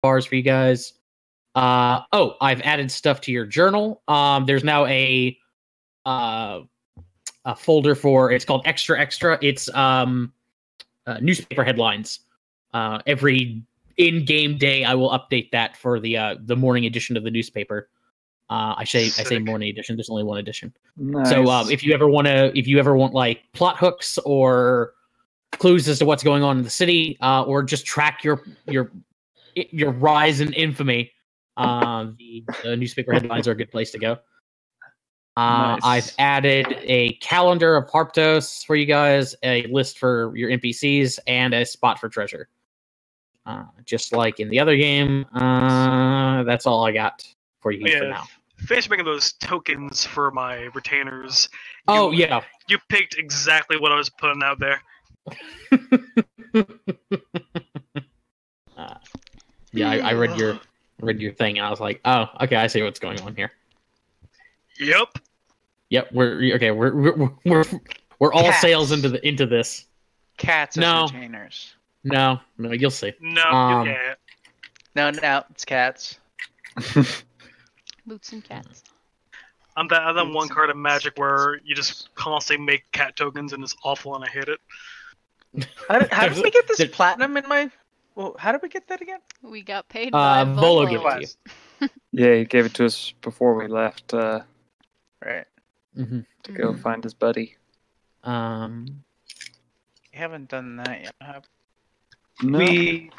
bars for you guys. Oh, I've added stuff to your journal. There's now a folder for, it's called Extra Extra. It's newspaper headlines. Every in-game day, I will update that for the morning edition of the newspaper. I say morning edition. There's only one edition. Nice. So if you ever want like plot hooks or clues as to what's going on in the city, or just track your rise in infamy, the newspaper headlines are a good place to go. Nice. I've added a calendar of Harptos for you guys, a list for your NPCs, and a spot for treasure. Just like in the other game, that's all I got for you for now. Finish making those tokens for my retainers. You picked exactly what I was putting out there. I read your thing and I was like, oh, okay, I see what's going on here. Yep. We're all sails into this. Cats as retainers. No, you'll see. No, you can't. No, it's cats. Boots and cats. I'm that one card of Magic where you just constantly make cat tokens and it's awful and I hate it. How did we get this platinum in my... Well, how did we get that again? We got paid by Volo gave it to you. Yeah, he gave it to us before we left. Right. Mm-hmm. To go find his buddy. We haven't done that yet, have No. We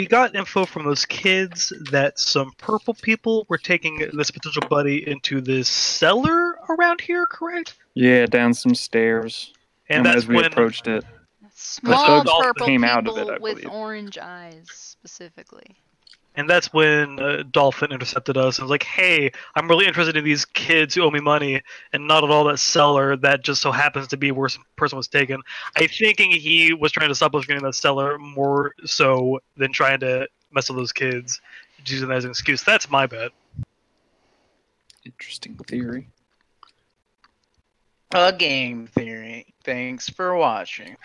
got info from those kids that some purple people were taking this potential buddy into this cellar around here, correct? Yeah, down some stairs. And that's as we when approached it. Small thugs purple came people out of it, I with believe. orange eyes, specifically. And that's when Dolphin intercepted us and was like, hey, I'm really interested in these kids who owe me money, and not at all that cellar that just so happens to be where some person was taken. I'm thinking he was trying to stop us getting that cellar more so than trying to mess with those kids, using that as an excuse. That's my bet. Interesting theory. A game theory. Thanks for watching.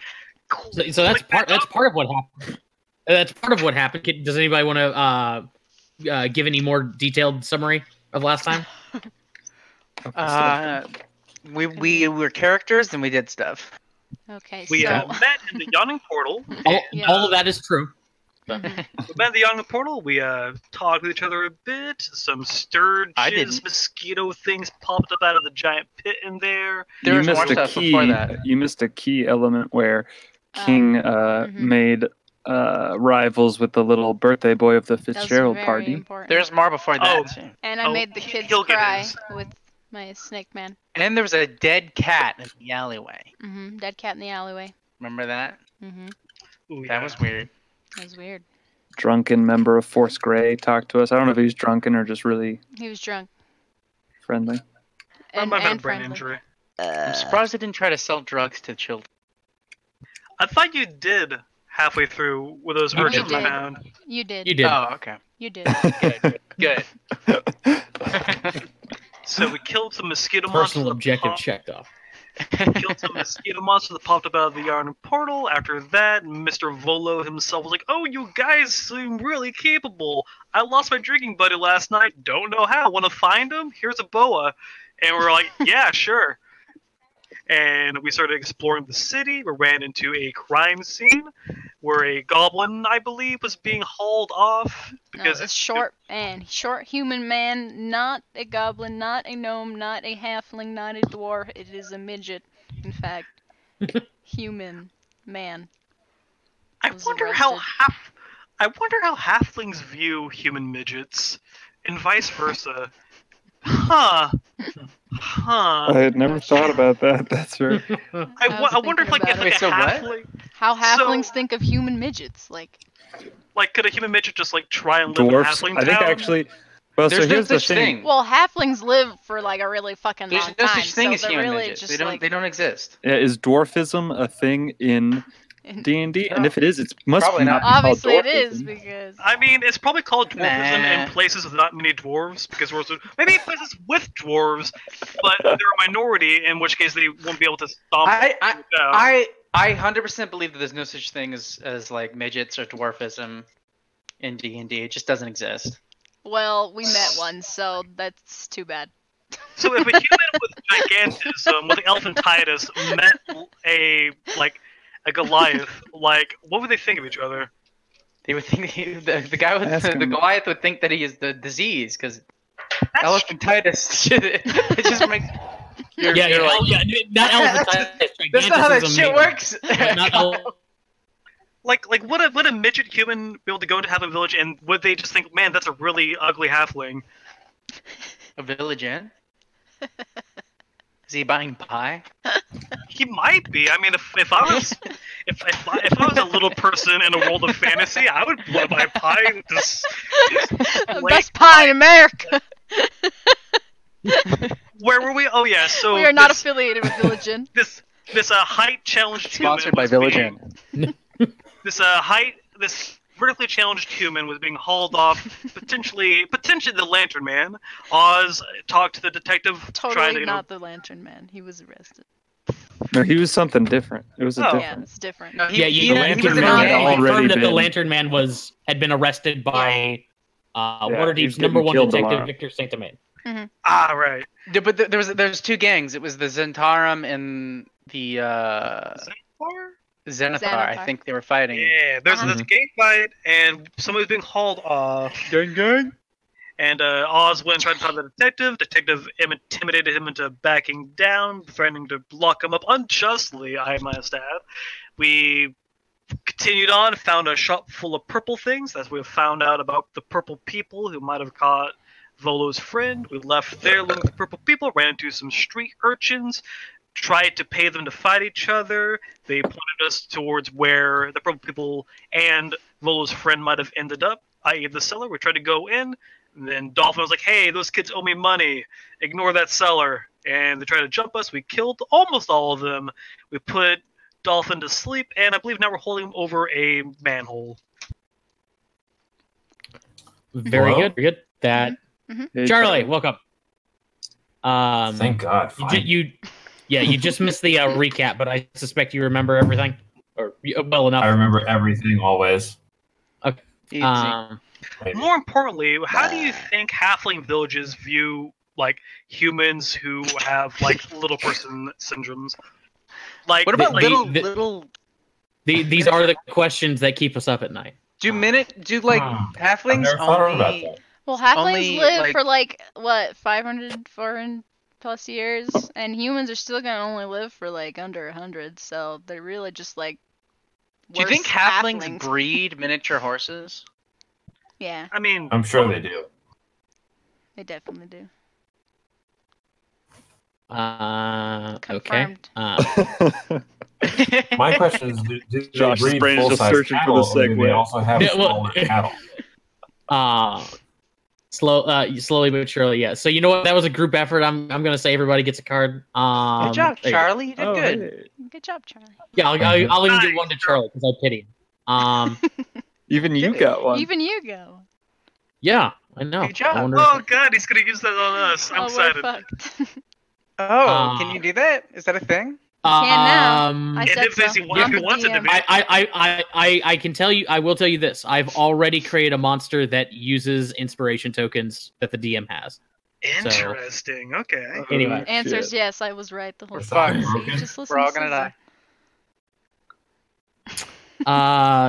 So that's part of what happened. That's part of what happened. Does anybody want to give any more detailed summary of last time? We were characters and we did stuff. Okay, We so... met in the Yawning Portal. All of that is true. We met in the Yawning Portal. We talked with each other a bit. Some sturgeons, mosquito things popped up out of the giant pit in there. There was more stuff before that. You missed a key element where King made rivals with the little birthday boy of the Fitzgerald party. Important. There's more before that. Too. And I made the kids cry with my snake man. And there was a dead cat in the alleyway. Dead cat in the alleyway. Remember that? Ooh, that was weird. That was weird. Drunken member of Force Grey talked to us. I don't know if he was drunken or just really... He was drunk. Friendly. I might have had a brain friendly. injury. I'm surprised I didn't try to sell drugs to children. I thought you did halfway through with those urchins did. found. You did. You did. Oh, okay. You did. Good. So we killed some mosquito monsters. Personal objective checked off. Killed some mosquito monsters that popped up out of the Yarn Portal. After that, Mr. Volo himself was like, oh, you guys seem really capable. I lost my drinking buddy last night. Don't know how. Want to find him? Here's a boa. And we're like, yeah, sure. And we started exploring the city. We ran into a crime scene where a goblin, I believe, was being hauled off. Because it's short human man, not a goblin, not a gnome, not a halfling, not a dwarf. It is a midget, in fact. Human man. I wonder how halflings view human midgets, and vice versa. Huh. I had never thought about that. That's right. I wonder if like a halfling. How halflings think of human midgets, like could a human midget just like try and live in a Dwarfs. halfling I think town? actually. Well, There's so no here's the such thing. thing. well, halflings live for like a really fucking There's long no time. such thing so as they're human really midgets. just They don't exist. Yeah, is dwarfism a thing in D&D? And if it is, it must Probably not not. be called Obviously, it dwarfism. is because I mean, it's probably called dwarfism Nah. in places with not many dwarves, because maybe places with dwarves, but they're a minority, in which case they won't be able to stomp. I 100% believe that there's no such thing as like midgets or dwarfism in D&D. It just doesn't exist. Well, we met one, so that's too bad. So if a human with gigantism, with elephantitis, met a Goliath, like what would they think of each other? They would think the guy with Ask the him. Goliath would think that he is the disease because elephantitis. It just makes. You're like, not elephantitis. that's not how that gigantism, shit maybe. works. Not Like would a midget human be able to go into Halfling Village and would they just think, man, that's a really ugly halfling? A village inn? Is he buying pie? He might be. I mean, if I was if I was a little person in a world of fantasy, I would want to buy pie. Best pie in America. Where were we? Oh yeah, so We are not affiliated with Village Inn. this height challenged Sponsored human by was Village being- Inn. This vertically challenged human was being hauled off, potentially the Lantern Man. Oz talked to the detective, trying Totally to not the Lantern Man. He was arrested. No, he was something different. It was a Oh. different. Yeah, it's different. No, Yeah, he the was Lantern in Man Man had already confirmed that the been- Lantern Man had been arrested by Waterdeep's he's number getting one killed detective, tomorrow. Victor Saint-Domingue. Ah, right. Yeah, but there's two gangs. It was the Zentarum and the Zenithar. I Zenithar. think they were fighting. Yeah, there's a gang fight, and somebody's being hauled off. Gang. And Oz went and tried to talk to the detective. Detective intimidated him into backing down, threatening to lock him up unjustly, I must add. We continued on, found a shop full of purple things, as we found out about the purple people who might have caught Volo's friend. We left there looking at the purple people, ran into some street urchins, tried to pay them to fight each other. They pointed us towards where the purple people and Volo's friend might have ended up, i.e. the cellar. We tried to go in, and then Dolphin was like, hey, those kids owe me money. Ignore that cellar. And they tried to jump us. We killed almost all of them. We put Dolphin to sleep, and I believe now we're holding him over a manhole. Very Hello? good. Very good. That Hey, Charlie, welcome. Thank God. You just missed the recap, but I suspect you remember everything, or well enough. I remember everything always. Easy. More importantly, how do you think halfling villages view like humans who have like little person syndromes? Like, What about like, little? These are the questions that keep us up at night. Do I've halflings never thought about only? that. Well, halflings Only, live like- for like what 400 plus years, and humans are still gonna only live for like under 100. So they're really just like. Do you think worse halflings breed miniature horses? Yeah, I mean, I'm sure they do. they definitely do. Okay. Confirmed. My question is, do they Josh's breed brain is just full-size searching for cattle, the or do they segue. also have Yeah, well- smaller cattle? Slowly but surely, yeah. So you know what? That was a group effort. I'm gonna say everybody gets a card. Good job, there you go. Charlie. You did Oh, good. hey. Good job, Charlie. Yeah, I'll even give Nice. one to Charlie because I pity him. Even you got one. Even you go. Yeah, I know. Good job. I wonder oh god, he's gonna use that on us. I'm Oh, we're excited. fucked. Oh, can you do that? Is that a thing? can now. Um, I And said if so. he I'm wants the it to DM. be. I can tell you. I will tell you this. I've already created a monster that uses inspiration tokens that the DM has. Interesting. Okay. Anyway. Oh, Answers shit. yes, I was right the whole We're time. sorry, So you broken. just listen We're all to gonna Susan. die.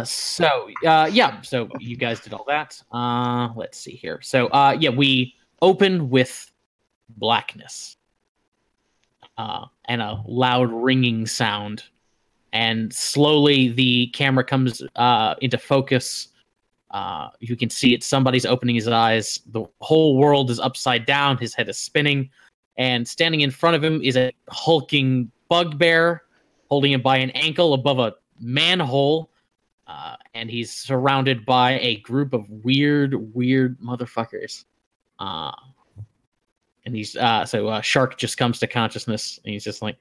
So you guys did all that. Let's see here. So we open with blackness. And a loud ringing sound. And slowly the camera comes into focus. You can see it. Somebody's opening his eyes. The whole world is upside down. His head is spinning. And standing in front of him is a hulking bugbear, holding him by an ankle above a manhole. And he's surrounded by a group of weird motherfuckers. And he's so Shark just comes to consciousness, and he's just like,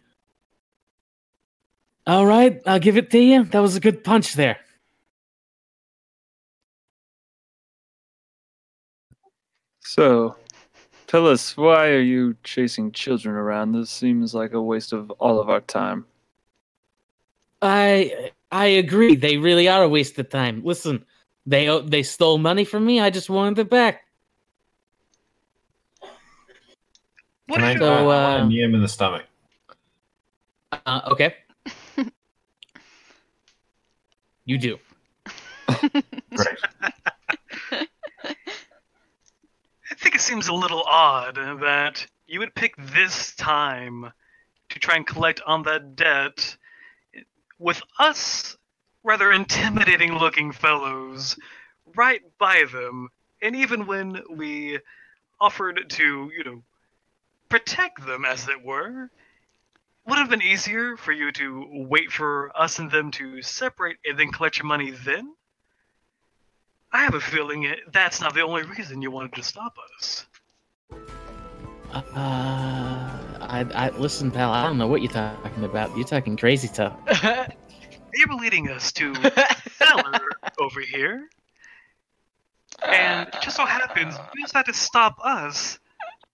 "All right, I'll give it to you. That was a good punch there." So, tell us, why are you chasing children around? This seems like a waste of all of our time. I agree. They really are a waste of time. Listen, They stole money from me. I just wanted it back. Can I So, want to knee him in the stomach? Okay. You do. Great. I think it seems a little odd that you would pick this time to try and collect on that debt with us rather intimidating looking fellows right by them. And even when we offered to, protect them, as it were, would it have been easier for you to wait for us and them to separate and then collect your money then? I have a feeling that's not the only reason you wanted to stop us. Listen, pal. I don't know what you're talking about. You're talking crazy talk. You were leading us to Feller over here, and it just so happens you just had to stop us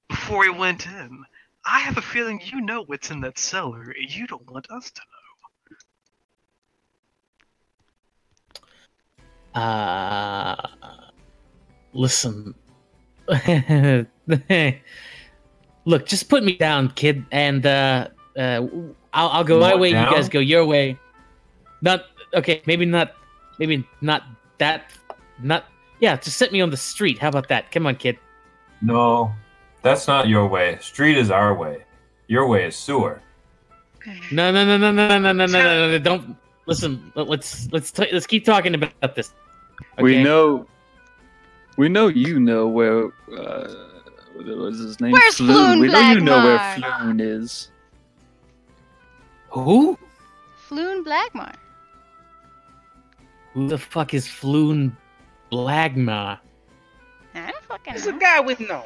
before we went in. I have a feeling you know what's in that cellar, and you don't want us to know. Listen. Look, just put me down, kid, and I'll go my way. Down? You guys go your way. Maybe not that. Yeah, just set me on the street. How about that? Come on, kid. No, that's not your way. Street is our way. Your way is sewer. No. Don't listen. Let's keep talking about this. Okay? We know you know where. What was his name? Where's Floon We know you know where Blackmar? Floon is. Who? Floon Blackmar. Who the fuck is Floon Blagma? I don't fucking It's a know. guy with no.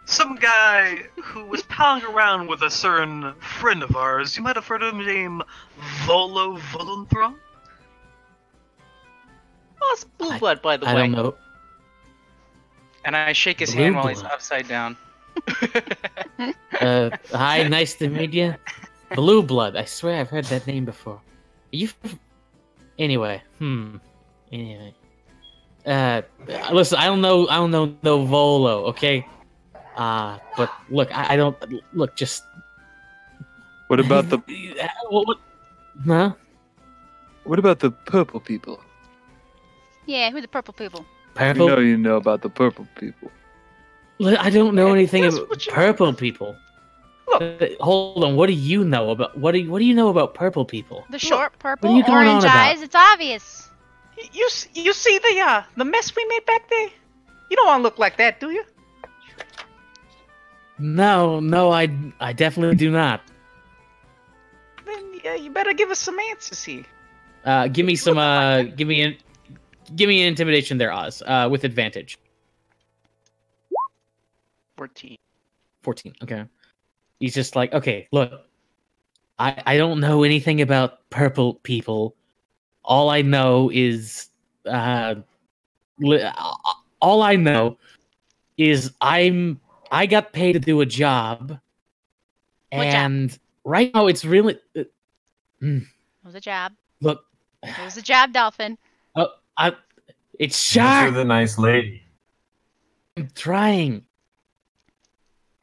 Some guy who was palling around with a certain friend of ours. You might have heard of him named Volo Volunthron? Oh, it's Blue Blood, by the I way. don't know. And I shake his Blue hand while he's Blood. upside down. Hi, nice to meet you. Blue Blood. I swear I've heard that name before. Are you? Anyway. Anyway. Listen. I don't know no Volo. Okay. But look, I don't look. Just. What about the what? Huh? What about the purple people? Yeah, who the purple people? Purple. You know about the purple people. I don't know anything That's about what you- purple people. Look. Hold on. What do you know about what do you know about purple people? The short what purple, are you going on orange about? eyes. It's obvious. You see the mess we made back there? You don't want to look like that, do you? No, I definitely do not. Then yeah, you better give us some answers here. Give me some. Give me an intimidation there, Oz. With advantage. 14. 14. Okay. He's just like, okay, look. I don't know anything about purple people. All I know is all I know is I got paid to do a job, What job? and right now it's really It was a job. look. It was a job, Dolphin. It's You're sharp. the nice lady. I'm trying.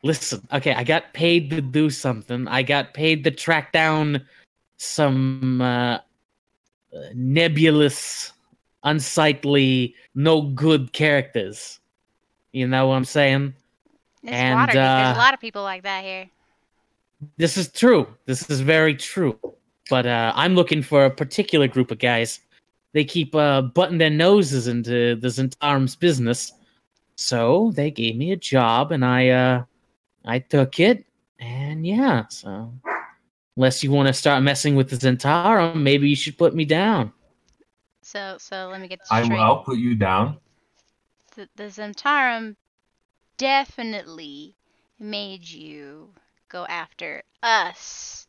Listen, okay, I got paid to do something. I got paid to track down some nebulous, unsightly, no good characters. You know what I'm saying? It's And, Waterdeep. There's a lot of people like that here. This is true. This is very true. But I'm looking for a particular group of guys. They keep butting their noses into the Zentarim's business. So they gave me a job, and I took it. And yeah, so unless you want to start messing with the Zentarim, maybe you should put me down. So let me get this I straight. will put you down. The Zentarum definitely made you go after us.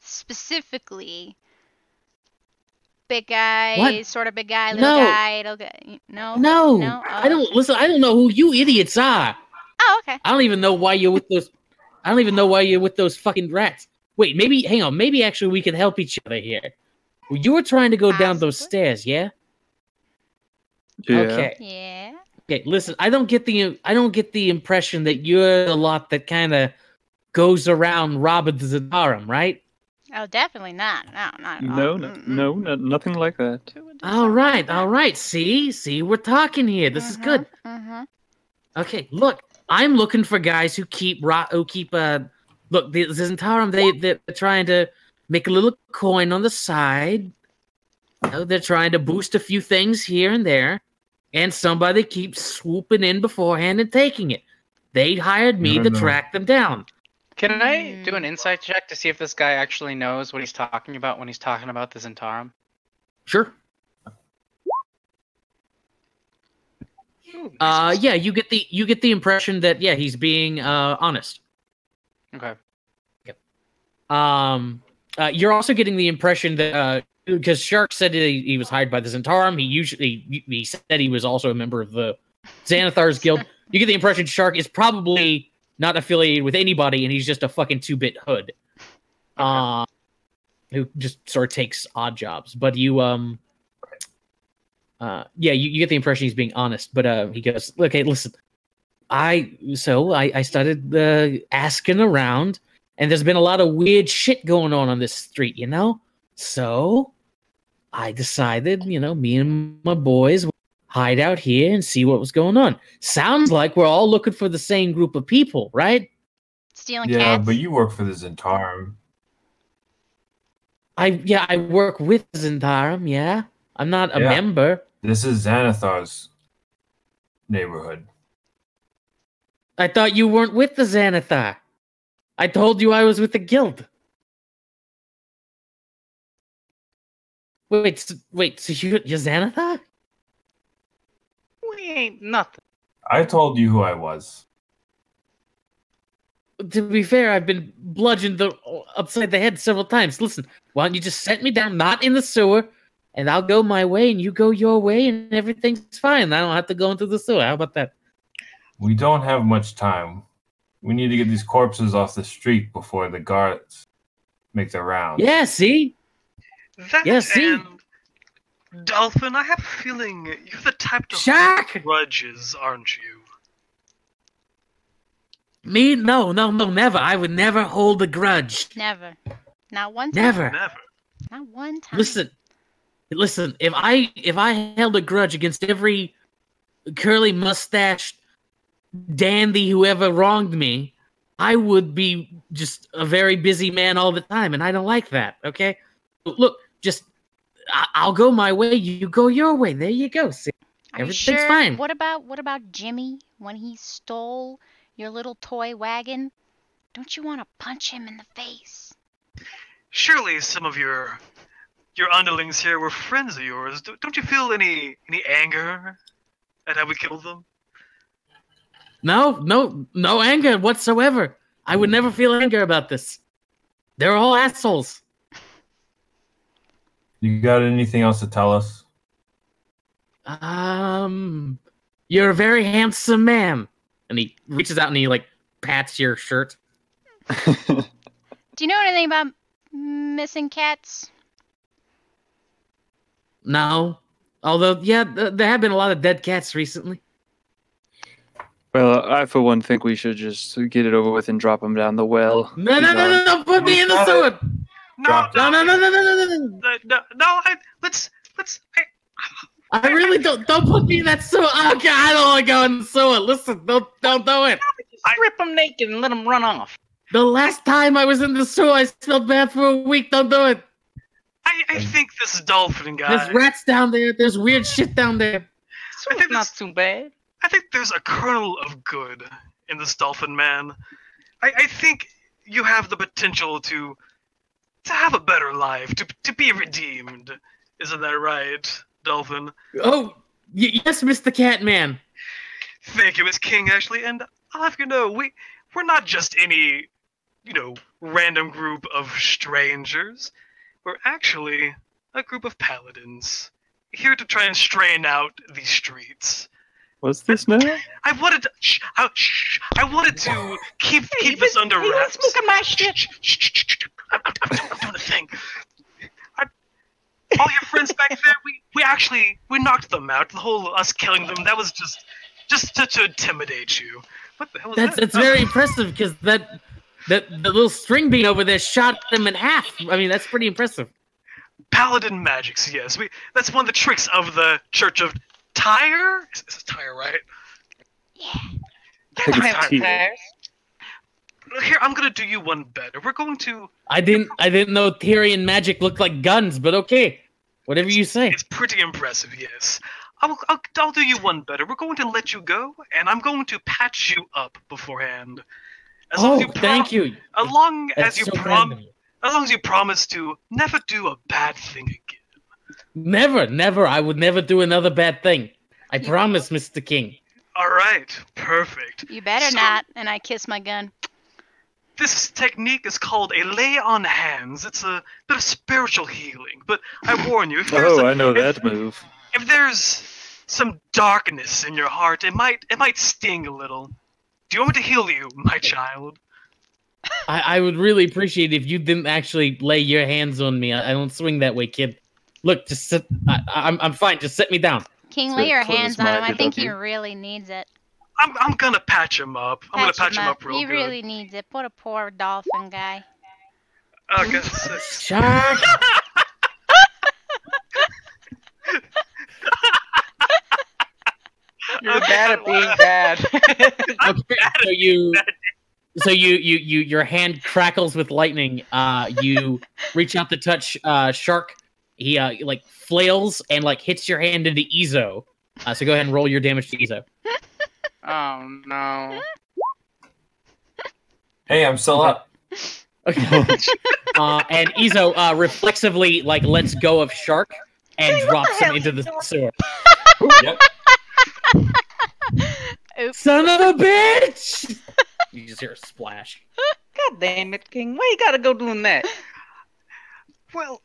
Specifically, big guy, What? sort of big guy, little No. guy. No. No, No? I don't listen. I don't know who you idiots are. Oh, okay. I don't even know why you're with those. I don't even know why you're with those fucking rats. Wait, maybe hang on. Maybe actually we can help each other here. You were trying to go down those Possibly. stairs, yeah? Yeah. Okay. Yeah. Okay, listen, I don't get the impression that you're the lot that kind of goes around robbing the Zentarum, right? Oh, definitely not. No, not at all. Nothing like that. Who would do All something right, like that? all right. See, we're talking here. This is good. Mm-hmm. Okay, look, I'm looking for guys who keep look, the Zentarum, they're trying to make a little coin on the side. You know, they're trying to boost a few things here and there, and somebody keeps swooping in beforehand and taking it. They hired me to track them down. Can I do an insight check to see if this guy actually knows what he's talking about when he's talking about the Zentarum? Sure. Yeah, you get the impression that he's being honest. Okay. You're also getting the impression that because Shark said he was hired by the Zentarum, he said he was also a member of the Xanathar's guild. You get the impression Shark is probably not affiliated with anybody, and he's just a fucking 2-bit hood, who just sort of takes odd jobs. But you get the impression he's being honest. But he goes, okay, listen, I started asking around, and there's been a lot of weird shit going on this street, you know? So I decided, me and my boys would hide out here and see what was going on. Sounds like we're all looking for the same group of people, right? Stealing Yeah, cats? but you work for the Zentarum. I work with Zentarum, yeah. I'm not a member. This is Xanathar's neighborhood. I thought you weren't with the Xanathar. I told you I was with the guild. Wait, so you're Xanathar? We ain't nothing. I told you who I was. To be fair, I've been bludgeoned upside the head several times. Listen, why don't you just set me down, not in the sewer, and I'll go my way, and you go your way, and everything's fine. I don't have to go into the sewer. How about that? We don't have much time. We need to get these corpses off the street before the guards make their rounds. Yeah, see? And Dolphin, I have a feeling you're the type to Shark! hold grudges, aren't you? Me? No, never. I would never hold a grudge. Never. Not one time. Never. Not one time. Listen. If I held a grudge against every curly mustached dandy who ever wronged me, I would be just a very busy man all the time, and I don't like that. Okay, look, I'll go my way, you go your way. There you go. See, everything's fine. What about Jimmy when he stole your little toy wagon? Don't you want to punch him in the face? Surely some of your underlings here were friends of yours. Don't you feel any anger at how we killed them? No anger whatsoever. I would never feel anger about this. They're all assholes. You got anything else to tell us? You're a very handsome man. And he reaches out and he pats your shirt. Do you know anything about missing cats? No. Although, yeah, there have been a lot of dead cats recently. Well, I, for one, think we should just get it over with and drop him down the well. No, put me in the sewer! No. Let's. I really don't put me in that sewer. Okay, I don't want to go in the sewer. Listen, don't do it. Strip him naked and let him run off. The last time I was in the sewer, I smelled bad for a week. Don't do it. I think this dolphin guy. There's rats down there. There's weird shit down there. So it's not too bad. I think there's a kernel of good in this dolphin man. I think you have the potential to have a better life, to be redeemed. Isn't that right, Dolphin? Oh, yes, Mr. Catman. Thank you, Miss King, actually. And I'll have you know, we're not just any, random group of strangers. We're actually a group of paladins, here to try and strain out these streets. What's this now? I wanted to keep this under wraps. Smoking my shit. I'm doing a thing. all your friends back there, we knocked them out. The whole us killing them, that was just to intimidate you. What the hell was that? That's very impressive because that the little string bean over there shot them in half. I mean, that's pretty impressive. Paladin magics, yes. That's one of the tricks of the Church of Tyre. Is it Tyre, right? Yeah. I think it's Tyre. Here, I'm gonna do you one better. We're going to. I didn't know Tyrian magic looked like guns, but okay, whatever you say. It's pretty impressive, yes. I'll do you one better. We're going to let you go, and I'm going to patch you up beforehand. Thank you. As long That's as so kind of you. as long as you promise to never do a bad thing again. Never. I would never do another bad thing. I promise, Mr. King. All right, perfect. You better not. And I kiss my gun. This technique is called a lay on hands. It's a bit of spiritual healing, but I warn you. I know that move. If there's some darkness in your heart, it might sting a little. Do you want me to heal you, my child? I would really appreciate if you didn't actually lay your hands on me. I don't swing that way, kid. Look, just sit. I'm fine. Just sit me down. King, lay your hands on him. I think he really needs it. I'm gonna patch him up. I'm gonna patch him up real He good. really needs it. What a poor dolphin guy. Okay. Shark. You're bad at being bad. Okay, your hand crackles with lightning. You reach out to touch Shark. He like flails and like hits your hand into Ezo. So go ahead and roll your damage to Ezo. Oh no. Hey, I'm still up. Okay. And Ezo reflexively like lets go of Shark and drops him into the sewer. Yep. Oops. Son of a bitch! You just hear a splash. God damn it, King. Why you gotta go doing that? Well,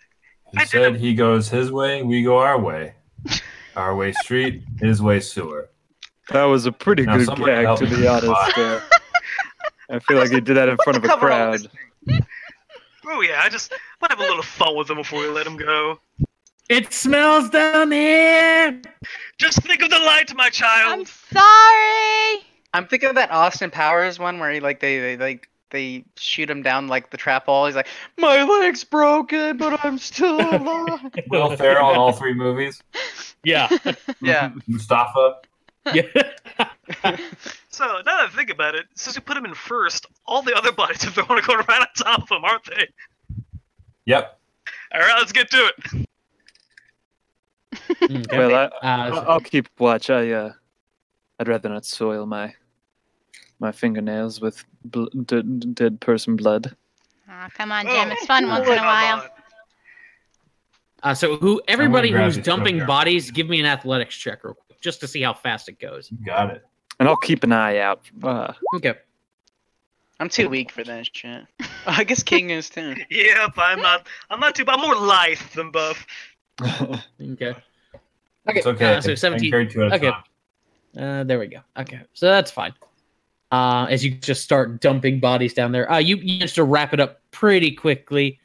He said he goes his way, we go our way. Our way street, his way sewer. That was a pretty Now good somebody gag, help to me. be honest. I feel like he did that in front of a Cover all crowd. this. oh yeah, I just want to have a little fun with him before we let him go. It smells down here! Just think of the light, my I'm child. sorry! I'm thinking of that Austin Powers one where he like they shoot him down like the trap hole. He's like, my leg's broken, but I'm still alive. Will Ferrell in all three movies. Yeah. Yeah. Mustafa. Yeah. So now that I think about it, since we put him in first, all the other bodies are going to go right on top of him, aren't they? Yep. All right, let's get to it. Okay. Well, so- I'll keep watch. I'd rather not soil my fingernails with dead person blood. Oh, come on, Jim. It's fun Oh, once in a come while. on. So everybody grab who's this dumping sugar. bodies, give me an athletics check real quick, just to see how fast it goes. You got it. And I'll keep an eye out. Okay. I'm too weak for that shit. I guess King is too. Yep, I'm not too. I'm more lithe than Buff. Okay. Okay. It's okay. So I 17. carry two at a Okay. time. There we go. Okay. So that's fine. As you just start dumping bodies down there, you managed to wrap it up pretty quickly.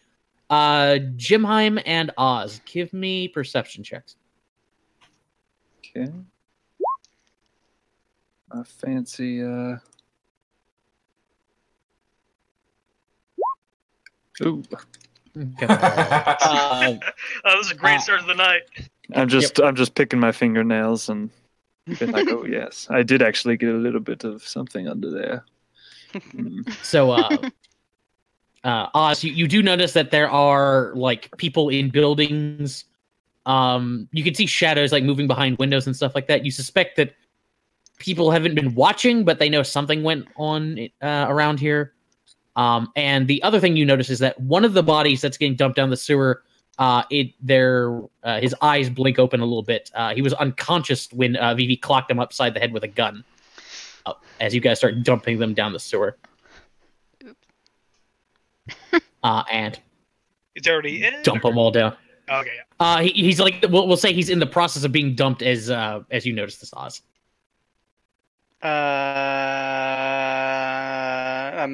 Jimheim and Oz, give me perception checks. Okay. A fancy. Ooh. Okay. Oh, this is a great start to the night. I'm just picking my fingernails and being like, oh yes, I did actually get a little bit of something under there. So, Oz, you do notice that there are like people in buildings. You can see shadows like moving behind windows and stuff like that. You suspect that people haven't been watching, but they know something went on around here. And the other thing you notice is that one of the bodies that's getting dumped down the sewer, his eyes blink open a little bit. He was unconscious when Vivi clocked him upside the head with a gun. As you guys start dumping them down the sewer. And It's already in. dump them all down. Okay. Yeah. He's like, we'll say he's in the process of being dumped as you notice this, Oz. I'm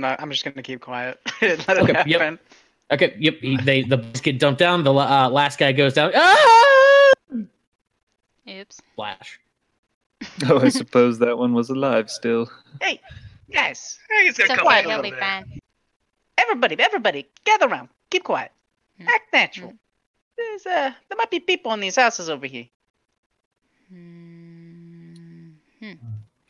not. I'm just gonna keep quiet. Let it Okay, happen. yep. Okay, yep. The boys get dumped down. The last guy goes down. Ah! Oops. Flash. Oh, I suppose that one was alive still. Hey, guys. Hey, he's got So a couple quiet, of he'll them be there. fine. Everybody, gather around. Keep quiet. Hmm. Act natural. There might be people in these houses over here.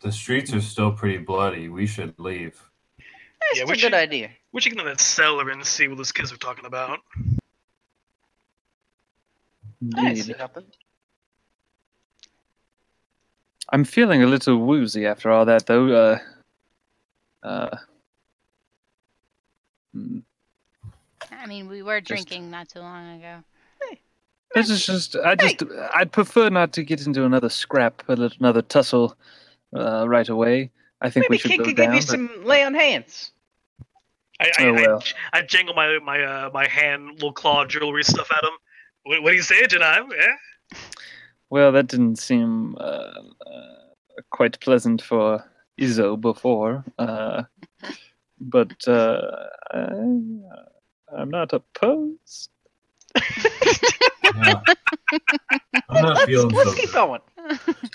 The streets are still pretty bloody. We should leave. That's Yeah, a we good should- idea. We should get in that cellar and see what those kids are talking about. I see Indeed. nothing. I'm feeling a little woozy after all that, though. I mean, we were drinking not too long ago. This is just. I'd prefer not to get into another scrap, another tussle, right away. I think Maybe we should King go could down. give you but- some lay on hands. Oh, well. I jangle my hand, little claw jewelry stuff at him. What do you say, Janai? Yeah? Well, that didn't seem quite pleasant for Izzo before, but I'm not opposed. Yeah. I'm not feeling so Let's keep good. going.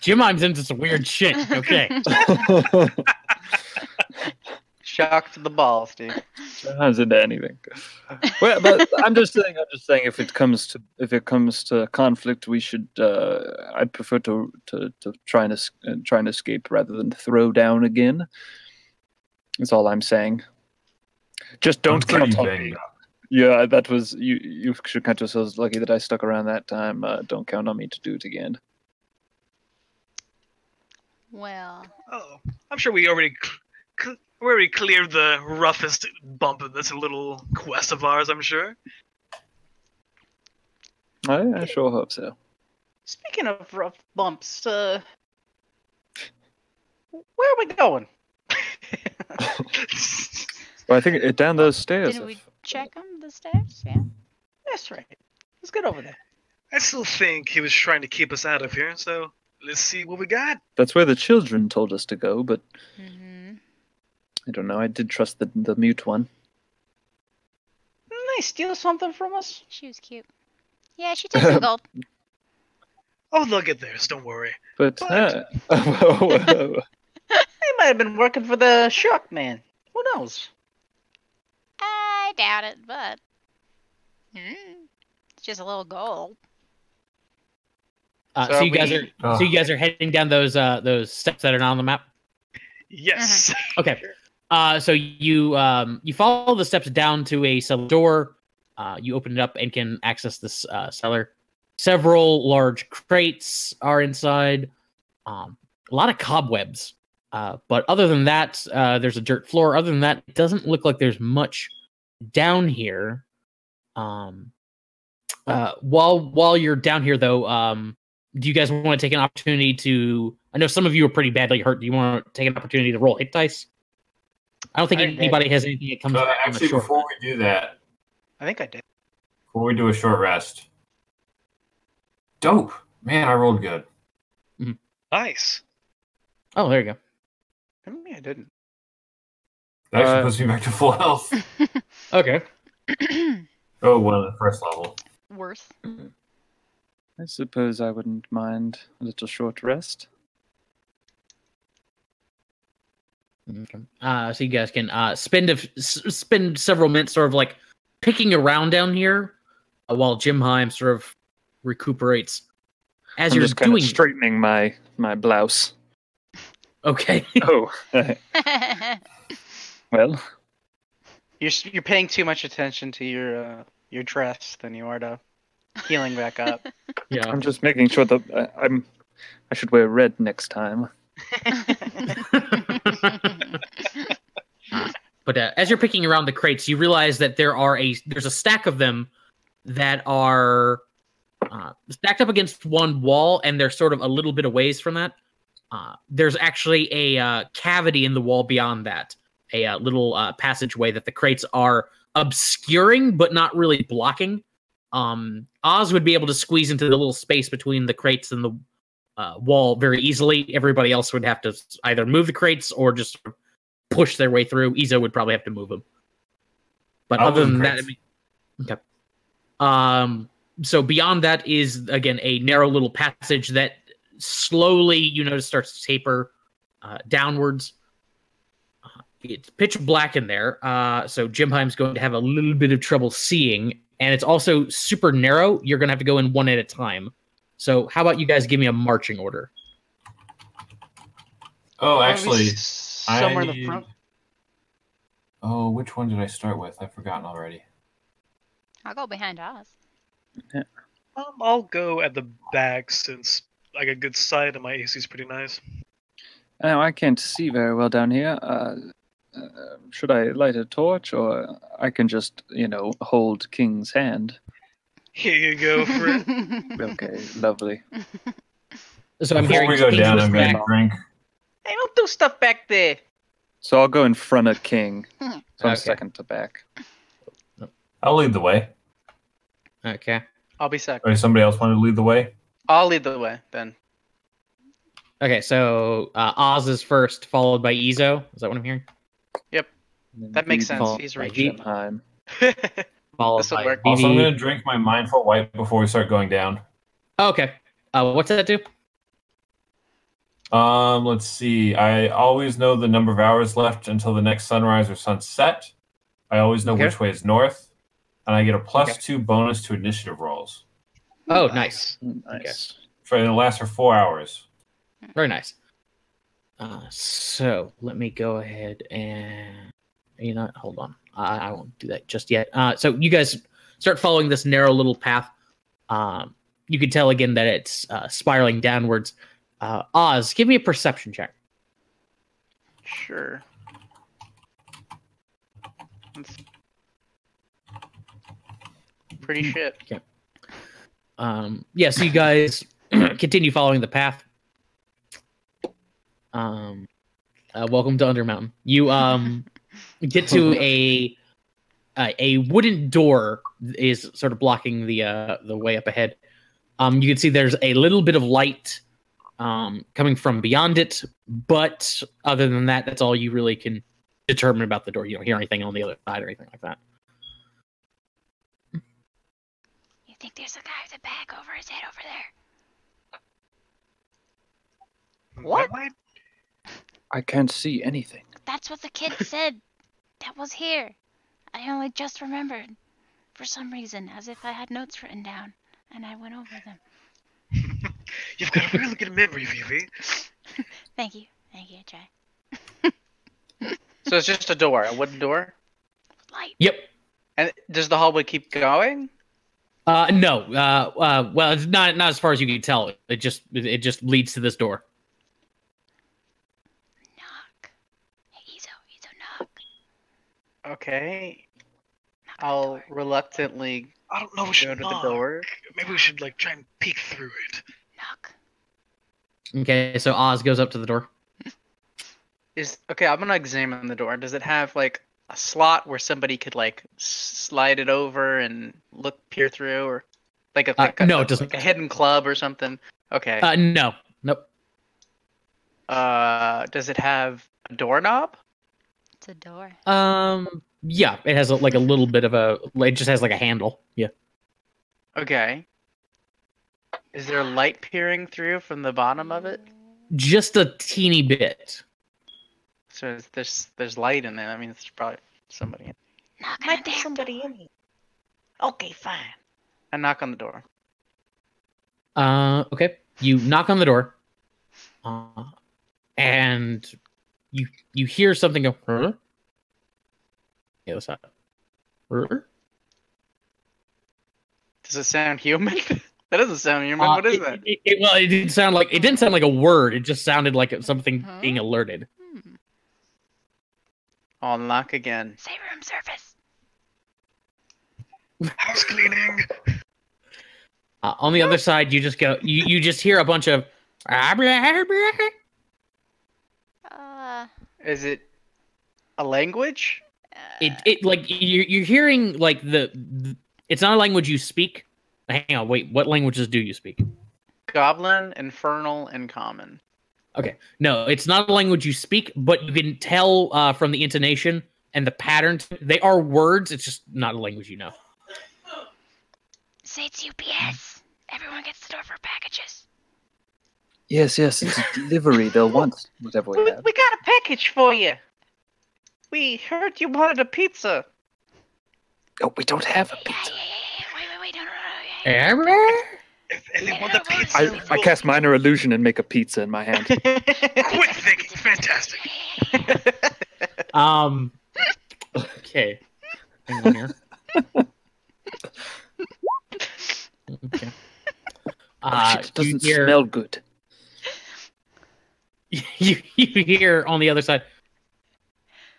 Jimime's into some weird shit. Okay. Shock to the balls, dude. How's it anything? Well, but I'm just saying. If it comes to conflict, we should. I'd prefer to try and escape rather than throw down again. That's all I'm saying. Just don't I'm pretty count on me. banged up. Yeah, that was you. You should count yourselves lucky that I stuck around that time. Don't count on me to do it again. Well, Oh, I'm sure we already cleared the roughest bump of this little quest of ours, I'm sure. I sure hope so. Speaking of rough bumps, where are we going? Well, I think down those stairs. didn't we check them, the stairs? Yeah. That's right. Let's get over there. I still think he was trying to keep us out of here, so let's see what we got. That's where the children told us to go, but Mm-hmm. I don't know. I did trust the mute one. Didn't they steal something from us? She was cute. Yeah, she took some gold. Oh, they'll get theirs, don't worry. But What? They might have been working for the Shark Man. Who knows? I doubt it, but it's just a little gold. So you guys we- are heading down those steps that are not on the map. Yes. Okay. So you follow the steps down to a cellar door. You open it up and can access this cellar. Several large crates are inside. A lot of cobwebs. But other than that, there's a dirt floor. Other than that, it doesn't look like there's much down here. While you're down here, though, do you guys want to take an opportunity to? I know some of you are pretty badly hurt. Do you want to take an opportunity to roll hit dice? I don't think I did. anybody has anything that comes. from the Actually, short before rest. we do that, I think I did. before we do a short rest. Dope. Man, I rolled good. Nice. Oh, there you go. Maybe I didn't. That actually puts me back to full health. Okay. Oh, one of the first level. Worth. I suppose I wouldn't mind a little short rest. So you guys can spend several minutes sort of like picking around down here while Jim Heim sort of recuperates. As I'm you're just kind doing of straightening my blouse. okay. Oh, well, You're paying too much attention to your dress than you are to healing back up. Yeah. I'm just making sure that I should wear red next time. But as you're picking around the crates, you realize that there's a stack of them that are stacked up against one wall, and they're sort of a little bit a ways from that. There's actually a cavity in the wall beyond that, a little passageway that the crates are obscuring but not really blocking. Oz would be able to squeeze into the little space between the crates and the wall very easily. Everybody else would have to either move the crates or just push their way through. Izzo would probably have to move them. But I'll other move than the that, crates. I mean, Okay. So beyond that is again a narrow little passage that slowly, you notice, starts to taper downwards. It's pitch black in there, so Jimheim's going to have a little bit of trouble seeing, and it's also super narrow. You're going to have to go in one at a time. So how about you guys give me a marching order? Oh, actually, somewhere in the front. Oh, which one did I start with? I've forgotten already. I'll go behind Oz. I'll go at the back since I got good sight and my AC is pretty nice. Now, I can't see very well down here. Should I light a torch, or I can just, hold King's hand? Here you go, friend. Okay, lovely. So I'm Before hearing we go down, I'm going back. to drink. Hey, don't do stuff back there. So I'll go in front of King. So I'm Okay. second to back. I'll lead the way. Okay. I'll be second. Or somebody else want to lead the way? I'll lead the way then. Okay, so Oz is first, followed by Izo. Is that what I'm hearing? That makes sense. Followed He's by rich. Veep, Time. followed This'll by work. Also, I'm Vivi. going to drink my Mindful Wipe before we start going down. Oh, okay. What's that do? Let's see. I always know the number of hours left until the next sunrise or sunset. I always know Okay. which way is north. And I get a Okay. +2 bonus to initiative rolls. Oh, nice. Nice. It lasts for 4 hours. Very nice. So let me go ahead and hold on. I won't do that just yet. So you guys start following this narrow little path. You can tell again that it's spiraling downwards. Oz, give me a perception check. Sure. Pretty shit. Yeah, so you guys continue following the path. Welcome to Undermountain. You get to a wooden door is sort of blocking the way up ahead. You can see there's a little bit of light coming from beyond it, but other than that, that's all you really can determine about the door. You don't hear anything on the other side or anything like that. You think there's a guy with a bag over his head over there? What? I can't see anything. That's what the kid said. That was here. I only just remembered. For some reason, as if I had notes written down, and I went over them. You've got a really good memory, Vivi. Thank you. Thank you, Jay. So it's just a door, a wooden door? Light. Yep. And does the hallway keep going? No. Well, it's not as far as you can tell. It just leads to this door. Knock. Hey, Izo, knock. Okay. I'll reluctantly I don't know. We go should to the knock. door. Maybe we should try and peek through it. Knock. Okay, so Oz goes up to the door. Okay, I'm gonna examine the door. Does it have a slot where somebody could slide it over and peer through, or no, it doesn't. like a hidden club or something? Okay. No. Nope. Does it have a doorknob? It's a door. Yeah, it has a little bit of it just has a handle. Yeah. Okay. Is there light peering through from the bottom of it? Just a teeny bit. So there's light in there. That means there's probably somebody in. Knock on Might the be damn somebody in here. Okay, fine. I knock on the door. Okay. You knock on the door. And you hear something go, huh? Yeah, what's that? Huh? Does it sound human? That doesn't sound human. What is that? It didn't sound like a word. It just sounded like something Huh? being alerted. I'll knock again. Say room service. House cleaning. On the other side, you just go. You just hear a bunch of. Is it a language? It like you're hearing the. It's not a language you speak. Hang on, wait. What languages do you speak? Goblin, Infernal, and Common. Okay, no, it's not a language you speak, but you can tell from the intonation and the pattern. They are words. It's just not a language you know. Say it's UPS. Everyone gets the door for packages. Yes, it's a delivery. They'll want whatever we have. We got a package for you. We heard you wanted a pizza. Oh, we don't have a Yeah. pizza. Wait. No. If they want the pizza, I cast minor illusion and make a pizza in my hand. quick thinking, fantastic. Okay. Hang on here. Okay. It doesn't you hear, smell good. You hear on the other side.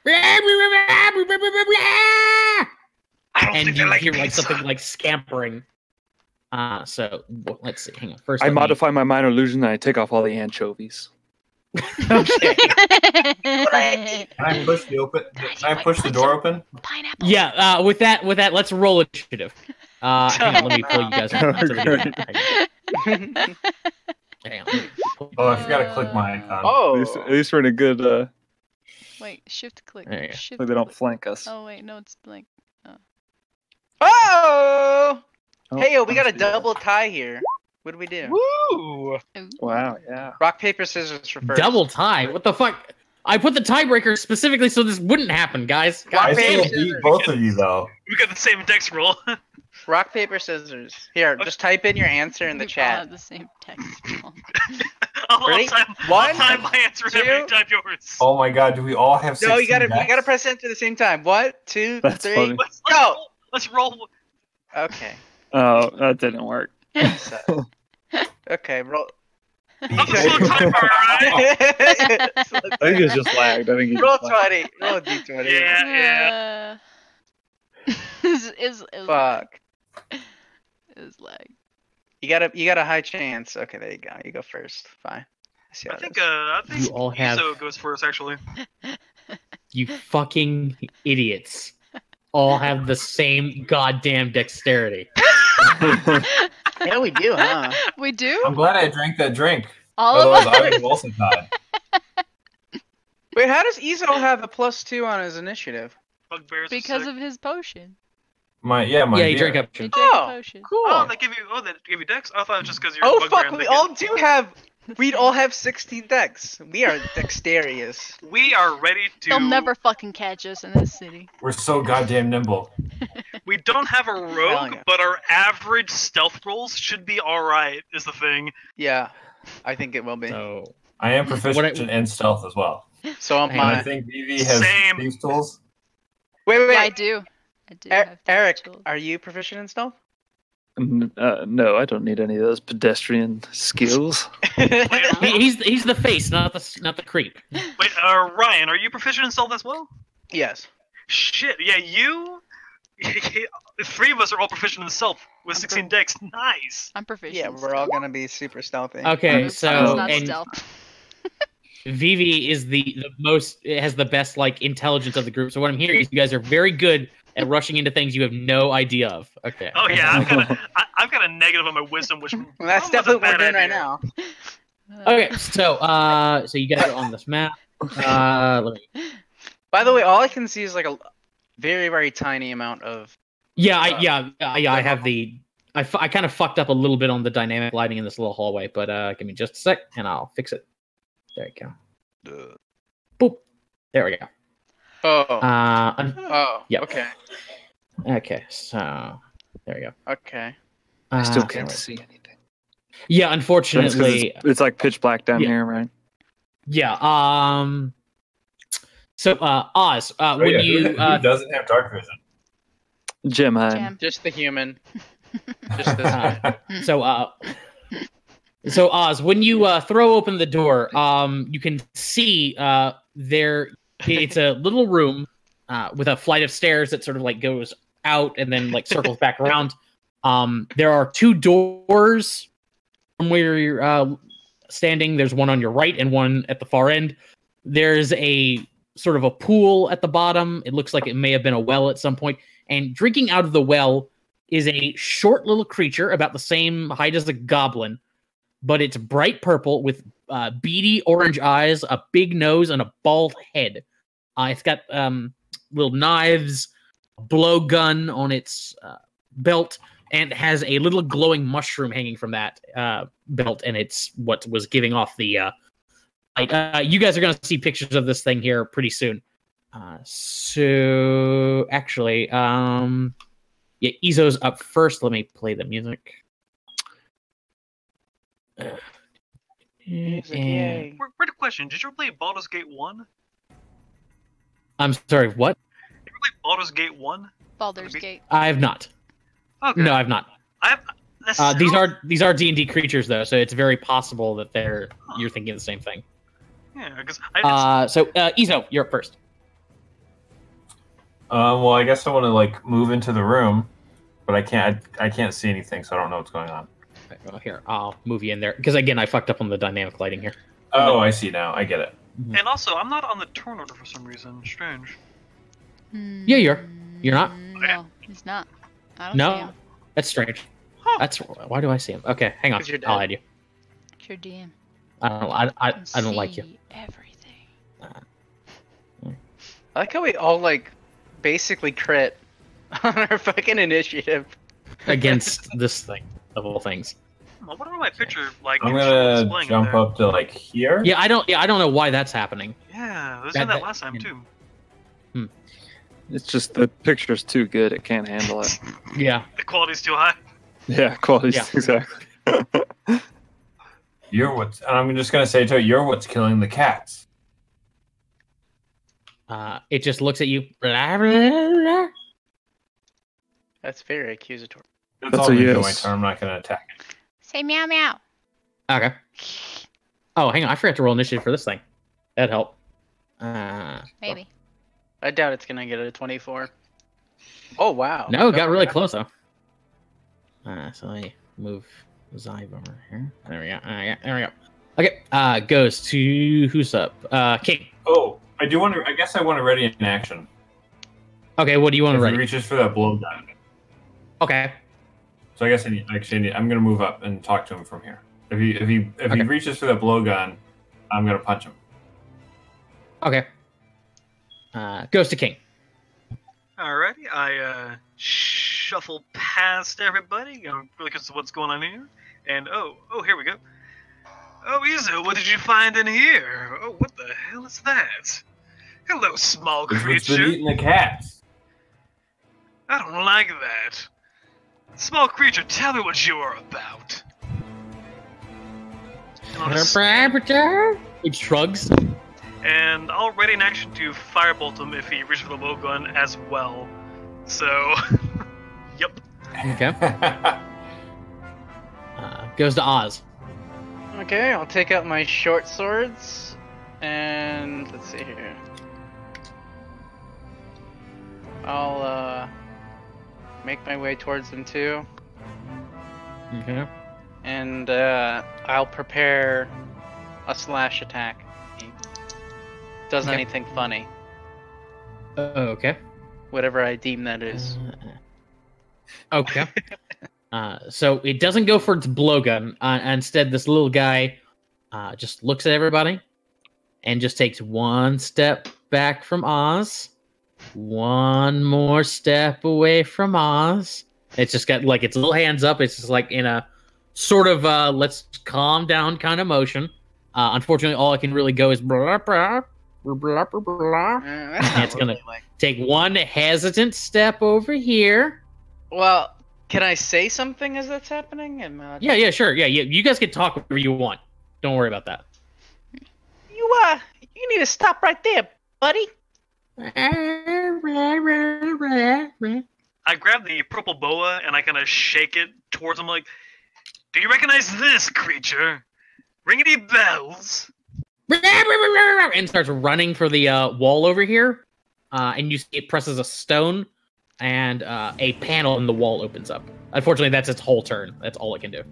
I don't And think they you like hear like pizza. something like scampering. Let's see. Hang on. First, I let me- modify my minor illusion and I take off all the anchovies. Okay. Can I push the door open? Pineapple. Yeah. With that, let's roll initiative. Hang on. Let me pull you guys up. Hang on. Oh, I forgot to click my icon. Oh. At least we're in a good. Wait, shift click. There you go. Shift Like they don't flank us. Oh wait, no, it's blank. Oh! Oh, Hey, yo, we got a actually, yeah. double tie here. What do we do? Woo! Wow, yeah. Rock, paper, scissors for first. Double tie. What the fuck? I put the tiebreaker specifically so this wouldn't happen, guys. Rock, I paper, still beat scissors. both of you though. We got the same dex roll. Rock, paper, scissors. Here, just type in your answer in the We all chat. have the same text. I'll Ready? time One, my answer two. every time yours. Oh my god, do we all have 16 No, you gotta decks? press enter at the same time. 1, 2, That's 3. funny. Go! Let's roll. Okay. Oh, that didn't work. So, okay, roll. I'm the slow timer, right? I think it's just lagged. I think he Roll just lagged. 20. Roll a d20. Yeah. is Fuck. is lag. You got a high chance. Okay, there you go. You go first. Fine. See how I it think is. I think You all have- Iso goes first actually. You fucking idiots. All have the same goddamn dexterity. Yeah, we do, huh? We do? I'm glad I drank that drink. All of Otherwise, I us? would have also died. Wait, how does Izo have a +2 on his initiative? Bugbears. Because of his potion. My Yeah, beer. you drank up. He drank Oh, a potion. cool. Oh, they give you dex. I thought it was just because you're. Oh a bugbear fuck, and we they all do have. We'd all have 16 decks. We are dexterous. We are ready to. They'll never fucking catch us in this city. We're so goddamn nimble. We don't have a rogue, yeah. but our average stealth rolls should be all right. Is the thing. Yeah, I think it will be. So I am proficient in stealth as well. So am Hang And I I. think Vivi has Same. these tools. Wait, wait, Yeah, I wait. do. I do have Eric, tools. are you proficient in stealth? No, I don't need any of those pedestrian skills. he's the face, not the creep. Wait, Ryan, are you proficient in stealth as well? Yes. Shit, yeah, you. 3 of us are all proficient in stealth with 16 dex. Nice. I'm proficient. Yeah, in we're all stealth. gonna be super stealthy. Okay, It's so not and stealth. Vivi is the most has the best like intelligence of the group. So what I'm hearing is you guys are very good at rushing into things you have no idea of. Okay. Oh yeah, I've got a negative on my wisdom, which Well, that's probably definitely what we're wasn't a doing bad right idea. now. Okay. So you guys are on this map. Let me. By the way, all I can see is like a very, very tiny amount of. Yeah, I have the. I kind of fucked up a little bit on the dynamic lighting in this little hallway, but give me just a sec and I'll fix it. There you go. Boop. There we go. Oh. Uh, Yeah. Okay. okay. So there we go. Okay. I still there can't we go. see anything. Yeah, That's 'cause unfortunately. it's like pitch black down Yeah. here, right? Yeah. So Oz, Oh, when yeah, you who doesn't have dark vision? Jim, Jam. Just the human. Just this. so Oz, when you throw open the door, you can see there. It's a little room with a flight of stairs that sort of like goes out and then like circles back around. There are 2 doors from where you're standing. There's one on your right and one at the far end. There's a sort of a pool at the bottom. It looks like it may have been a well at some point. And drinking out of the well is a short little creature about the same height as a goblin, but it's bright purple with beady orange eyes, a big nose, and a bald head. It's got little knives, a blowgun on its belt, and has a little glowing mushroom hanging from that belt, and it's what was giving off the light. You guys are going to see pictures of this thing here pretty soon. So actually, yeah, Izo's up first. Let me play the music. Yay. Weird question. Did you ever play Baldur's Gate 1? I'm sorry, what? Did you ever play Baldur's Gate 1? Baldur's Gate. I have not. Okay. No, I've not. That These sounds- are D&D creatures though, so it's very possible that you're thinking of the same thing. Yeah, because I So Izo, you're up first. Well, I guess I want to like move into the room, but I can't see anything, so I don't know what's going on. Okay, well, here, I'll move you in there because again, I fucked up on the dynamic lighting here. Oh, I see now. I get it. and also I'm not on the turn order for some reason. Strange. Yeah, you're not. No, he's not. I don't see No, him. that's strange. Huh. That's why do I see him? Okay, hang on. 'Cause you're dead. I'll add you. It's your DM. I don't like you. See everything. I like how we all like basically crit on our fucking initiative. Against this thing of all things. I wonder my picture like. I'm displaying gonna in jump there. up to like here. Yeah, I don't know why that's happening. Yeah, I was That- in that that- last time too. It's just the picture's too good. It can't handle it. Yeah. The quality's too high. Yeah, quality's Yeah. exactly. You're what's. And I'm just gonna say to it, you're what's killing the cats. It just looks at you. Blah, blah, blah. That's very accusatory. That's That's all a I'm gonna do my yes. turn. I'm not gonna attack it. Say meow meow. Okay. Oh, hang on. I forgot to roll initiative for this thing. That'd help. Maybe. I doubt it's gonna get a 24. Oh wow. No, it got really close though. So let me move Zive over here. There we go. Yeah, there we go. Okay. Goes to who's up? King. Oh, I do want to. I guess I want to ready in action. Okay. What do you want If to he ready? reaches for that blowgun. Okay. So I guess I'm gonna move up and talk to him from here. If he Okay. reaches for that blowgun, I'm gonna punch him. Okay. Goes to King. Alrighty, I shuffle past everybody. I'm really curious what's going on here. And oh, here we go. Oh, Izo, what did you find in here? Oh, what the hell is that? Hello, small It's what's creature. been eating the cats. I don't like that. Small creature, tell me what you are about. And I'll just- It shrugs. And I'll ready an action to firebolt him if he reaches for the low gun as well. So, yep. Okay. Goes to Oz. Okay, I'll take out my short swords and let's see here. I'll make my way towards them too, Okay. and I'll prepare a slash attack. Does Okay. anything funny, Okay. whatever I deem that is. Okay. So it doesn't go for its blowgun. Instead, this little guy just looks at everybody and just takes one step back from Oz, one more step away from Oz. It's just got like its little hands up. It's just like in a sort of let's calm down kind of motion. Unfortunately, all I can really go is blah, blah, blah, blah, blah, blah. That's not It's gonna- really like. Take one hesitant step over here. Well, can I say something as that's happening? Yeah, sure. Yeah, you guys can talk whatever you want. Don't worry about that. You need to stop right there, buddy. I grab the purple boa and I kind of shake it towards him like, do you recognize this creature? Ring any bells? And starts running for the wall over here. And you see it presses a stone, and a panel in the wall opens up. Unfortunately, that's its whole turn. That's all it can do.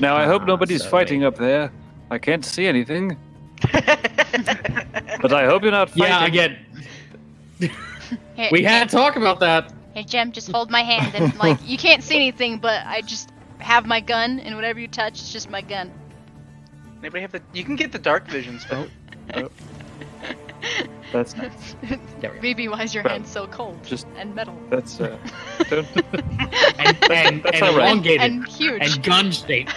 Now I hope nobody's so fighting up there. I can't see anything, but I hope you're not fighting. Yeah, again, Here, we had to talk about that. Here, Jem, just hold my hand and like you can't see anything, but I just have my gun, and whatever you touch, it's just my gun. Anybody have the? You can get the dark vision spell. That's nice. There we go. Maybe why is your Well, hand so cold just- and metal That's don't, And That's all right. elongated and huge? and gun shaped.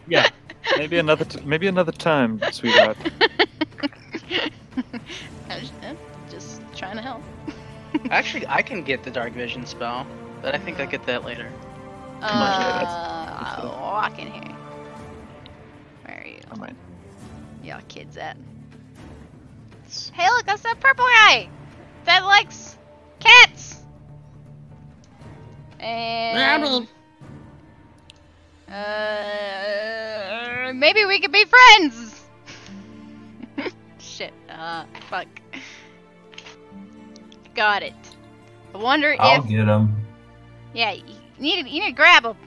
Yeah. maybe another time, sweetheart. Just trying to help. Actually, I can get the dark vision spell, but I think I get that later. Come on, yeah, that's I'll walk in here. Where are you? I might. Y'all kids at? Hey, look, that's that purple guy that likes cats. And maybe we could be friends. Shit. Fuck. Got it. I wonder I'll if. get him. Yeah, you need to grab them.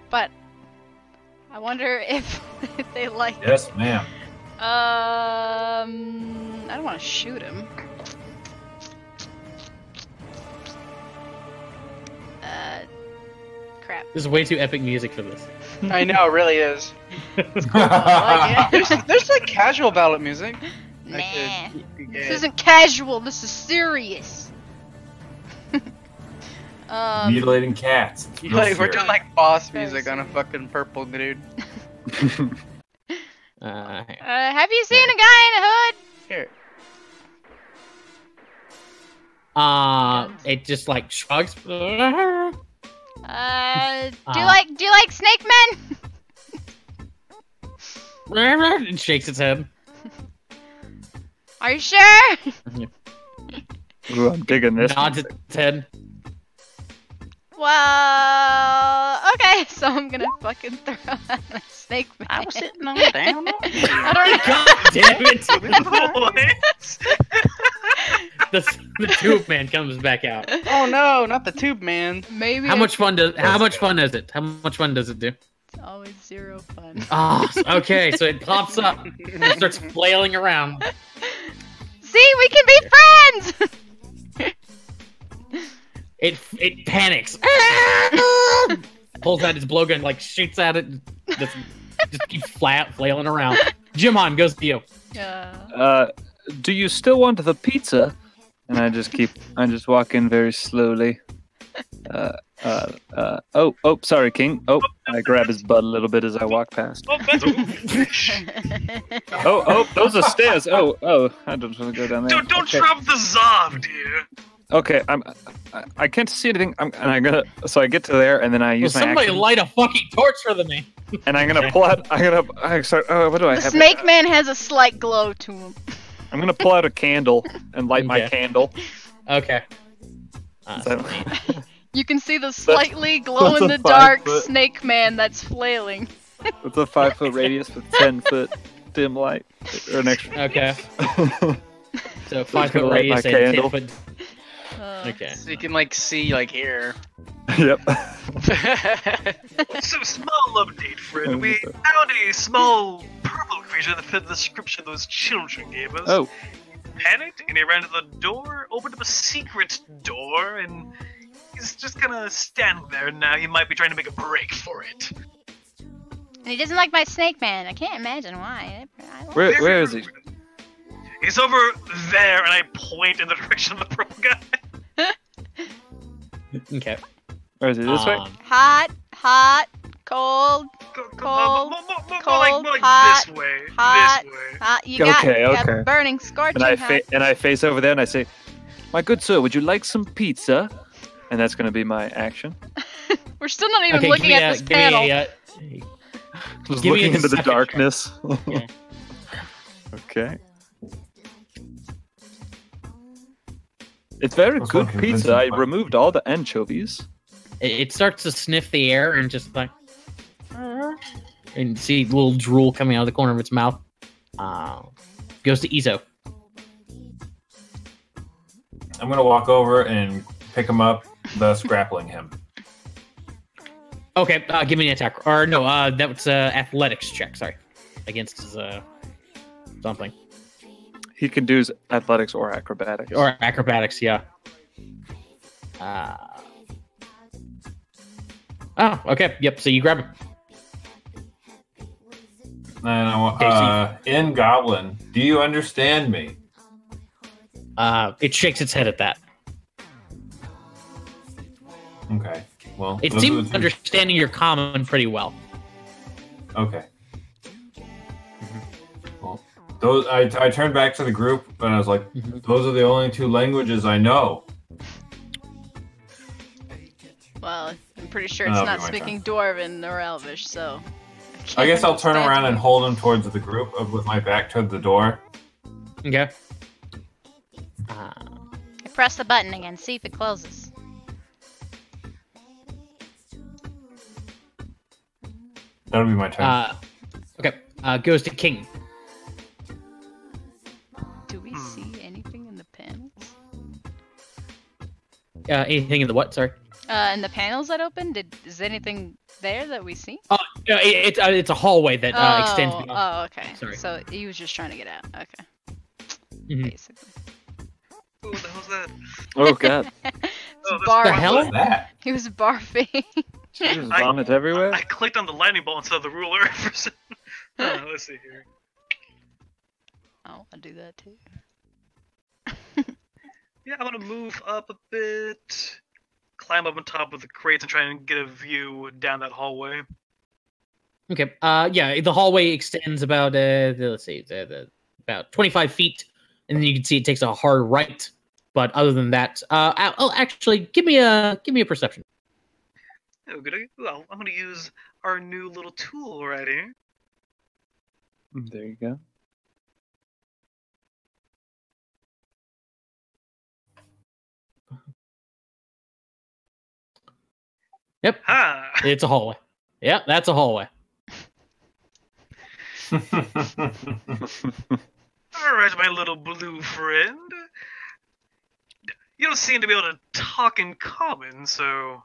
But I wonder if they like. Yes, ma'am. I don't want to shoot him. Crap. This is way too epic music for this. I know, it really is. I like it. There's like casual ballad music. Nah. This This isn't casual. This is serious. Mutilating cats. It's real Like, we're serious. doing like boss Very music on a fucking purple dude. Have you seen a guy in a hood? Here. It just like shrugs. Do you like snake men? And shakes its head. Are you sure? Ooh, I'm digging this. Nods its head. Well, okay, so I'm gonna fucking throw out a snake man. I was sitting on down. I don't know. God damn it! What? The tube man comes back out. Oh no, not the tube man. Maybe How much fun is it? How much fun does it do? it's always zero fun. Ah, okay, so it pops up and starts flailing around. See, we can be friends. It panics. Pulls out its blowgun, like shoots at it. Just keeps flailing around. Jimon goes to you. Do you still want the pizza? And I just walk in very slowly. Oh, sorry, King. Oh, I grab his butt a little bit as I walk past. Oh, that's Oh, those are stairs. Oh, I don't want to go down there. Don't Okay. drop the Zav, dear. Okay, I can't see anything. I get to there, and then I Will use my somebody action, light a fucking torch for the man? and I'm gonna pull out. I start. Oh, what do I The have? snake man has a slight glow to him. I'm gonna pull out a candle and light my Okay. candle. Okay. So- You can see the slightly glow that's in a the dark 5 foot. snake man that's flailing. It's a 5-foot radius with 10-foot dim light, or an extra. Okay. So 5 gonna foot light my radius and 10 candle. foot. Uh, Okay. So you can like see like here. Yep. So, small update, friend. We found a small purple creature that fit the description those children gave us. Oh, Panicked, and he ran to the door, opened up a secret door, and he's just gonna stand there now. He might be trying to make a break for it. And he doesn't like my snake man. I can't imagine why. I like where is he? He's over there, and I point in the direction of the purple guy. Okay. Where is he? This way? Hot, cold, Cold, more like hot, this way. hot. This way. You got, Okay, you got okay. burning, scorching And hot. I face over there and I say, "My good sir, would you like some pizza?" And that's gonna be my action. We're still not even Okay, looking give me at a- this give me panel. Just Give me a looking into the deception check. darkness. Yeah. Okay. It's very That's good not pizza. convincing, I but- removed all the anchovies. It starts to sniff the air and just like, and see little drool coming out of the corner of its mouth. Goes to Izo. I'm gonna walk over and pick him up, thus grappling him. Okay, give me an attack. Or no, that was athletics check. Sorry, against his something He can do athletics or acrobatics. or acrobatics. Yeah. Oh, okay. Yep. So you grab him. And in Goblin, do you understand me? It shakes its head at that. Okay. Well, It those are seems the two- understanding your common pretty well. Okay. Well, those I turned back to the group and I was like, those are the only two languages I know. Well, I'm pretty sure it's That'll not be my speaking Dwarven or Elvish, so. I guess I'll turn can't around and understand hold him towards the group with my back toward the door. Okay. you. Press the button again, see if it closes. That'll be my turn. Okay. Goes to King. Do we see anything in the panels? Anything in the what? Sorry. In the panels that opened, is anything there that we see? Oh, it's a hallway that extends beyond. Oh, okay. Sorry. So he was just trying to get out. Okay. Mhm. Basically. Ooh, what the hell's that? Oh god. Oh, that's The fine. hell? What's that? He was barfing. There's vomit everywhere. I clicked on the lightning bolt instead of the ruler. For some... let's see here. Oh, I do that too. Yeah, I'm gonna move up a bit, climb up on top of the crates, and try and get a view down that hallway. Okay. Yeah, the hallway extends about let's see, about 25 feet, and then you can see it takes a hard right. But other than that, actually, give me a perception. Oh, good. Well, I'm gonna use our new little tool right here. There you go. Yep, Ha! it's a hallway. Yeah, that's a hallway. All right, my little blue friend. You don't seem to be able to talk in common, so.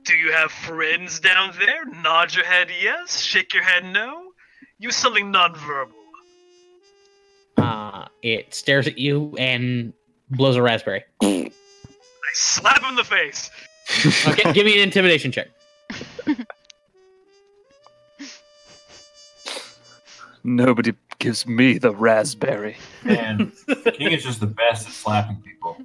Do you have friends down there? Nod your head yes, shake your head no. Use something nonverbal. It stares at you and blows a raspberry. I slap him in the face. Okay, give me an intimidation check. Nobody gives me the raspberry. And King is just the best at slapping people.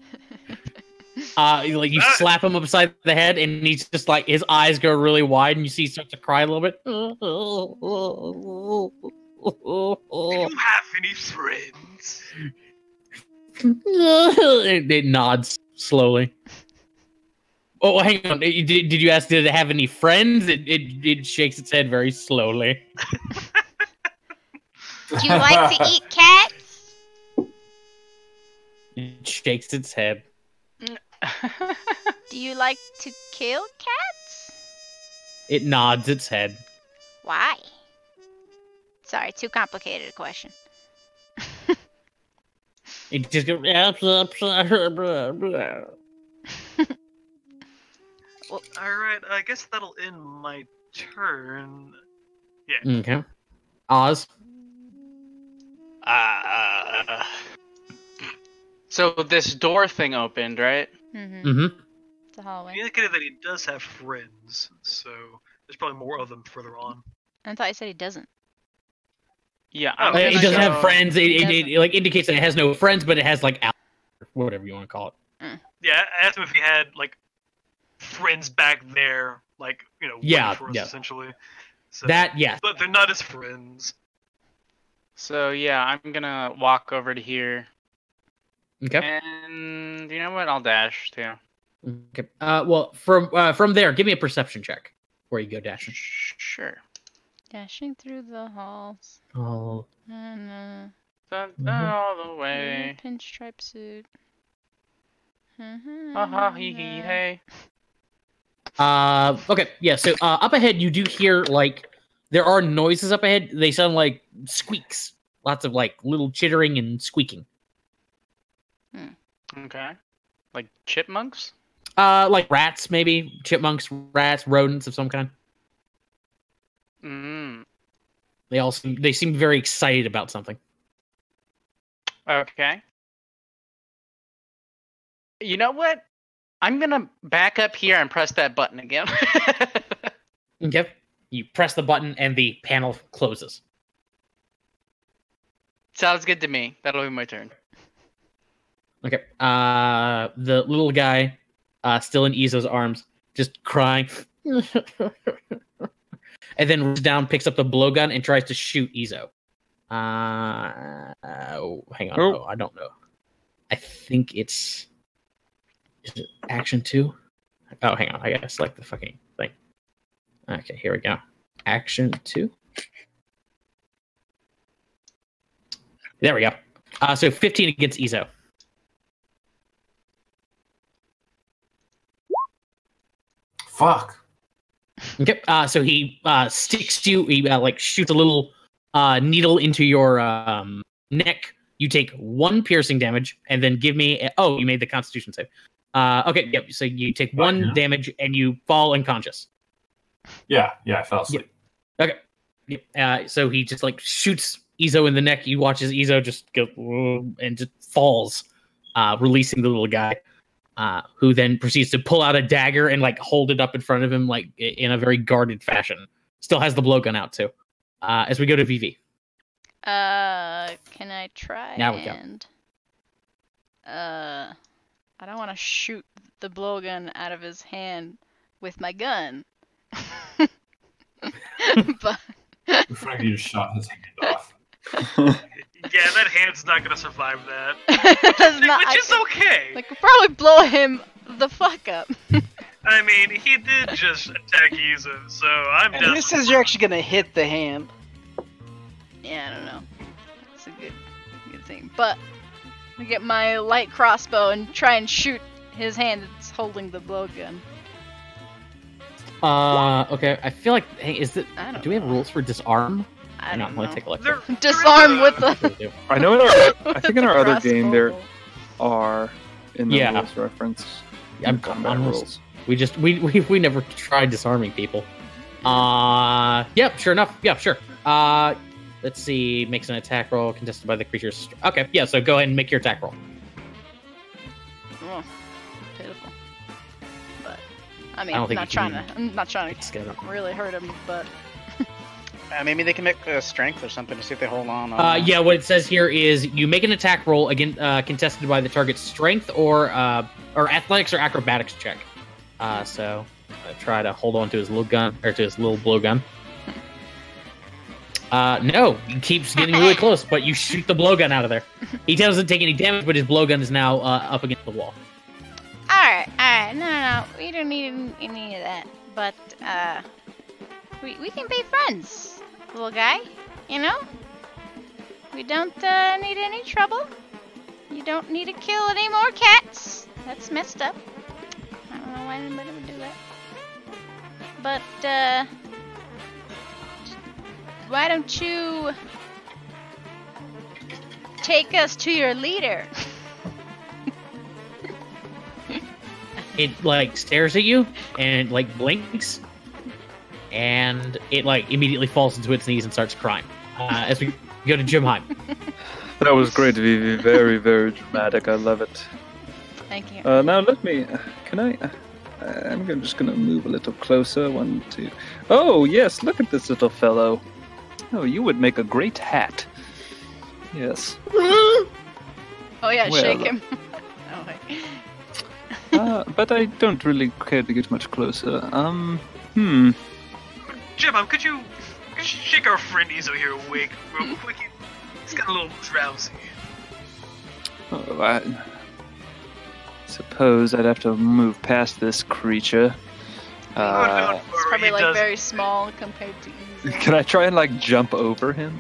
Like you slap him upside the head, and he's just like his eyes go really wide, and you see he starts to cry a little bit. Do you have any friends? It nods slowly. Oh, hang on. Did you ask? Did it have any friends? It shakes its head very slowly. Do you like to eat cats? It shakes its head. Do you like to kill cats? It nods its head. Why? Sorry, too complicated a question. It just goes. Well, alright, I guess that'll end my turn. Yeah. Okay. Oz. So this door thing opened, right? Mm-hmm. Mm-hmm. It's a hallway. He indicated that he does have friends, so there's probably more of them further on. I thought you said he doesn't. Yeah. Oh, It gonna doesn't have go- friends. It doesn't. like indicates that it has no friends, but it has like whatever you want to call it. Yeah, I asked him if he had, like, friends back there, like, you know, Yeah, waiting for us, yeah. essentially. So, That yes. but they're not his friends. So yeah, I'm gonna walk over to here, Okay. and you know what? I'll dash too. Okay. Well, from there, give me a perception check before you go dashing. Sure. Dashing through the halls. Oh. And All the way. pinstripe suit. Ha ha hee hee hey. Okay. Yeah. So up ahead, you do hear like there are noises up ahead. They sound like squeaks. Lots of like little chittering and squeaking. Okay. Like chipmunks? Like rats, maybe chipmunks, rats, rodents of some kind. Mm. They seem very excited about something. Okay. You know what? I'm gonna back up here and press that button again. Okay. You press the button and the panel closes. Sounds good to me. That'll be my turn. Okay. The little guy, still in Izo's arms, just crying, and then runs down, picks up the blowgun, and tries to shoot Izo. Hang on. Oh, I don't know. I think it's. Is it action 2? Oh, hang on. I gotta select the fucking thing. Okay, here we go. Action 2. There we go. So 15 against Izo. Fuck. Okay. So he sticks you. He like shoots a little needle into your neck. You take 1 piercing damage, and then give me. Oh, you made the Constitution save. Okay. Yep. So you take 1 damage, and you fall unconscious. Yeah. I fell asleep. Yep. Okay. So he just like shoots Izo in the neck. You watch as Izo just go and just falls, releasing the little guy. Who then proceeds to pull out a dagger and like hold it up in front of him, like in a very guarded fashion. Still has the blowgun out too. As we go to VV. Can I try? Now we go. I don't want to shoot the blowgun out of his hand with my gun. But In fact, you just shot his hand off. Yeah, that hand's not gonna survive that. which is okay. Like, could probably blow him the fuck up. I mean, he did just attack Izo, so I'm And who says you're actually gonna hit the hand? Yeah, I don't know. It's a good thing. But I get my light crossbow and try and shoot his hand that's holding the blowgun. Okay. I feel like. Hey, do we have rules for disarm? I don't know. Let me take a look. Disarm with the. I know. I think in our other game there are in the rules reference. I'm combat rules. We never tried disarming people. Yep. Sure enough. Yeah. Sure. Let's see. Makes an attack roll contested by the creature's. Okay. Yeah. So go ahead and make your attack roll. Oh, pitiful. But I mean, I don't I'm think not trying to really hurt him, but. Maybe they can make a strength or something to see if they hold on. Yeah, what it says here is you make an attack roll again, contested by the target's strength or athletics or acrobatics check. So try to hold on to his little gun or to his little blowgun. No, he keeps getting really close, but you shoot the blowgun out of there. He doesn't take any damage, but his blowgun is now up against the wall. Alright, no, we don't need any of that, but we can be friends, little guy, you know? We don't need any trouble. You don't need to kill any more cats. That's messed up. I don't know why anybody would do that. But, why don't you take us to your leader? It like stares at you and like blinks, and it like immediately falls into its knees and starts crying. As we go to Jimheim. That was great, Vivi. Very, very dramatic. I love it. Thank you. Now let me. Can I? I'm just gonna move a little closer. 1, 2. Oh yes, look at this little fellow. Oh, you would make a great hat. Yes. Oh yeah, well, shake him. Oh, wait. But I don't really care to get much closer. Jim, could you shake our friend Izo here awake real quick? He's got a little drowsy. Oh, I suppose I'd have to move past this creature. Don't worry, it's probably like very small compared to Izo. Can I try and like jump over him?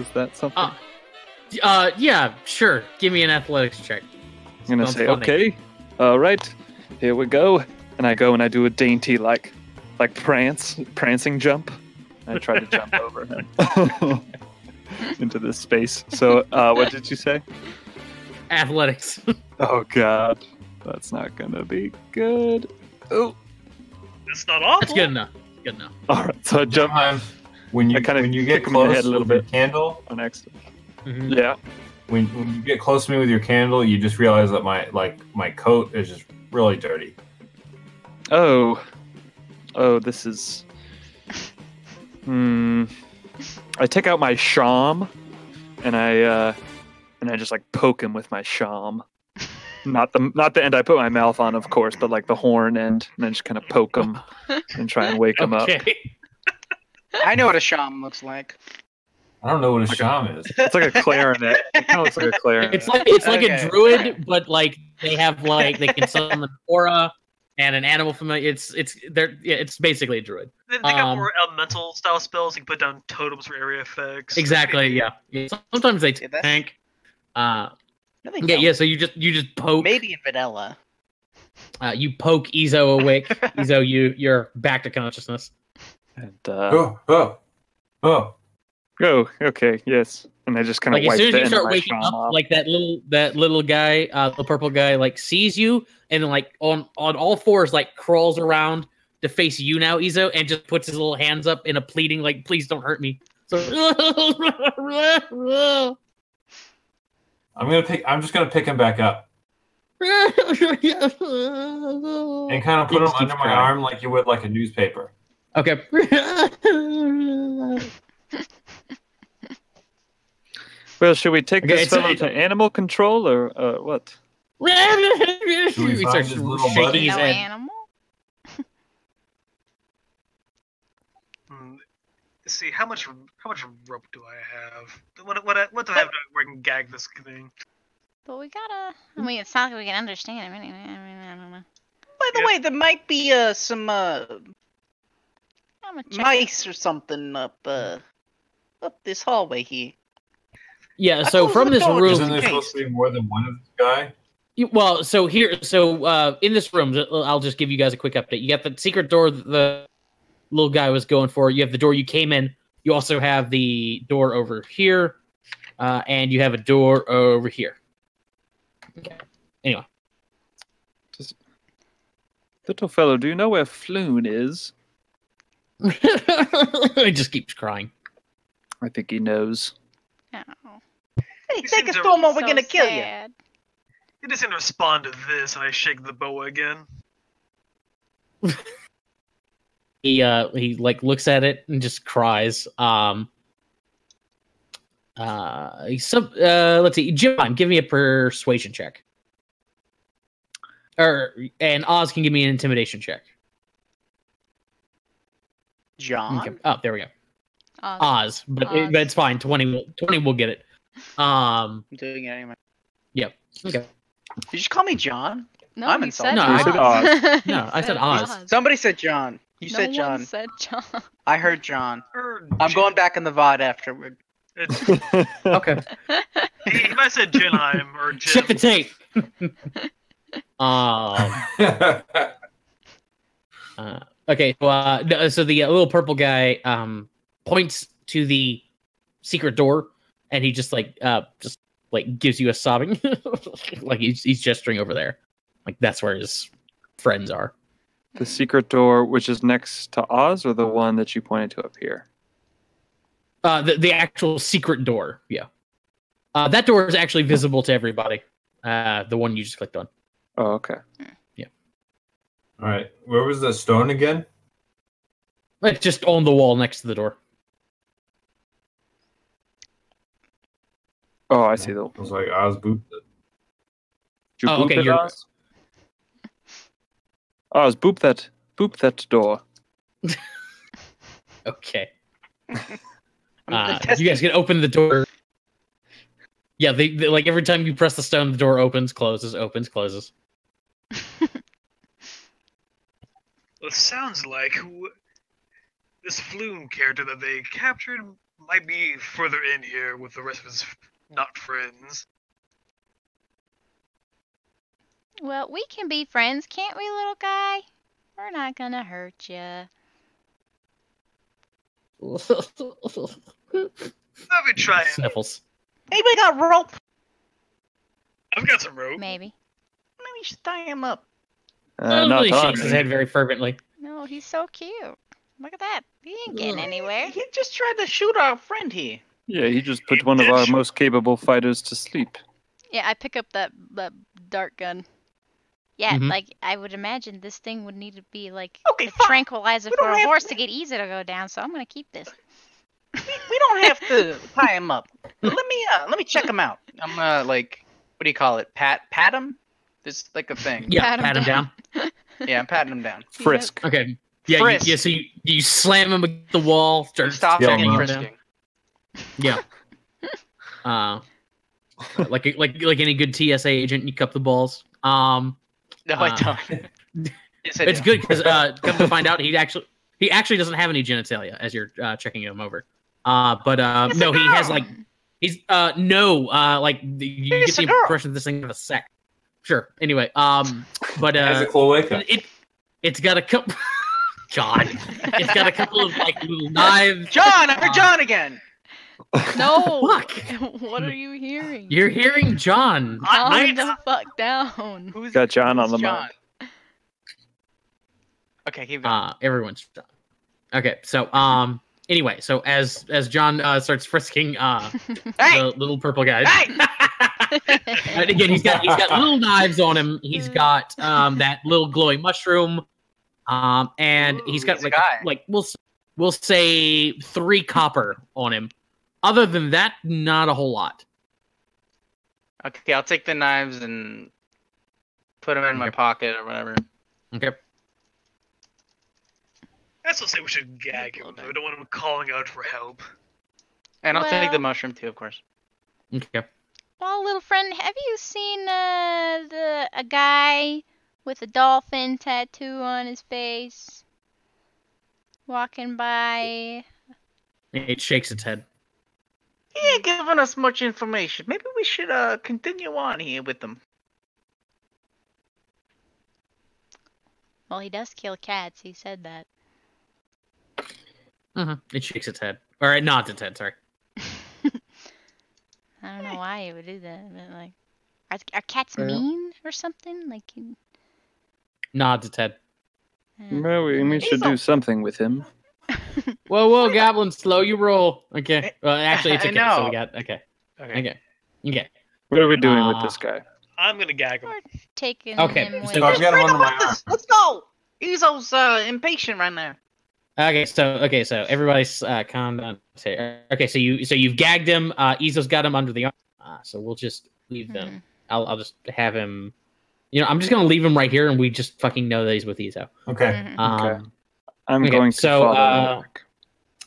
Is that something? Yeah, sure. Give me an athletics check. I'm gonna say, okay, all right, here we go. And I go and I do a dainty like prancing jump. I try to jump over him into this space. So, what did you say? Athletics. Oh God, that's not gonna be good. Oh, it's not awful. That's good enough. Good enough. All right, so I jump. When you get close with your candle, on accident. Mm-hmm. Yeah. When you get close to me with your candle, you just realize that my coat is just really dirty. Oh, this is. I take out my sham, and I just like poke him with my sham. Not the end I put my mouth on, of course, but like the horn end, and then just kind of poke him and try and wake him up. Okay. I know what a sham looks like. I don't know what a sham is. It's like a clarinet. It kind of looks like a clarinet. It's like Okay. a druid, but like they have like they can summon an aura and an animal familiar. It's basically a druid. They got more elemental style spells. You can put down totems for area effects. Exactly. Yeah. Sometimes they Yeah, that's- tank. No, they Yeah. don't. Yeah. So you just poke. Maybe in vanilla. You poke Ezo awake. Ezo, you're back to consciousness. And Oh. oh, okay, yes. And I just kind of Like as wipe soon as the you end of start my waking sham up, off. like that little guy, the purple guy, like sees you and then like on all fours like crawls around to face you now, Ezo, and just puts his little hands up in a pleading like, please don't hurt me. So I'm just gonna pick him back up and kind of put him Keeps under my crying. arm like you would like a newspaper. Okay. Well, should we take Okay, this fellow it's- to animal control or what? we He find starts his little shaking buddy? his No head. animal? Hmm. See, how much rope do I have? What do I have where I can gag this thing? But we gotta. I mean, it's not like we can understand him anyway. I mean, I don't know. By the Yep. way, there might be some I'm gonna check. mice or something up this hallway here. Yeah, I so closed from the this door room, just Isn't in there case. supposed to be more than one of this guy? in this room, I'll just give you guys a quick update. You got the secret door that the little guy was going for. You have the door you came in. You also have the door over here, and you have a door over here. Okay. Anyway, Little fellow, do you know where Floon is? it just keeps crying. I think he knows. Oh, Hey, You take seem us to- to him or we're so gonna kill you. sad. He doesn't respond to this, and I shake the boa again. He like looks at it and just cries. Let's see, John, give me a persuasion check. And Oz can give me an intimidation check. John? Okay. Oh, there we go. Oh, Oz, but Oz. but it's fine. 20 will get it. I'm doing it anyway. Yep. Okay. Did you just call me John? no, I'm you insulted. said No, I said Oz. No, I said Oz. Somebody said John. You No said one John. said John. I heard John. Or I'm Jin- going back in the VOD afterward. Okay. He might have said Jinheim or Check the Jin. tape. Okay. So the little purple guy points to the secret door, and he just gives you a sobbing, like he's gesturing over there, like that's where his friends are. The secret door, which is next to Oz, or the one that you pointed to up here? The actual secret door. Yeah. That door is actually visible to everybody. The one you just clicked on. Oh, okay. All right, where was the stone again? It's just on the wall next to the door. Oh, I see. The I was like, Oz booped it. Did you Oh, boop okay, it, you're- Oz? Oz, boop that door. Okay. I'm You guys can open the door. Yeah, they like every time you press the stone, the door opens, closes, opens, closes. Well, it sounds like this Floon character that they captured might be further in here with the rest of his not friends. Well, we can be friends, can't we, little guy? We're not gonna hurt you. I've been trying. Sniffles. Anybody got rope? I've got some rope. Maybe. Maybe you should tie him up. Not he to shakes Oz. his head very fervently. No, he's so cute. Look at that. He ain't getting anywhere. He just tried to shoot our friend here. Yeah, he just put one of our most capable fighters to sleep. Yeah, I pick up that dart gun. Yeah, Mhm. like I would imagine this thing would need to be like Okay, a fine. tranquilizer We for don't a have horse to- to get easy to go down. So I'm gonna keep this. We don't have to tie him up. Let me check him out. I'm like, what do you call it? Pat him? There's like a thing. Yeah, pat him down. Yeah, I'm patting him down. Frisk. Okay. Yeah, Frisk. so you slam him against the wall, start Stop Yeah, checking him him frisking. down. Yeah. Like any good TSA agent, you cup the balls. No, I don't. Yes, I It's do. good because come to find out, he actually doesn't have any genitalia as you're checking him over. But no, he has like he's no like you He's get a the girl. impression this thing has a sack. Sure. Anyway, but Has a cloaca. it's got a couple. God, it's got a couple of like little knives. John, I heard John again. No. Fuck. What are you hearing? You're hearing John. Calm the fuck down. Who's Got John on the John? mic. Okay, keep going. Everyone's John. Okay, so anyway, so as John starts frisking Hey! the little purple guy. Hey! And again, he's got little knives on him. He's got that little glowing mushroom, and he's got he's a guy. like we'll say 3 copper on him. Other than that, not a whole lot. Okay, I'll take the knives and put them in my Okay. pocket or whatever. Okay. I still say we should gag him. I don't want him calling out for help. And I'll take the Well- mushroom too, of course. Okay. Well, little friend, have you seen a guy with a dolphin tattoo on his face walking by? It shakes its head. He ain't giving us much information. Maybe we should continue on here with them. Well, he does kill cats. He said that. It shakes its head, or it nods its head. Sorry. I don't know why he would do that, but like, are cats Yeah. mean or something? Like, Nods its head. Well, we should do something with him. Whoa, goblin, slow you roll. Okay. Well, actually, it's I okay. So know. we got okay. Okay. What are we doing with this guy? I'm gonna gag him. Or taking Okay, him with so I've got him under my arm. Let's go. Izo's impatient right now. Okay, so everybody's calm down. Okay, so you've gagged him. Izo's got him under the arm. So we'll just leave them. Mhm. I'll just have him. I'm just gonna leave him right here, and we just fucking know that he's with Izo. Okay. Mhm. Okay. I'm okay, going to so, follow Mark.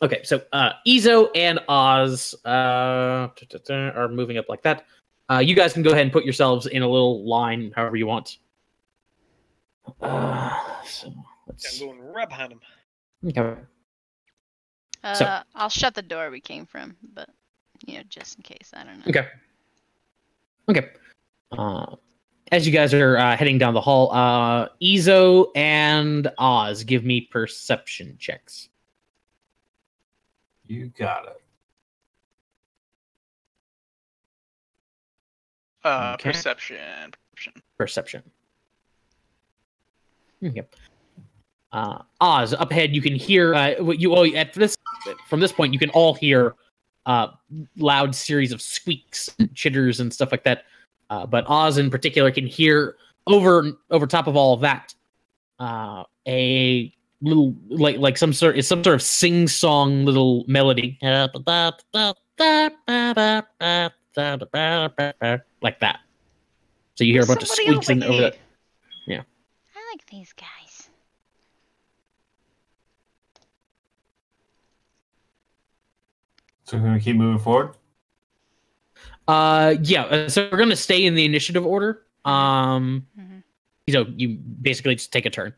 Okay, so Izo and Oz are moving up like that. You guys can go ahead and put yourselves in a little line, however you want. So let's. I'm going right behind him. Okay. So- I'll shut the door we came from, but just in case. I don't know. Okay. As you guys are heading down the hall, Izo and Oz, give me perception checks. You got it. Okay. Perception. Perception. Okay. Oz, up ahead, you can hear. From this point, you can all hear loud series of squeaks, and chitters, and stuff like that. But Oz, in particular, can hear over top of all of that a little like some sort of sing-song little melody like that. So you hear a bunch of Somebody squeaks in over over that. I like these guys. So we're gonna keep moving forward. Yeah. So we're gonna stay in the initiative order. Mhm. So you basically just take a turn.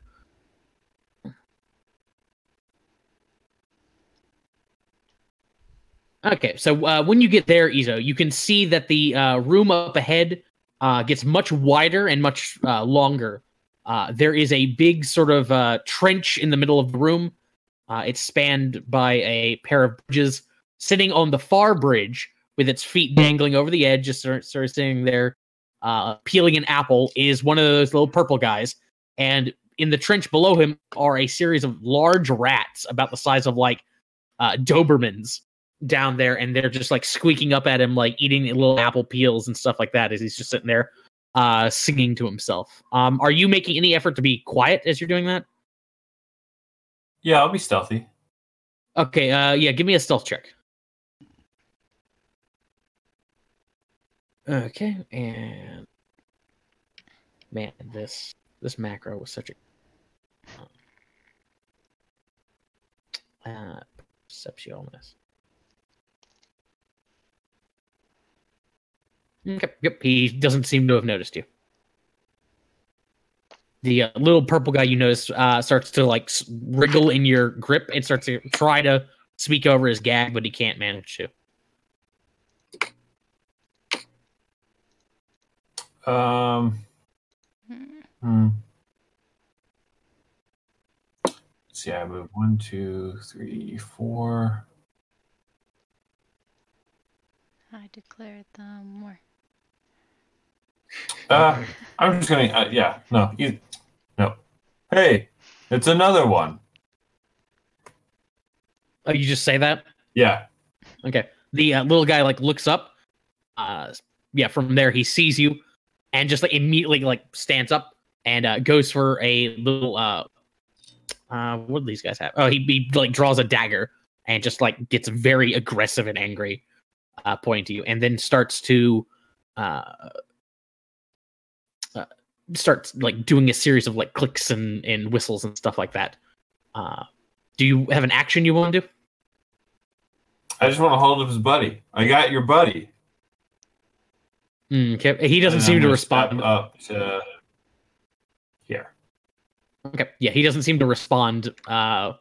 Okay. So when you get there, Izo, you can see that the room up ahead gets much wider and much longer. There is a big sort of trench in the middle of the room. It's spanned by a pair of bridges. Sitting on the far bridge with its feet dangling over the edge, just sort of sitting there, peeling an apple, is one of those little purple guys. And in the trench below him are a series of large rats about the size of like Dobermans down there, and they're just like squeaking up at him, like eating little apple peels and stuff like that as he's just sitting there singing to himself. Are you making any effort to be quiet as you're doing that? Yeah, I'll be stealthy. Okay, yeah, give me a stealth check. Okay, and Man, this macro was such a perceptionist. Okay, yep, he doesn't seem to have noticed you. The little purple guy you notice starts to like wriggle in your grip and starts to try to speak over his gag, but he can't manage to. See, I move 1, 2, 3, 4. I declare them war. I'm just gonna. No. Hey, it's another one. Oh, you just say that? Yeah. Okay. The little guy like looks up. From there he sees you, and just like immediately like stands up and goes for a little. What do these guys have? Oh, he like draws a dagger and just like gets very aggressive and angry, pointing to you, and then starts to starts like doing a series of like clicks and whistles and stuff like that. Do you have an action you want to do? I just want to hold up his buddy. I got your buddy. Okay. He doesn't seem to respond. Step up to here. Okay. Yeah, he doesn't seem to respond in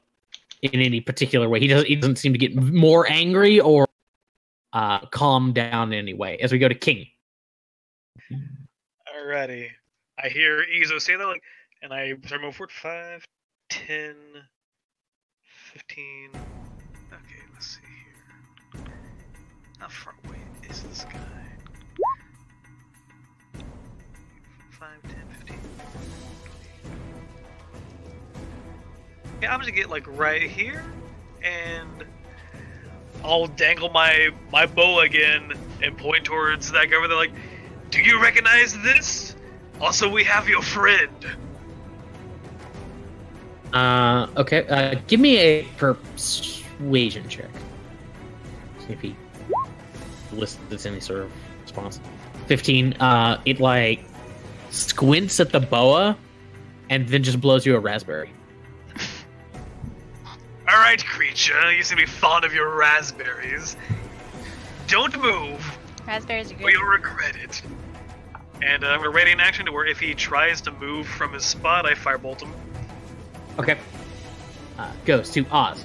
any particular way. He doesn't seem to get more angry or calm down in any way. As we go to King. Alrighty. I hear Izo say that, like, and I start moving forward. 5, 10, 15. Okay, let's see here. How far away is this guy? 5, 10, 15. Yeah, I'm gonna get like right here, and I'll dangle my bow again and point towards that guy over there. Like, do you recognize this? Also, we have your friend. Okay. Give me a persuasion check. See if he elicits any sort of response. 15. It like squints at the boa, and then just blows you a raspberry. All right, creature. You seem to be fond of your raspberries. Don't move, Raspberries are or good. you'll regret it. And I'm gonna ready an action to where if he tries to move from his spot, I firebolt him. Okay. Goes to Oz.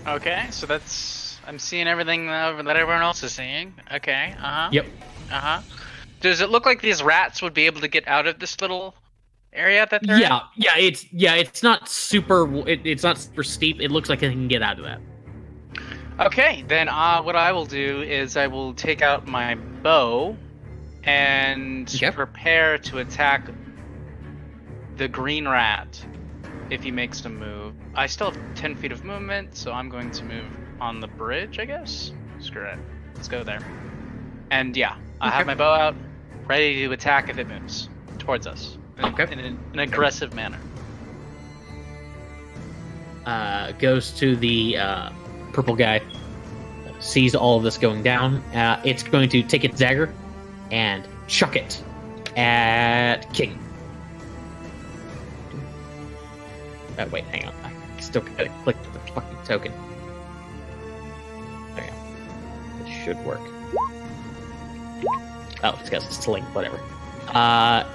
Okay, so that's... I'm seeing everything that everyone else is seeing. Okay, Yep. Does it look like these rats would be able to get out of this little area that they're in? It's not super. It's not super steep. It looks like it can get out of that. Okay, then what I will do is I will take out my bow and prepare to attack the green rat if he makes a move. I still have 10 feet of movement, so I'm going to move on the bridge, I guess? Screw it. Let's go there. And yeah, I have my bow out, ready to attack if it moves towards us in an aggressive manner. Goes to the purple guy, sees all of this going down. It's going to take its dagger and chuck it at King. Wait, hang on. I still gotta click the fucking token. There we go. It should work. Oh, it's got a sling, whatever.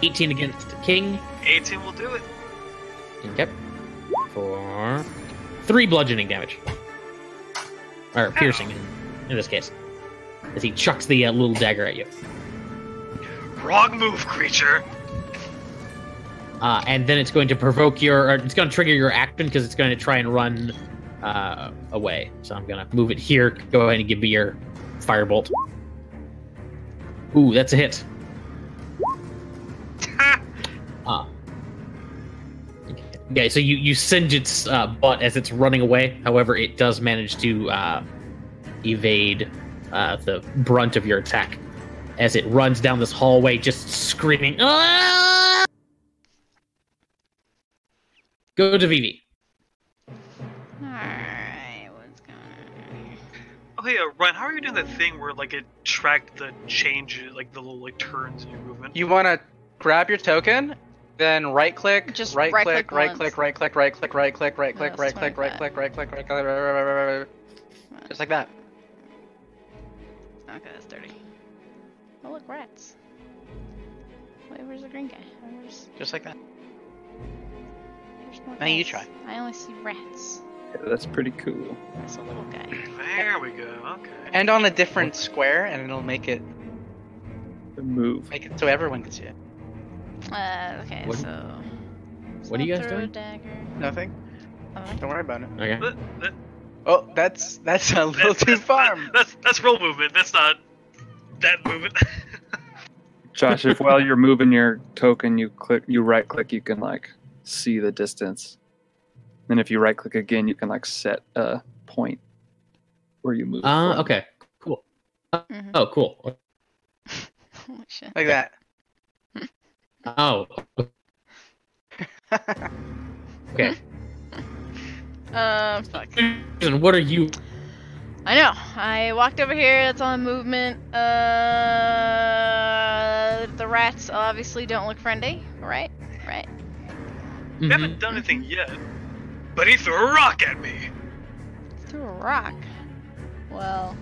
18 against King. 18 will do it. Okay. For 3 bludgeoning damage. Or piercing, in this case. As he chucks the little dagger at you. Wrong move, creature. And then it's going to it's going to trigger your action because it's going to try and run away. So I'm going to move it here. Go ahead and give me your firebolt. Ooh, that's a hit. Okay, so you singe its butt as it's running away. However, it does manage to evade the brunt of your attack as it runs down this hallway, just screaming. "Ah!" Go to Vivi. Alright, what's going on here? Oh yeah, Ryan, how are you doing that thing where like it tracked the changes, like the little like turns in your movement? You want to grab your token, then right click, Just right right-click click, right once. click, right click, right click, right click, right No, click, it's right click, right 25. click, right click, right click, just like that. Okay, that's 30. Oh look, rats. Wait, where's the green guy? Where's Just like that. more Now you guys? try. I only see rats. Yeah, that's pretty cool. There's a little guy. There we go. Okay. And on a different square, and it'll make it Move. so everyone can see it. Okay, What- so. what are you guys throw a doing? dagger. Nothing. Oh, Don't worry about it. Okay. That- Oh, that's a little too far. That's roll movement. That's not that movement. Josh, if while you're moving your token, you right click, you can like see the distance. Then if you right click again, you can like set a point where you move. from. Okay. Cool. Mhm. Oh, cool. Holy shit. Like that. Oh. Okay. Fuck. And what are you? I know. I walked over here. That's on movement. The rats obviously don't look friendly, right? Right. We haven't done anything yet. But he threw a rock at me. Threw a rock. Well,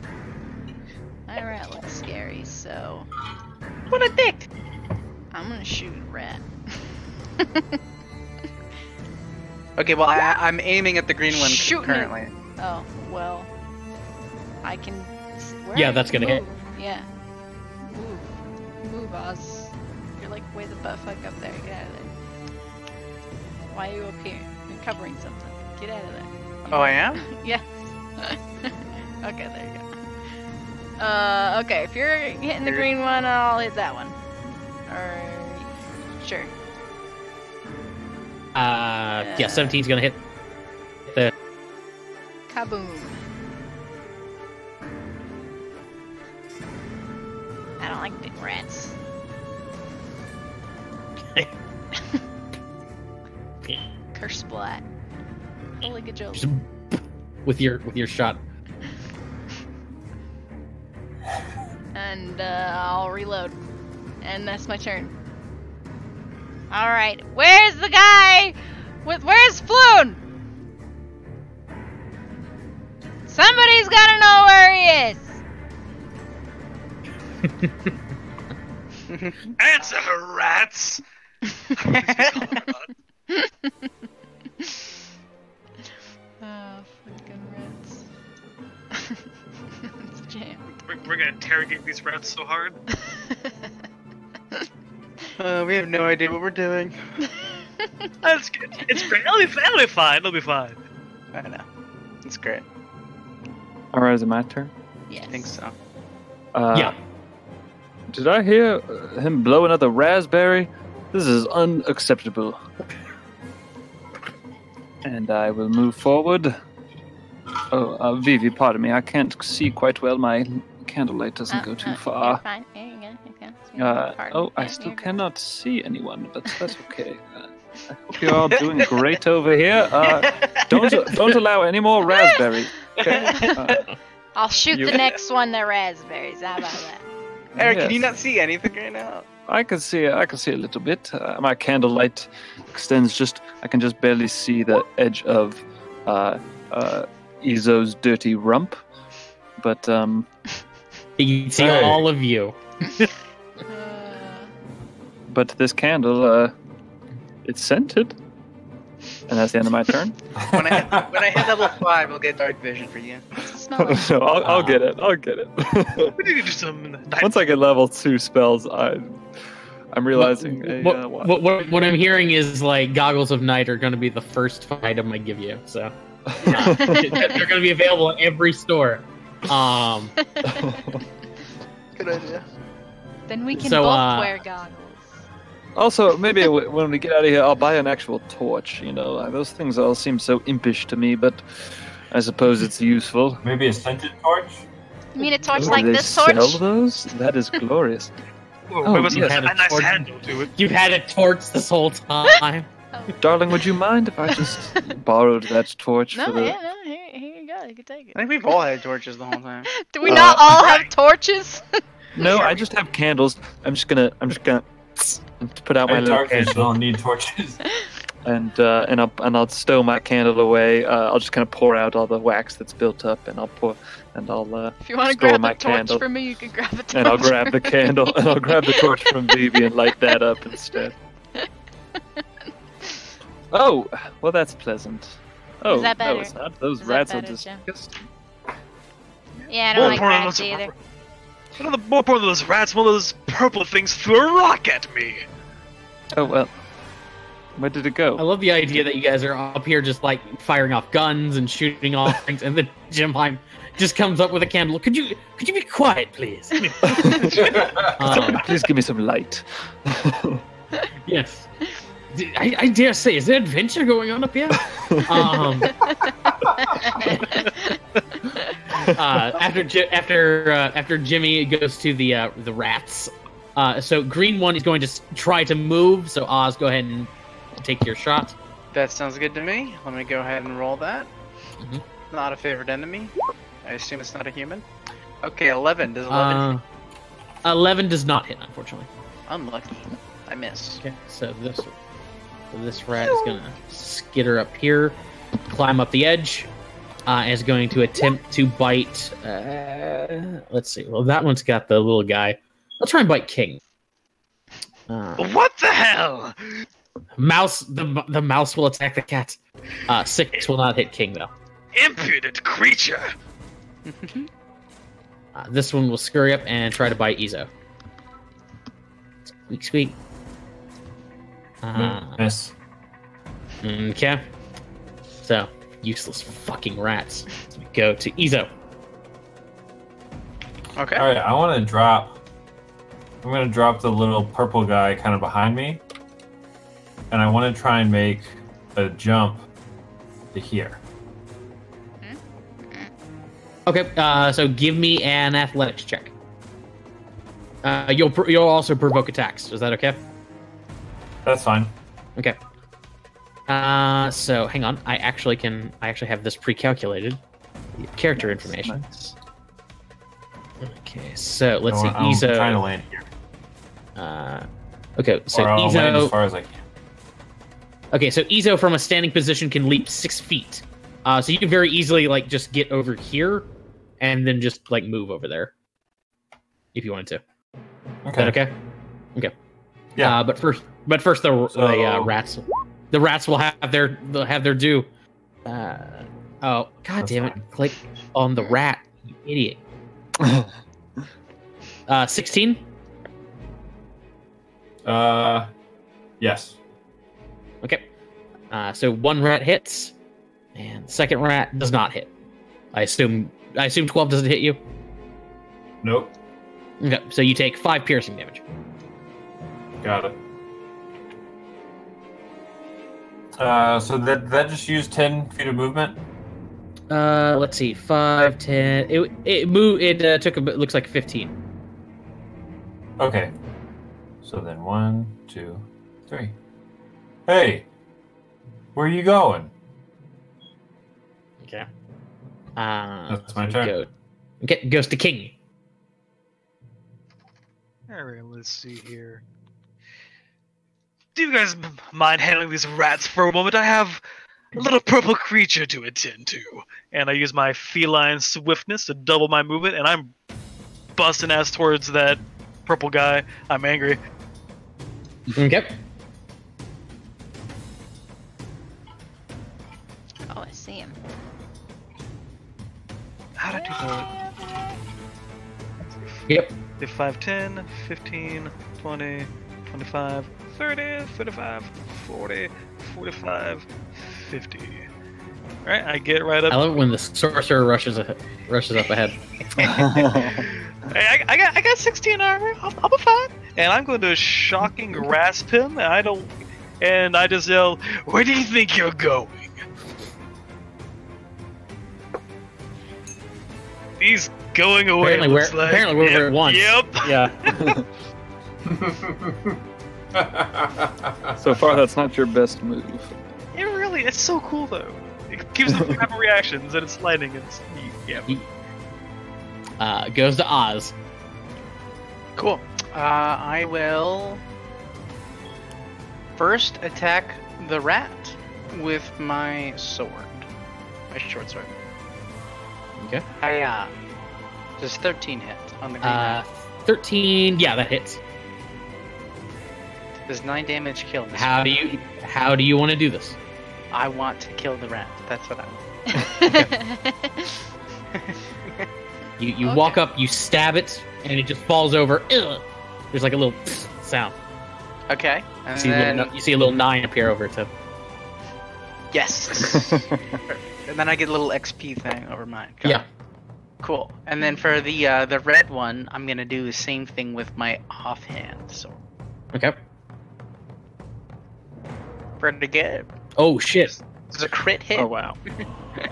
my rat looks scary, so What a dick! I'm gonna shoot a rat. Okay, well I'm aiming at the green one Shooting currently. Oh well, I can. Where Yeah, are that's you? gonna hit. Move. Yeah. Move, Oz. You're like way the butt fuck up there. Get out of there. Why are you up here? You're covering something. Get out of there. Oh, I am? Yes. Okay, there you go. Okay, if you're hitting the green one, I'll hit that one. Or sure. Yeah, 17's gonna hit the. Kaboom. I don't like big rats. Curse splat. Holy good job. Just with your shot. And I'll reload. And that's my turn. Alright, where's the guy? Where's Floon? Somebody's gotta know where he is. Answer her, rats! Oh, freaking rats. It's a jam. We're gonna interrogate these rats so hard. We have no idea what we're doing. That's good. It's great. It'll be fine. It'll be fine. I know. It's great. All right, is it my turn? Yes. I think so. Yeah. Did I hear him blow another raspberry? This is unacceptable. And I will move forward. Oh, Vivi, pardon me. I can't see quite well. My candlelight doesn't go too You're far. fine. Here you go. Pardon. I Yeah, still you're good. cannot see anyone, but that's okay. I hope you're all doing great over here. Don't allow any more raspberries. Okay? I'll shoot you- the next one the raspberries. How about that? Eric, can you yes. not see anything right now? I can see a little bit. My candlelight extends I can just barely see the edge of Izo's dirty rump. But You can see Hey. all of you. but this candle, it's scented. And that's the end of my turn. When I hit level 5, I'll get dark vision for you. Smell like So I'll get it. I'll get it. We need to do some. Once I get level 2 spells, I'm realizing. What I'm hearing is like goggles of night are going to be the first item I give you. So they're going to be available at every store. Good idea. Then we can So, both wear goggles. Also, maybe when we get out of here, I'll buy an actual torch. You know, those things all seem so impish to me, but I suppose it's useful. Maybe a scented torch? You mean a torch Do like they this torch? sell those? That is glorious. Oh, it was yes. a nice Torch. handle to it. You've had a torch this whole time. Darling, would you mind if I just borrowed that torch No, for the... yeah, no, here you go. Yeah, you can take it. I think we've all had torches the whole time. Do we not all have torches? No, I just have candles. I'm just gonna put out my little torches candle, don't need torches. and I'll stow my candle away. I'll just kind of pour out all the wax that's built up, and I'll If you want to store grab my a torch candle. from me, you can grab a torch. and I'll grab the candle, and I'll grab the torch from Vivi and light that up instead. Oh, well, that's pleasant. Oh, Is that no, better? it's not. Those Is that rats are better, Jim? disgusting. Yeah, I don't like More rats importantly, either. one of the more important of those rats, one of those purple things threw a rock at me. Oh, well. Where did it I go? love the idea that you guys are up here just like firing off guns and shooting off things, and then Jim Heim just comes up with a candle. Could you be quiet, please? Please give me some light. Yes. I dare say, is there adventure going on up here? After Jimmy goes to the rats, so green one is going to try to move. So Oz, go ahead and take your shot. That sounds good to me. Let me go ahead and roll that. Mhm. Not a favorite enemy. I assume it's not a human. Okay, 11. Does 11 hit? 11 does not hit, unfortunately. Unlucky. I miss. Okay, so this rat is gonna skitter up here, climb up the edge, is going to attempt to bite. Let's see. Well, that one's got the little guy. I'll try and bite King. What the hell? Mouse. The mouse will attack the cat. 6 will not hit King though. Impudent creature! This one will scurry up and try to bite Izo. Squeak, squeak. Miss. Okay. So, useless fucking rats. We go to Izo. Okay. All right, I want to drop. I'm going to drop the little purple guy kind of behind me, and I want to try and make a jump to here. Okay, so give me an athletics check. You'll also provoke attacks. Is that okay? That's fine. Okay. So hang on. I actually have this pre-calculated. Character information. Nice. Okay, so let's see. I'm Izo. trying to land here. Okay, so Or I'll land as Izo. far as I can. Okay, so Izo from a standing position can leap 6 feet. So you can very easily like just get over here, and then just like move over there, if you wanted to. Is that okay? Okay. Yeah. But first the rats. The rats will have their due. Oh, god That's damn it! fine. Click on the rat, you idiot. 16. Yes. Okay. So one rat hits, and the second rat does not hit. I assume 12 doesn't hit you. Nope. Okay, so you take 5 piercing damage. Got it. So that just used 10 feet of movement. Let's see, 5, 10. It moved. It took a bit. Looks like 15. Okay. So then 1, 2, 3. Hey, where are you going? Okay. That's my so turn. Okay, goes to King. Alright, let's see here. Do you guys mind handling these rats for a moment? I have a little purple creature to attend to. And I use my feline swiftness to double my movement, and I'm busting ass towards that purple guy. I'm angry. Okay. Oh, I see him. How'd I do that? Yep. 5, 10, 15, 20, 25, 30, 35, 40, 45, 50. Alright, I get right up. I love it when the sorcerer rushes up ahead. Hey, I got 16 armor. I'll be fine. And I'm going to shocking grasp him. And I just yell, "Where do you think you're going?" He's going away. Apparently we're where it wants. Yep. Yeah. So far, that's not your best move. It's so cool though. It gives them rapid reactions, and it's lightning. And it's yeah. Goes to Oz. Cool. I will first attack the rat with my sword, my short sword. Okay. Does 13 hit on the green rat? 13. Yeah, that hits. Does 9 damage kill me? How do you want to do this? I want to kill the rat. That's what I want. You walk up, you stab it, and it just falls over. Ugh. There's like a little sound. Okay. And you see a little 9 appear over it. So. Yes. And then I get a little XP thing over mine. Yeah. Cool. And then for the red one, I'm gonna do the same thing with my offhand sword. Okay. For the get. Oh shit! It's a crit hit. Oh wow.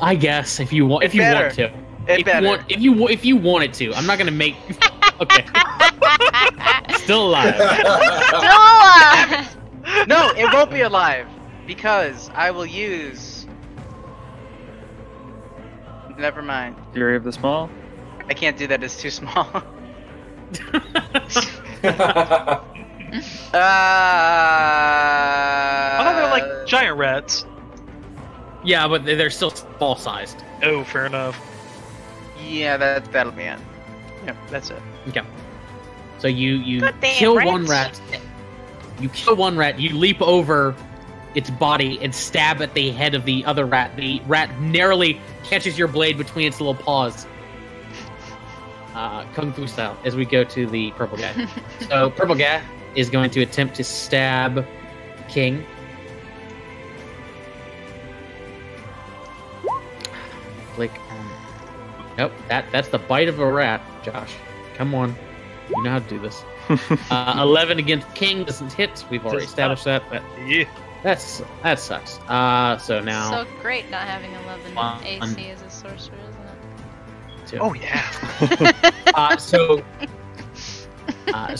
I guess if you want, It better. to, It better. if you want it to, I'm not gonna make. Okay. Still alive. Still alive! No, it won't be alive because I will use. Never mind. Fury of the Small? I can't do that. It's too small. I thought they were like giant rats. Yeah, but they're still small sized. Oh, fair enough. Yeah, that'll be it. Yep, that's it. Okay. So you Goddamn kill rats. one rat. You kill one rat. You leap over its body and stab at the head of the other rat. The rat narrowly catches your blade between its little paws. Kung Fu style, as we go to the purple guy. So purple guy is going to attempt to stab King. Click. Nope, that's the bite of a rat, Josh. Come on. You know how to do this. 11 against King doesn't hit. We've already established that. Yeah. That sucks. So now. So great not having 11 One. AC as a sorcerer, isn't it? Two. Oh yeah. So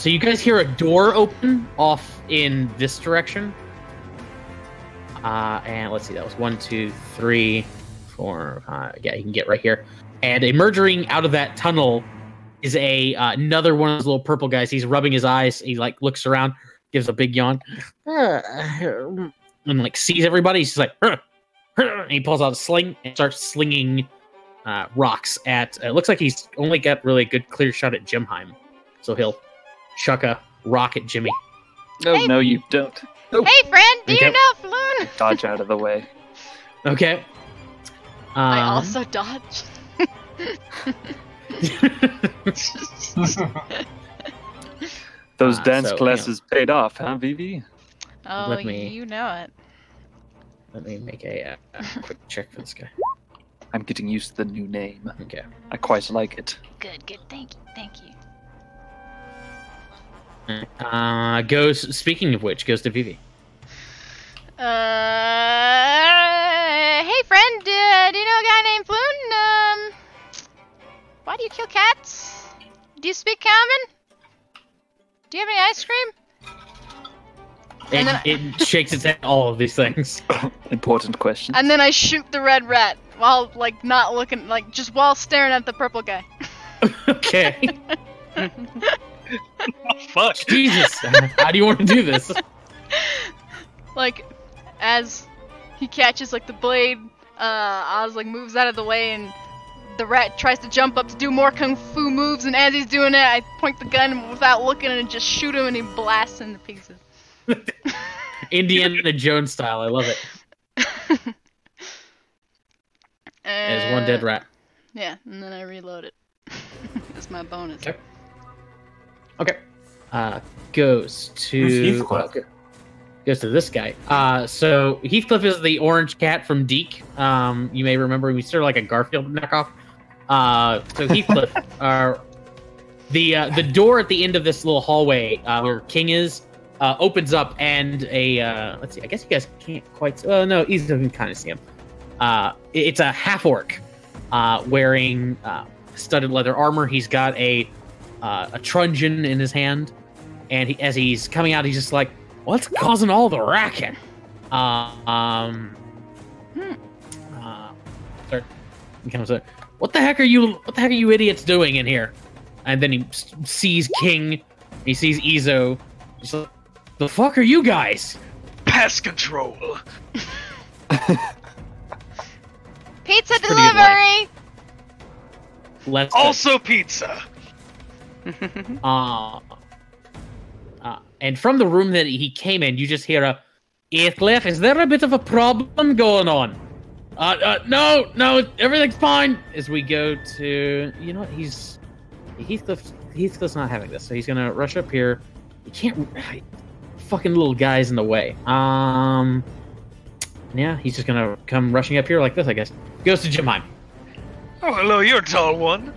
you guys hear a door open off in this direction. And let's see, that was 1, 2, 3, 4. Yeah, you can get right here. And emerging out of that tunnel is another one of those little purple guys. He's rubbing his eyes. He like looks around, gives a big yawn, and like sees everybody. He's just like, and he pulls out a sling and starts slinging rocks at. It looks like he's only got really a good clear shot at Jimheim, so he'll chuck a rock at Jimmy. No, Hey. no, you don't. Hey, friend, do Okay. you know Floon? Dodge out of the way. Okay. I also dodged. Those dance so, classes paid off, huh, Vivi? Oh, Let me- you know it. Let me make a quick check for this guy. I'm getting used to the new name. Okay. I quite like it. Good, thank you. Goes. Speaking of which, goes to Vivi. Hey friend, do you know a guy named Floon? Why do you kill cats? Do you speak common? Do you have any ice cream? And then It shakes its head at all of these things. Important question. And then I shoot the red rat while, like, not looking, like, just while staring at the purple guy. Okay. Oh, fuck. Jesus. How do you want to do this? Like, as he catches, like, the blade, Oz, like, moves out of the way, and the rat tries to jump up to do more kung fu moves, and as he's doing that, I point the gun without looking and just shoot him, and he blasts into pieces. Indiana Jones style. I love it. There's one dead rat. Yeah, and then I reload it. That's my bonus. Okay. Okay. Goes to Who's Heathcliff? Goes to this guy. So Heathcliff is the orange cat from Deke. You may remember he's sort of like a Garfield knockoff. So Heathcliff, the door at the end of this little hallway where King is opens up, and let's see. I guess you guys can't quite. No, you can kind of see him. It's a half orc wearing studded leather armor. He's got a truncheon in his hand, and as he's coming out, he's just like, "What's causing all the racket?" He comes up. What the heck are you idiots doing in here? And then he sees King. He sees Izo. He's like, the fuck are you guys? Pest control. Pizza delivery. Let's Also pizza. And from the room that he came in, you just hear a, Heathcliff, is there a bit of a problem going on? No, everything's fine. As we go to, you know what, Heathcliff's not having this, so he's gonna rush up here. He can't, fucking little guy's in the way. Yeah, he's just gonna come rushing up here like this, I guess. Goes to Jemime. Oh, hello, you're a tall one.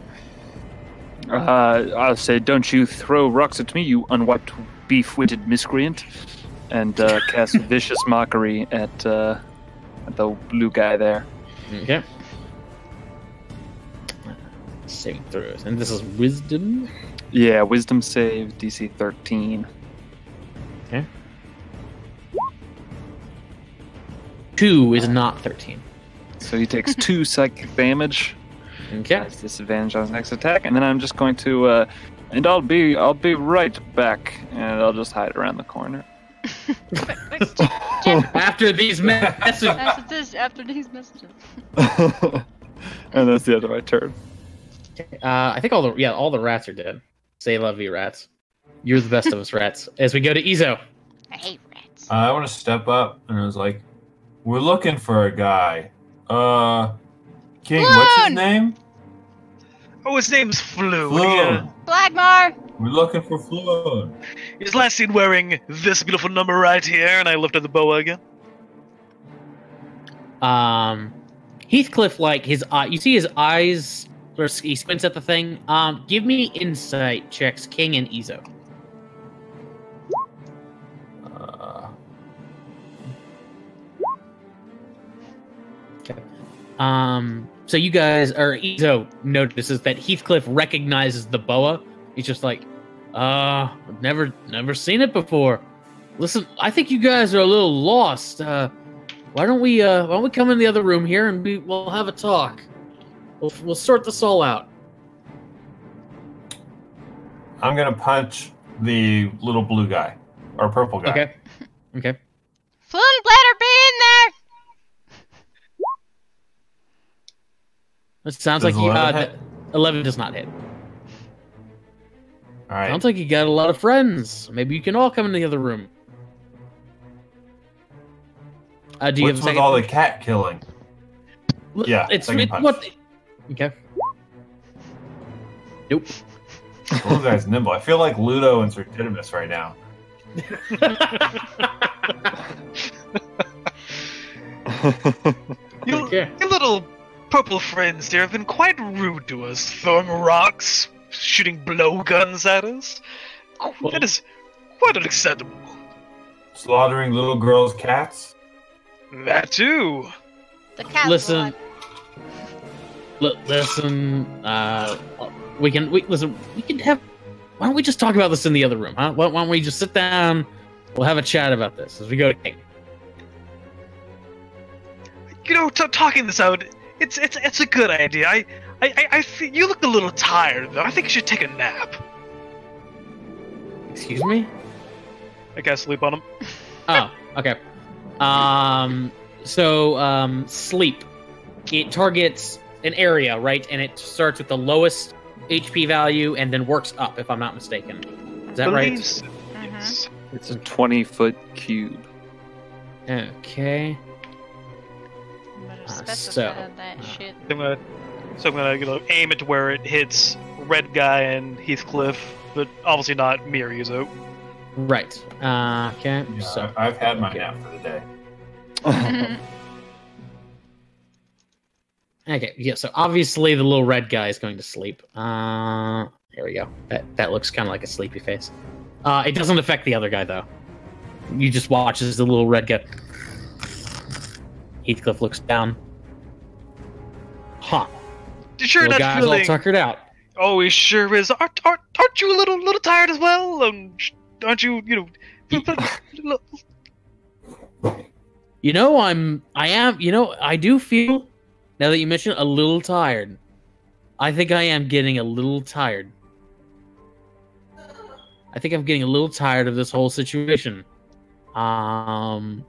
I'll say, don't you throw rocks at me, you unwiped, beef-witted miscreant, and cast vicious mockery at the blue guy there. Okay. Saving throws, and this is wisdom. Yeah, wisdom save, DC 13. Okay. 2 is not 13. So he takes 2 psychic damage. Okay. Has disadvantage on his next attack, and then I'm just going to, and I'll be right back, and I'll just hide around the corner. After these messages. After these messages. And that's the end of my turn. I think all the rats are dead. Say love you, rats. You're the best of us, rats. As we go to Izo. I hate rats. I want to step up, and I was like, we're looking for a guy. King, what's his name? Oh, his name's Flu. Floon. Blackmar. We're looking for Floon. He's last seen wearing this beautiful number right here, and I lifted the boa again. Heathcliff, like his eye, you see his eyes. He squints at the thing. Give me insight checks, King and Izo. Okay. So you guys, or Izo notices that Heathcliff recognizes the boa. He's just like, I've never seen it before. Listen, I think you guys are a little lost. Why don't we come in the other room here and we'll have a talk. We'll sort this all out. I'm gonna punch the little blue guy or purple guy. Okay. Floon Bladder, be in there. It sounds Does like 11 hit? 11 does not hit. All right. Sounds like you got a lot of friends. Maybe you can all come in the other room. Do you have What's a with second? all the cat killing? Yeah, second punch. what? Okay. Nope. The little guy's nimble. I feel like Ludo and Sir Didymus right now. Okay. Your little purple friends there have been quite rude to us, throwing rocks, shooting blowguns at us. That is quite unacceptable. Slaughtering little girls' cats? That too. The cat. Listen. Listen. We can have. Why don't we just talk about this in the other room, huh? Why don't we just sit down? We'll have a chat about this as we go to King. You know, talking this out, it's a good idea. I feel you look a little tired though. I think you should take a nap. Excuse me? I cast sleep on him. Oh, okay. Sleep. It targets an area, right? And it starts with the lowest HP value and then works up, if I'm not mistaken. Is that right? So. Yes. It's a 20-foot cube. Okay. Better so- specify that shit. I'm gonna aim it to where it hits Red Guy and Heathcliff, but obviously not me or Yuzo. Right. Okay. Yeah, So I've had my nap for the day. okay. Yeah. So obviously the little red guy is going to sleep. There we go. That looks kind of like a sleepy face. It doesn't affect the other guy though. You just watch as the little red guy. Heathcliff looks down. Huh. Sure, Little not guy's all feeling. tuckered out. Oh, he sure is. Aren't you a little tired as well? Aren't you? You know, I am. You know, I do feel Now that you mention it, a little tired. I think I am getting a little tired. I think I'm getting a little tired of this whole situation. I'm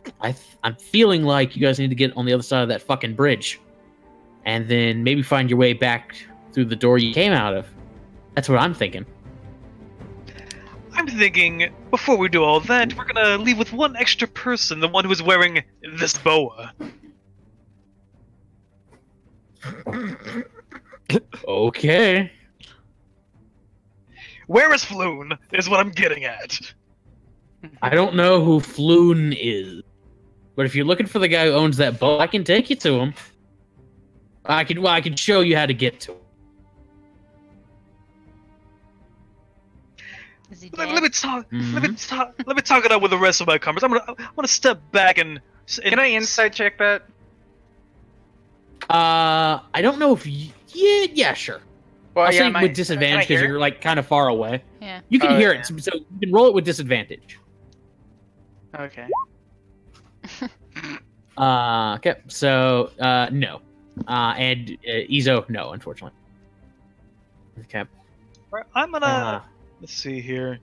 feeling like you guys need to get on the other side of that fucking bridge. And then maybe find your way back through the door you came out of. That's what I'm thinking. I'm thinking, before we do all that, we're gonna leave with one extra person, the one who's wearing this boa. Okay. Where is Floon, is what I'm getting at. I don't know who Floon is. But if you're looking for the guy who owns that boat, I can take you to him. I can show you how to get to him. Is he Let dead? me talk. Let me talk it out with the rest of my comments. I'm gonna step back and. Can I insight check that? I don't know if yeah, sure. Well, I'll yeah, say my- with disadvantage can I because hear you're it? like kind of far away. Yeah. You can Oh, hear yeah. it, so you can roll it with disadvantage. Okay. Okay, so no, and Izo, no, unfortunately. Okay. I'm gonna. Let's see here.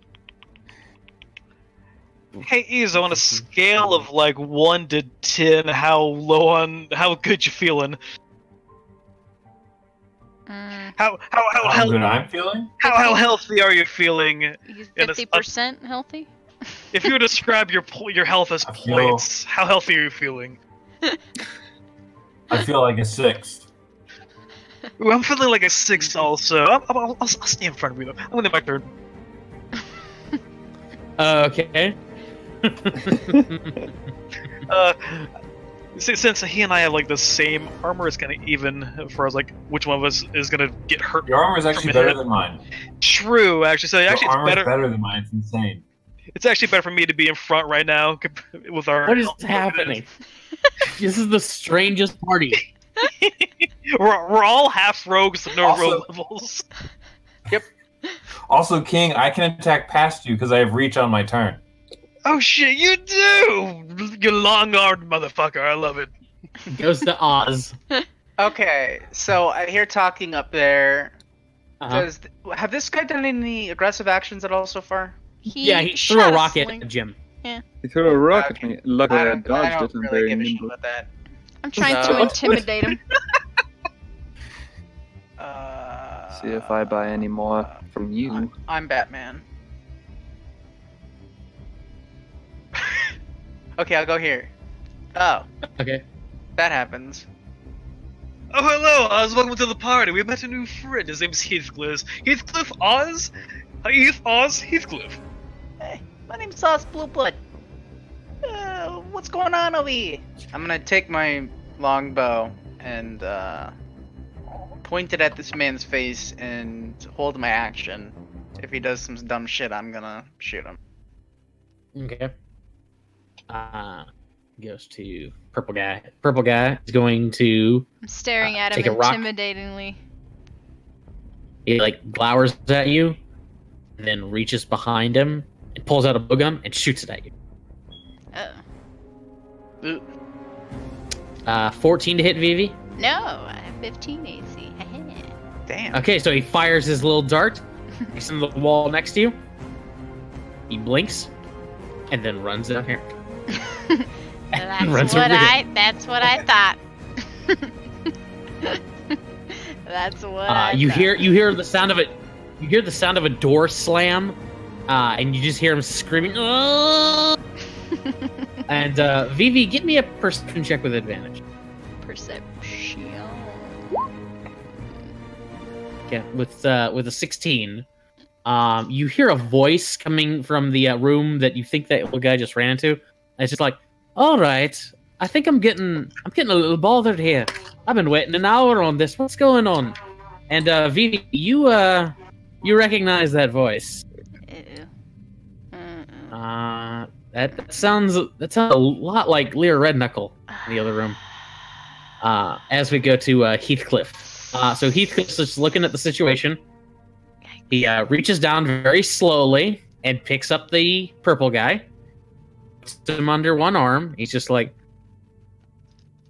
Hey, Izo, on a scale of like 1 to 10, how good you feeling? How How good I'm feeling? how healthy are you feeling? He's in a- 50% healthy? If you were to describe your health as I feel- points, how healthy are you feeling? I feel like a 6. Ooh, I'm feeling like a 6 also. I'll stay in front of you though. I'm gonna my turn. Okay. Since he and I have like the same armor, it's kind of even for us. Like, which one of us is gonna get hurt? Your armor is actually better than mine. True, actually. So actually, Your it's armor is better. better than mine. It's insane. It's actually better for me to be in front right now with our. What is happening? This is the strangest party. We're all half rogues with no Also- rogue levels. Also, King, I can attack past you because I have reach on my turn. Oh shit, you do! You long-armed motherfucker, I love it. Goes to Oz. Okay, so I hear talking up there. Uh-huh. Have this guy done any aggressive actions at all so far? Yeah, he threw shot a rocket sling. at Jim. He threw a rock at me. Luckily, I I don't dodged it and really very give a shit nimble. about that. I'm trying So- to intimidate him. See if I buy any more from you. I'm Batman. Okay, I'll go here. Oh, Okay. that happens. Oh, hello, Oz. Welcome to the party. We met a new friend. His name's Heathcliff. Heathcliff Oz? Heathcliff. Hey, my name's Sauce Blueblood. What's going on over here? I'm gonna take my longbow and point it at this man's face and hold my action. If he does some dumb shit, I'm gonna shoot him. Okay. Goes to purple guy. Purple guy is going to I'm staring at him take a rock. intimidatingly. he like glowers at you, and then reaches behind him and pulls out a bowgun and shoots it at you. Oh. 14 to hit, Vivi. No, I have 15 AC. Damn. Okay, so he fires his little dart next to the wall next to you. He blinks, and then runs down here. That's what I thought. That's what I You thought. hear the sound of it. You hear the sound of a door slam, and you just hear him screaming. "Oh!" And Vivi, give me a perception check with advantage. Perception. Yeah, with a 16. You hear a voice coming from the room that you think that little guy just ran into. And it's just like, all right, I think I'm getting a little bothered here. I've been waiting an hour on this. What's going on? And Vivi, you recognize that voice? That sounds a lot like Lear Redknuckle in the other room. As we go to Heathcliff. So Heathcliff's just looking at the situation. He reaches down very slowly and picks up the purple guy. Puts him under one arm. He's just like,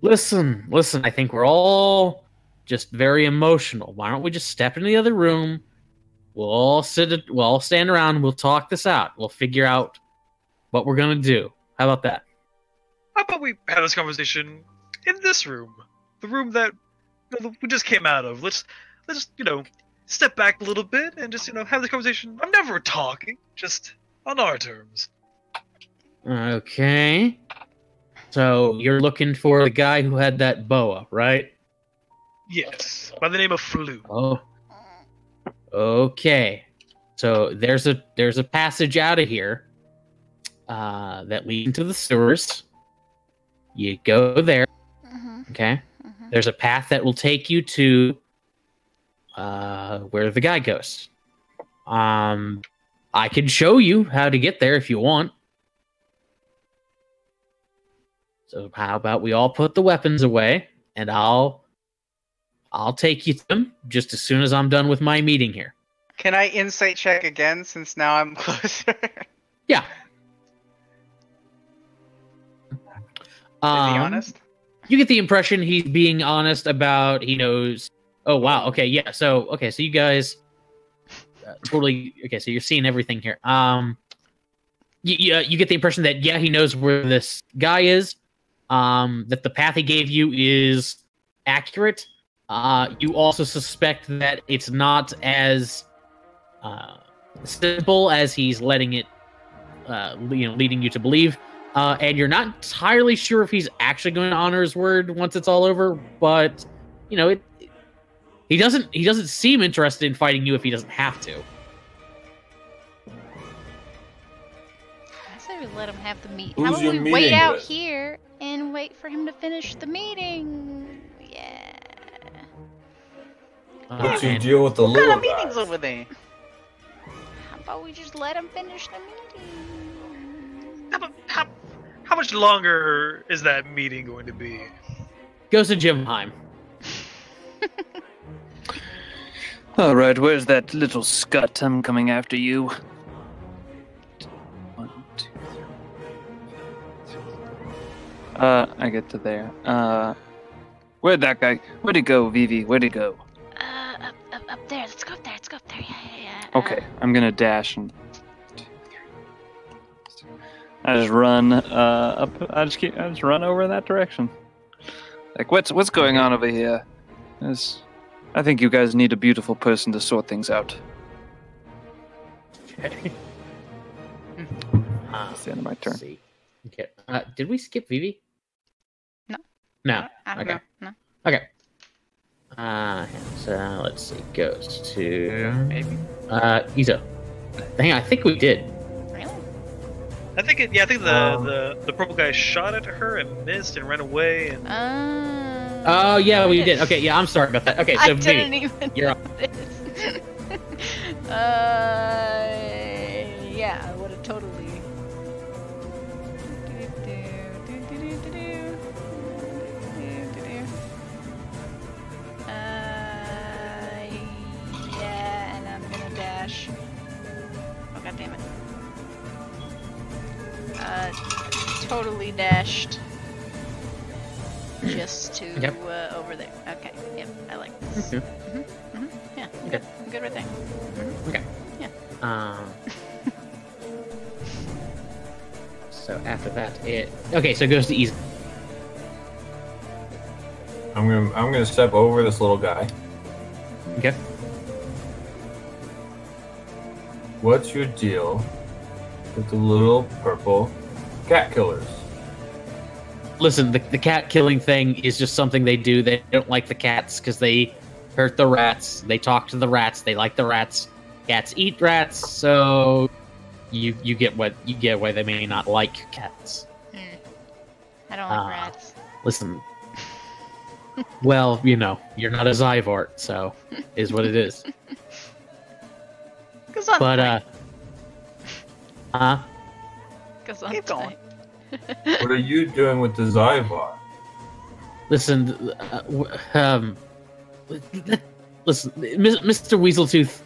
Listen. I think we're all just very emotional. Why don't we just step into the other room? We'll all stand around. We'll talk this out. We'll figure out what we're gonna do. How about that? How about we have this conversation in this room, the room that we just came out of? Let's step back a little bit and just have this conversation. I'm never talking, just on our terms. Okay. So you're looking for the guy who had that boa, right? Yes, by the name of Flu. Oh. Okay. So there's a passage out of here that leads into the sewers. You go there. Okay. There's a path that will take you to where the guy goes. I can show you how to get there if you want. So how about we all put the weapons away, and I'll take you to them just as soon as I'm done with my meeting here. Can I insight check again since now I'm closer? Yeah. Is he honest? You get the impression he's being honest about he knows. Oh wow. Okay. Yeah. So you guys totally. Okay. So you're seeing everything here. You get the impression that he knows where this guy is. That the path he gave you is accurate. You also suspect that it's not as simple as he's letting it, leading you to believe. And you're not entirely sure if he's actually going to honor his word once it's all over. But he doesn't seem interested in fighting you if he doesn't have to. I say we let him have the meeting. Who's How about your we meeting wait out with? here and wait for him to finish the meeting? Yeah. What's your deal with the What kind little of meetings guy? over there? How about we just let him finish the meeting? How much longer is that meeting going to be? Goes to Jimheim. All right, where's that little scut? I'm coming after you. 1, 2, 3. I get to there. Where'd that guy? Where'd he go, Vivi? Where'd he go? Up there. Let's go up there. Yeah. Okay, I'm gonna dash and. I just run up. I just run over in that direction. Like, what's going on over here? I think you guys need a beautiful person to sort things out. Okay. That's the end of my turn. Let's see. Okay. Did we skip Vivi? No. No. I don't Okay. know. No. Okay. So let's see. Goes to Maybe. Izo. Hang on, I think we did. Really? I think the purple guy shot at her and missed and ran away. And Oh yeah, we did. Okay, yeah, I'm sorry about that. Okay, so I didn't Vivi, even you're up. notice. Yeah, I would have totally. Yeah, and I'm gonna dash. Oh god damn it. Totally dashed. Just to Yep. over there. Okay. Yep. I like this. Okay. Yeah. I'm Okay. good. I'm good right there. Okay. Yeah. So after that, okay. So it goes to Izo. I'm gonna step over this little guy. Okay. What's your deal with the little purple cat killers? Listen, the cat killing thing is just something they do. They don't like the cats because they hurt the rats. They talk to the rats. They like the rats. Cats eat rats, so you get why they may not like cats. I don't like rats. Listen. Well, you're not a Zyvart, so is what it is. But Keep going. What are you doing with the Zyvar? Listen, listen, Mr. Weaseltooth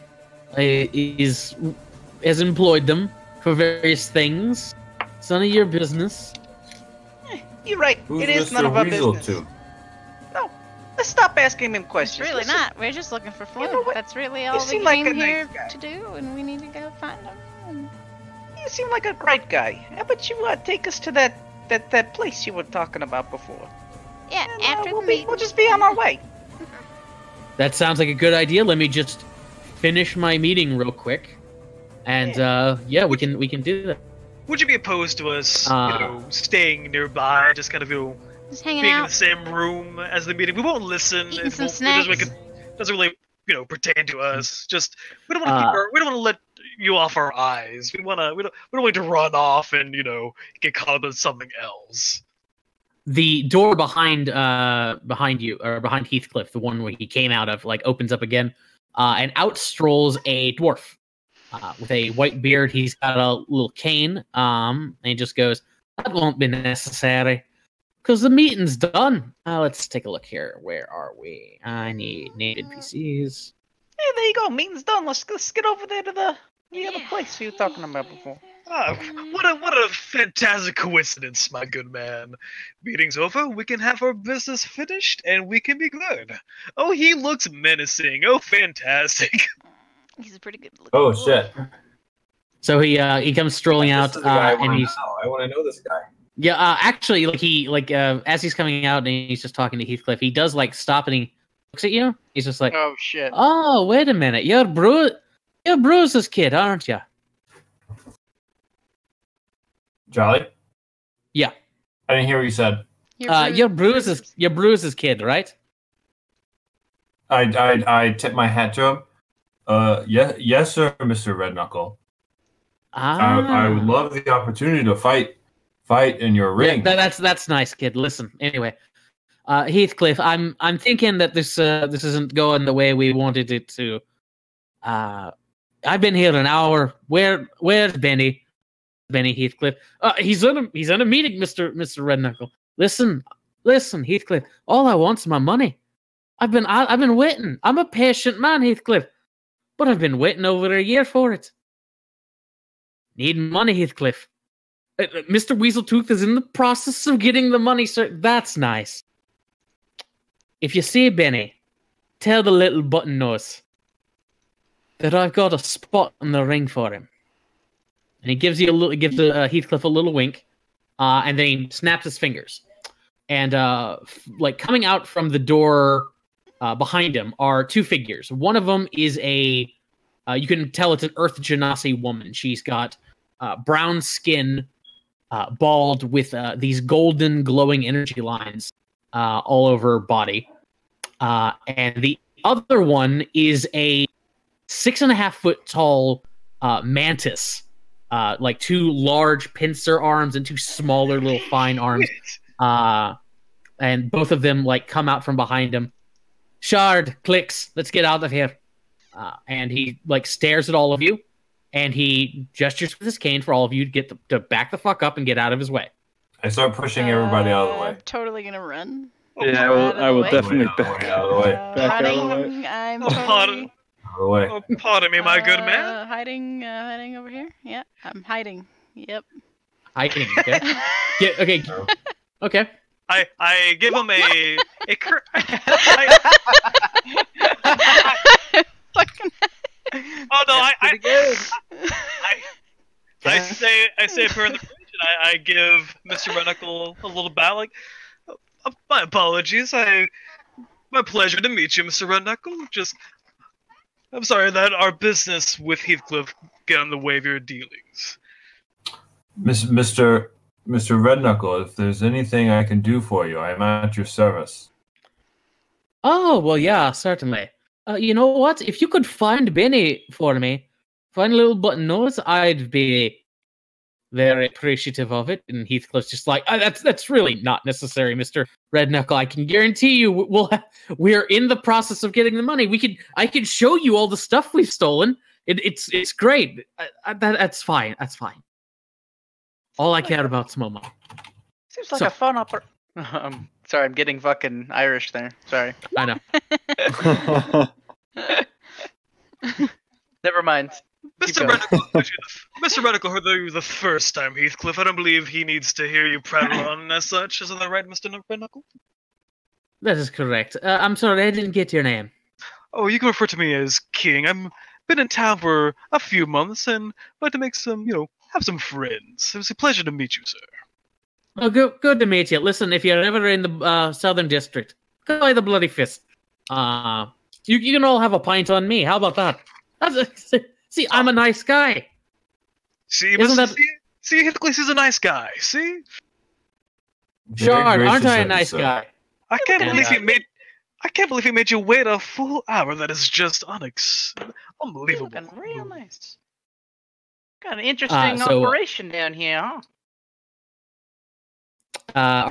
has employed them for various things. It's none of your business. You're right. Who's It is Mr. none of our Weasel business. to? No, let's stop asking him It's questions. really Listen, not. We're just looking for food. know what? That's really You all we seem like came a nice here guy. to do, and we need to go find them. You seem like a great guy. How about you take us to that place you were talking about before? Yeah, And, after the we'll meeting. just be on our way. That sounds like a good idea. Let me just finish my meeting real quick, and we can do that. Would you be opposed to us, staying nearby, just kind of Just hanging being in out. the same room as the meeting? We won't listen. Eating some It doesn't really, pertain to us. Just we don't want to we don't want to let you off our eyes. We don't want to run off and get caught up in something else. The door behind you, or behind Heathcliff, the one where he came out of, opens up again, and out strolls a dwarf with a white beard. He's got a little cane, and he just goes, "That won't be necessary, because the meeting's done." Let's take a look here. Where are we? I need named NPCs. Hey, there you go. Meeting's done. Let's get over there to the other place you were talking about before. What a fantastic coincidence, my good man. Meeting's over, we can have our business finished, and we can be good. Oh, he looks menacing. Oh, fantastic. He's a pretty good looking. Oh, dwarf. shit. So he comes strolling out, This is the guy and he's I want to know this guy. actually, as he's coming out and he's just talking to Heathcliff, he does stop and he looks at you. He's just like, Oh shit. "Oh, wait a minute, you're Bruce's kid, aren't you?" Jolly? Yeah. I didn't hear what you said. You're Bruce's kid, right? I tip my hat to him. Yes, sir, Mr. Red Knuckle. I would love the opportunity to fight in your ring. Yeah, that's nice, kid. Listen, anyway, Heathcliff, I'm thinking that this isn't going the way we wanted it to. I've been here an hour. Where's Benny? Benny Heathcliff. He's in a meeting, Mr. Red Knuckle. Listen, Heathcliff. All I want's my money. I've been waiting. I'm a patient man, Heathcliff, but I've been waiting over a year for it. Need money, Heathcliff. Mr. Weaseltooth is in the process of getting the money, sir. That's nice. If you see Benny, tell the little button nose that I've got a spot in the ring for him. And he gives Heathcliff a little wink, and then he snaps his fingers. And coming out from the door behind him are two figures. One of them is you can tell it's an Earth Genasi woman. She's got brown skin, bald, with these golden glowing energy lines all over her body. And the other one is a 6.5 foot tall mantis. Two large pincer arms and two smaller little fine arms. And both of them come out from behind him. Shard, clicks, let's get out of here. And he stares at all of you, and he gestures with his cane for all of you to back the fuck up and get out of his way. I start pushing everybody out of the way. I'm totally gonna run. Yeah, I will definitely back out of the way. Back out of the way. Hiding, I'm Oh, totally pardon. Out of the way. Oh, pardon me, my good man. hiding over here. Yeah, I'm hiding. Yep. Hiding, okay? Okay. Okay. I give him a Fucking. oh no, I say a prayer in the bridge, and I give Mr. Renuckle a little bow, my apologies. My pleasure to meet you, Mr. Renuckle. I'm sorry that our business with Heathcliff got in the way of your dealings. Mr. Red Knuckle, if there's anything I can do for you, I am at your service. Oh, well, yeah, certainly. You know what? If you could find Benny for me, find a little button nose, I'd be very appreciative of it. And Heathcliff's just like, that's really not necessary, Mr. Red Knuckle. I can guarantee you we're in the process of getting the money. I can show you all the stuff we've stolen. It's great. That's fine. That's fine. All I care about is Momo. Seems like a fun sorry, I'm getting fucking Irish there. Sorry. I know. Never mind. Mr. going. Mr. Redicle heard you the first time, Heathcliff. I don't believe he needs to hear you prattle on as such. Isn't that right, Mr. Redicle? That is correct. I'm sorry, I didn't get your name. Oh, you can refer to me as King. I'm been in town for a few months and like to make some, have some friends. It was a pleasure to meet you, sir. Oh, good to meet you. Listen, if you're ever in the Southern District, go by the Bloody Fist. You can all have a pint on me. How about that? See, I'm a nice guy. See, Isn't see, Heathcliff is a nice guy. See, Shard, Very aren't gracious I a of you, nice sir. guy? I can't And, believe he made you wait a full hour. That is just unbelievable. Looking real nice. Got an interesting operation down here, huh?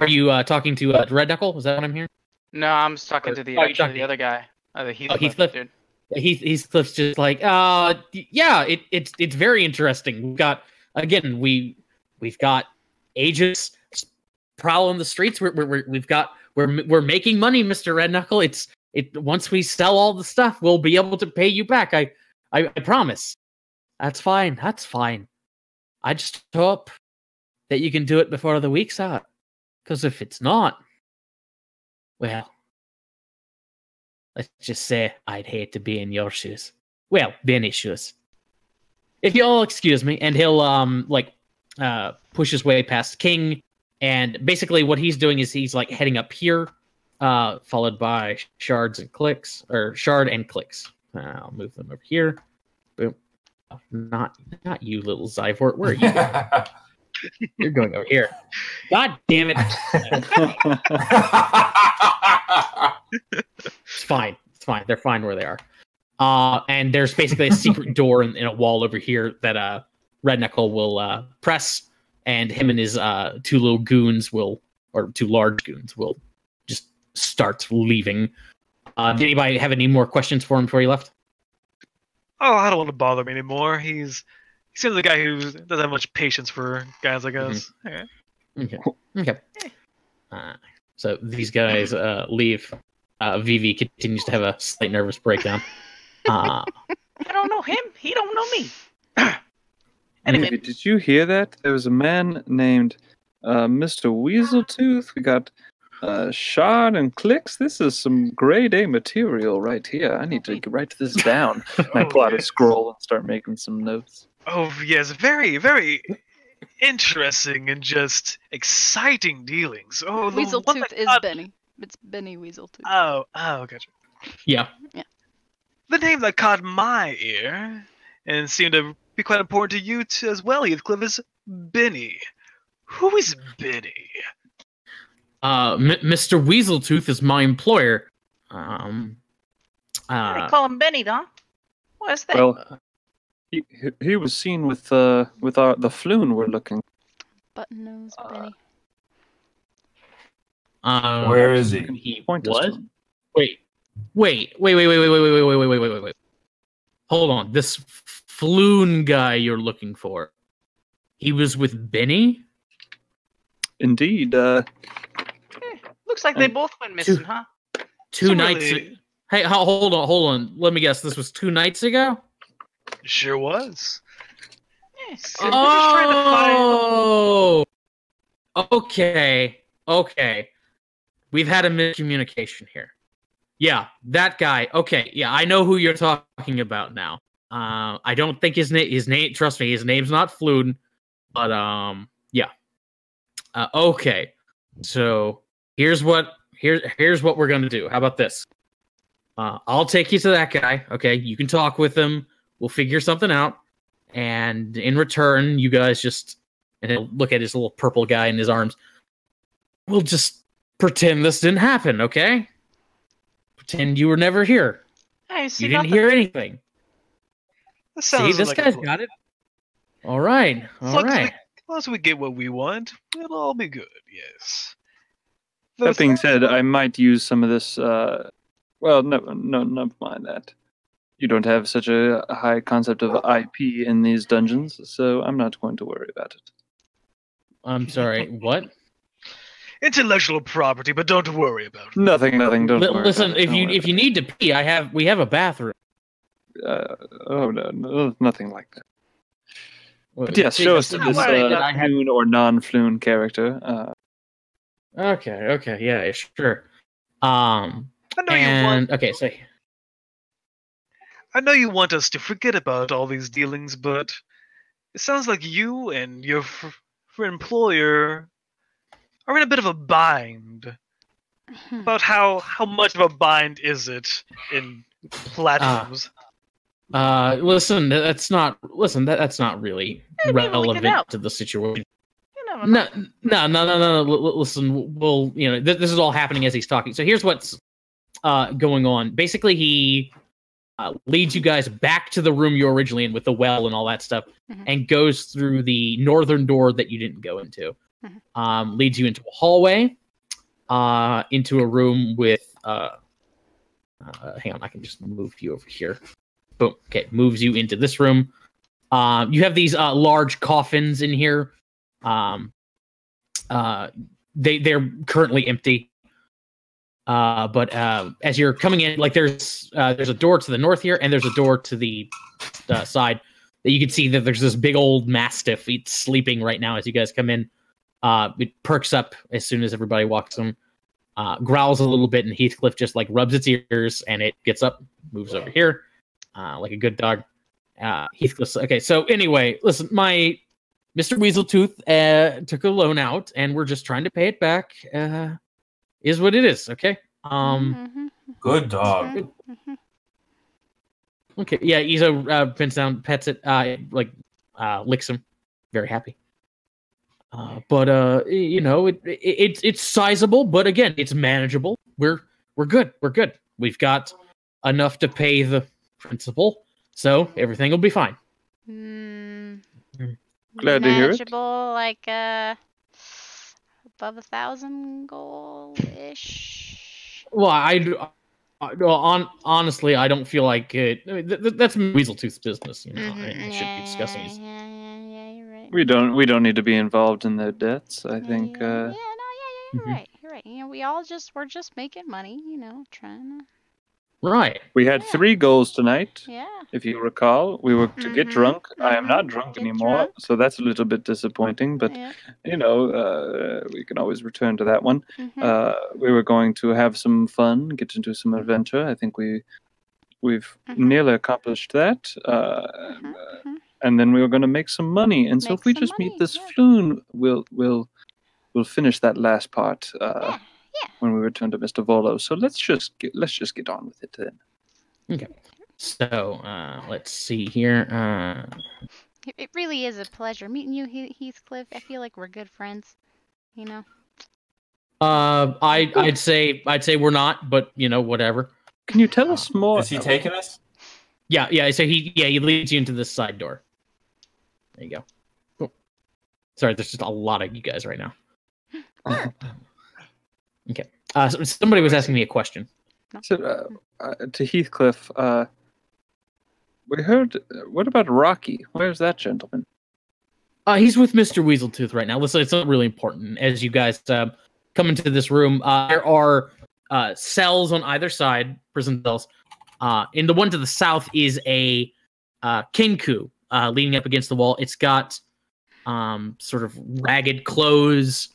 Are you talking to Red Knuckle? Is that what I'm hearing? No, I'm just talking to the you're talking the other guy. The Heathcliff, Heathcliff? dude. Heathcliff's just like, yeah, it's very interesting. We've got agents prowling the streets. We're making money, Mr. Red Knuckle. Once we sell all the stuff, we'll be able to pay you back. I promise. That's fine. I just hope that you can do it before the week's out. Because if it's not, well, let's just say I'd hate to be in your shoes. Well, Benny's shoes. If you'll excuse me, and he'll push his way past King, and basically what he's doing is he's like heading up here, followed by Shard and Clicks. I'll move them over here. Boom. Oh, not you, little Zyvort. Where are you going? You're going over here. God damn it. It's fine. They're fine where they are. And there's basically a secret door in a wall over here that Red Knuckle will press, and him and his two large goons will just start leaving. Did anybody have any more questions for him before he left? Oh, I don't want to bother him anymore. He seems like a guy who doesn't have much patience for guys like us. Okay. So these guys leave. Vivi continues to have a slight nervous breakdown. I don't know him. He don't know me. Anyway, did you hear that? There was a man named Mr. Weaseltooth. We got Shard and Clicks. This is some grade A material right here. I need to write this down. And I pull out a scroll and start making some notes. Oh, yes, very, very interesting and just exciting dealings. Oh, the one Weaseltooth that is caught- Benny. It's Benny Weaseltooth. Oh, gotcha. Yeah. The name that caught my ear and seemed to be quite important to you as well, Heathcliff, is Benny. Who is Benny? Mr. Weaseltooth is my employer. They call him Benny, huh? What's that? Well, he was seen with the floon we're looking. Button nose Benny. Where is he? He Point us to was? him. Wait. Hold on. This floon guy you're looking for. He was with Benny? Indeed. Looks like they both went missing, huh? Two nights. Hey, hold on. Let me guess. This was 2 nights ago? Sure was. Yes. Oh! Okay. We've had a miscommunication here. Yeah, that guy. Okay, yeah, I know who you're talking about now. I don't think his name, trust me, his name's not Floon, but yeah. Okay. So, here's what we're going to do. How about this? I'll take you to that guy, okay? You can talk with him. We'll figure something out. And in return, you guys just, and he'll look at his little purple guy in his arms. We'll just pretend this didn't happen, okay? Pretend you were never here. I see You didn't nothing. hear anything. See, this like guy's got it. All right. As long as we get what we want, it'll all be good, yes. That being said, I might use some of this. Well, no, never mind that. You don't have such a high concept of IP in these dungeons, so I'm not going to worry about it. I'm sorry, what? Intellectual property, but don't worry about it. Nothing. Don't worry. Listen, about it, if don't worry you need to pee, we have a bathroom. Oh no, nothing like that. Well, But yes, show us I this say that I had- Floon or non-Floon character. Okay, yeah, sure. I know you want. Okay, so I know you want us to forget about all these dealings, but it sounds like you and your employer are in a bit of a bind. About how much of a bind is it in platinums? Listen, that's not really Maybe we can relevant help. to the situation. You never know. No. Listen, we'll this is all happening as he's talking. So here's what's going on. Basically, he leads you guys back to the room you were originally in with the well and all that stuff, and goes through the northern door that you didn't go into. Leads you into a hallway, into a room with. Hang on, I can just move you over here. Boom. Okay, moves you into this room. You have these large coffins in here. They're currently empty. But as you're coming in, like there's a door to the north here, and there's a door to the side that you can see that there's this big old mastiff. It's sleeping right now as you guys come in. It perks up as soon as everybody walks in. Growls a little bit, and Heathcliff just like rubs its ears, and it gets up, moves over here, like a good dog. Heathcliff. Okay, so anyway, listen, my Mr. Weaseltooth took a loan out, and we're just trying to pay it back. Is what it is. Okay. Good dog. Okay. Yeah. Izo bends down, pets it, licks him. Very happy. But it's sizable, but again, it's manageable. We're good. We're good. We've got enough to pay the principal, so everything will be fine. Glad to hear it. Manageable, like above 1,000 goal-ish. Well, honestly, I don't feel like it. That's Weaseltooth's business. I shouldn't be discussing it. Yeah, you're right. We don't need to be involved in their debts. I think. You're right. You're right. We're just making money. Trying to. Right. We had 3 goals tonight. Yeah. If you recall, we were to get drunk. I am not drunk anymore, so that's a little bit disappointing. But we can always return to that one. We were going to have some fun, get into some adventure. I think we've nearly accomplished that. And then we were going to make some money. And so if we just meet this Floon, we'll finish that last part. When we return to Mr. Volo. So let's just get on with it then. Okay. So let's see here. It really is a pleasure meeting you, Heathcliff. I feel like we're good friends. I'd say we're not, but whatever. Can you tell us more? Is he taking us? Yeah. So he leads you into this side door. There you go. Cool. Sorry, there's just a lot of you guys right now. Okay. So somebody was asking me a question. So, to Heathcliff, we heard. What about Rocky? Where's that gentleman? He's with Mr. Weaseltooth right now. Listen, it's not really important. As you guys come into this room, there are cells on either side, prison cells. In the one to the south is a kinku leaning up against the wall. It's got sort of ragged clothes.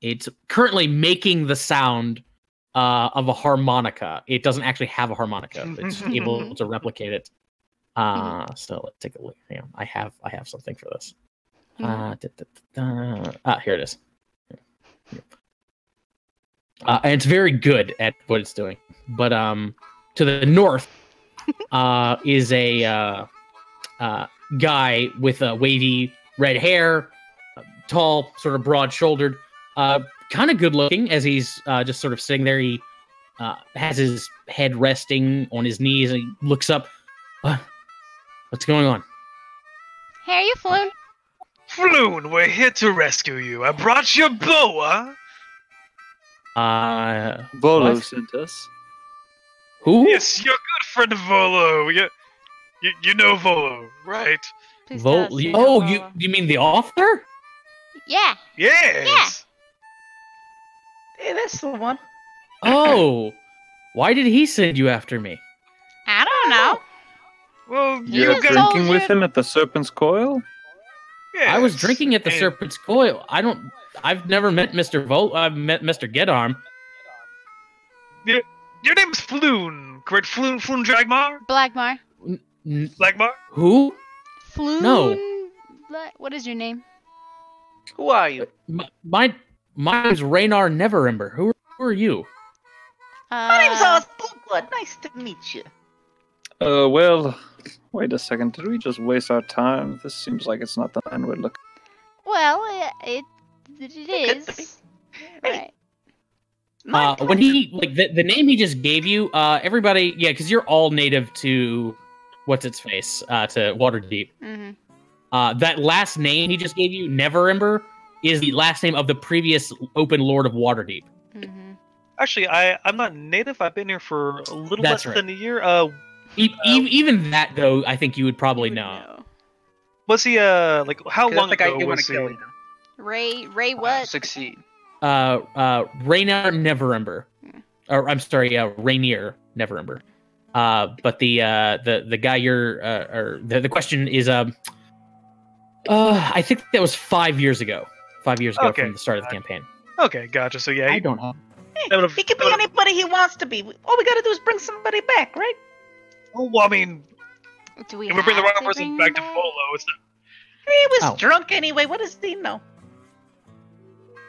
It's currently making the sound of a harmonica. It doesn't actually have a harmonica, but it's able to replicate it. So let's take a look. Hang on. I have something for this. Here it is. And it's very good at what it's doing. But to the north is a guy with wavy red hair, tall, sort of broad-shouldered. Kind of good looking as he's just sort of sitting there. He has his head resting on his knees and he looks up. What's going on? Hey, are you Floon? Floon, we're here to rescue you. I brought your boa. Volo what? sent us. Who? Yes, your good friend Volo. You know Volo, right? Please tell us You know Volo. you mean the author? Yeah. Yes. Hey, that's the one. Oh, why did he send you after me? I don't know. Well, He You're just guys- drinking told with you- him at the Serpent's Coil? I was yes, drinking at the and Serpent's Coil. I've never met Mr. I've met Mr. Gedarm. Your name is Floon, correct? Floon Dragmar? Blackmar. Blackmar? Who? Floon. No. What is your name? Who are you? My name's Raynar Neverember. Who are you? My name's Oz Blueblood. Nice to meet you. Well, wait a second. Did we just waste our time? This seems like it's not the man we're looking. Well, it could is. Hey. Right. When he the name he just gave you, everybody, yeah, because you're all native to what's its face, to Waterdeep. Mm-hmm. That last name he just gave you, Neverember, is the last name of the previous Open Lord of Waterdeep. Mm-hmm. Actually, I'm not native. I've been here for a little That's less right. than a year. Even that though, I think you would probably You would know. Was he like how That's long the guy ago you want was to he? kill, you know. Ray, what? Succeed. Raynar Neverember, or I'm sorry, Rainier Neverember. But the guy or the question is I think that was 5 years ago. 5 years ago Okay. from the start of the campaign. Okay, gotcha. So yeah, I don't know. that would've- He can be that would've- anybody he wants to be. All we gotta do is bring somebody back, right? Oh, well, I mean, Do we if we bring the have wrong to person bring back him to back? Volo, it's not. He was Oh. drunk anyway. What does he know?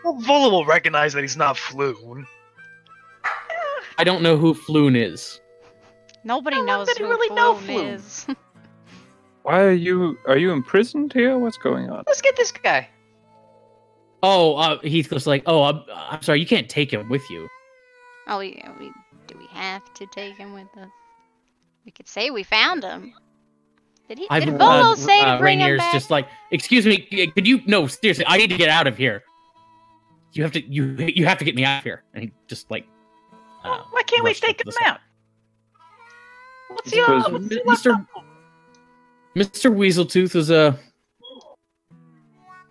Well, Volo will recognize that he's not Floon. I don't know who Floon is. Nobody How long knows did he who really know Floon Floon? is. Why are you imprisoned here? What's going on? Let's get this guy. Oh, Heathcliff's like, oh, I'm sorry, you can't take him with you. Oh, do we have to take him with us? We could say we found him. Did Volo say to bring him Rainier's back? just like, excuse me, could you? No, seriously, I need to get out of here. You have to get me out of here. And he just like, Why can't we rushed take up to him the out? What's he Because on? What's he left Mr. up for? Mr. Weaseltooth is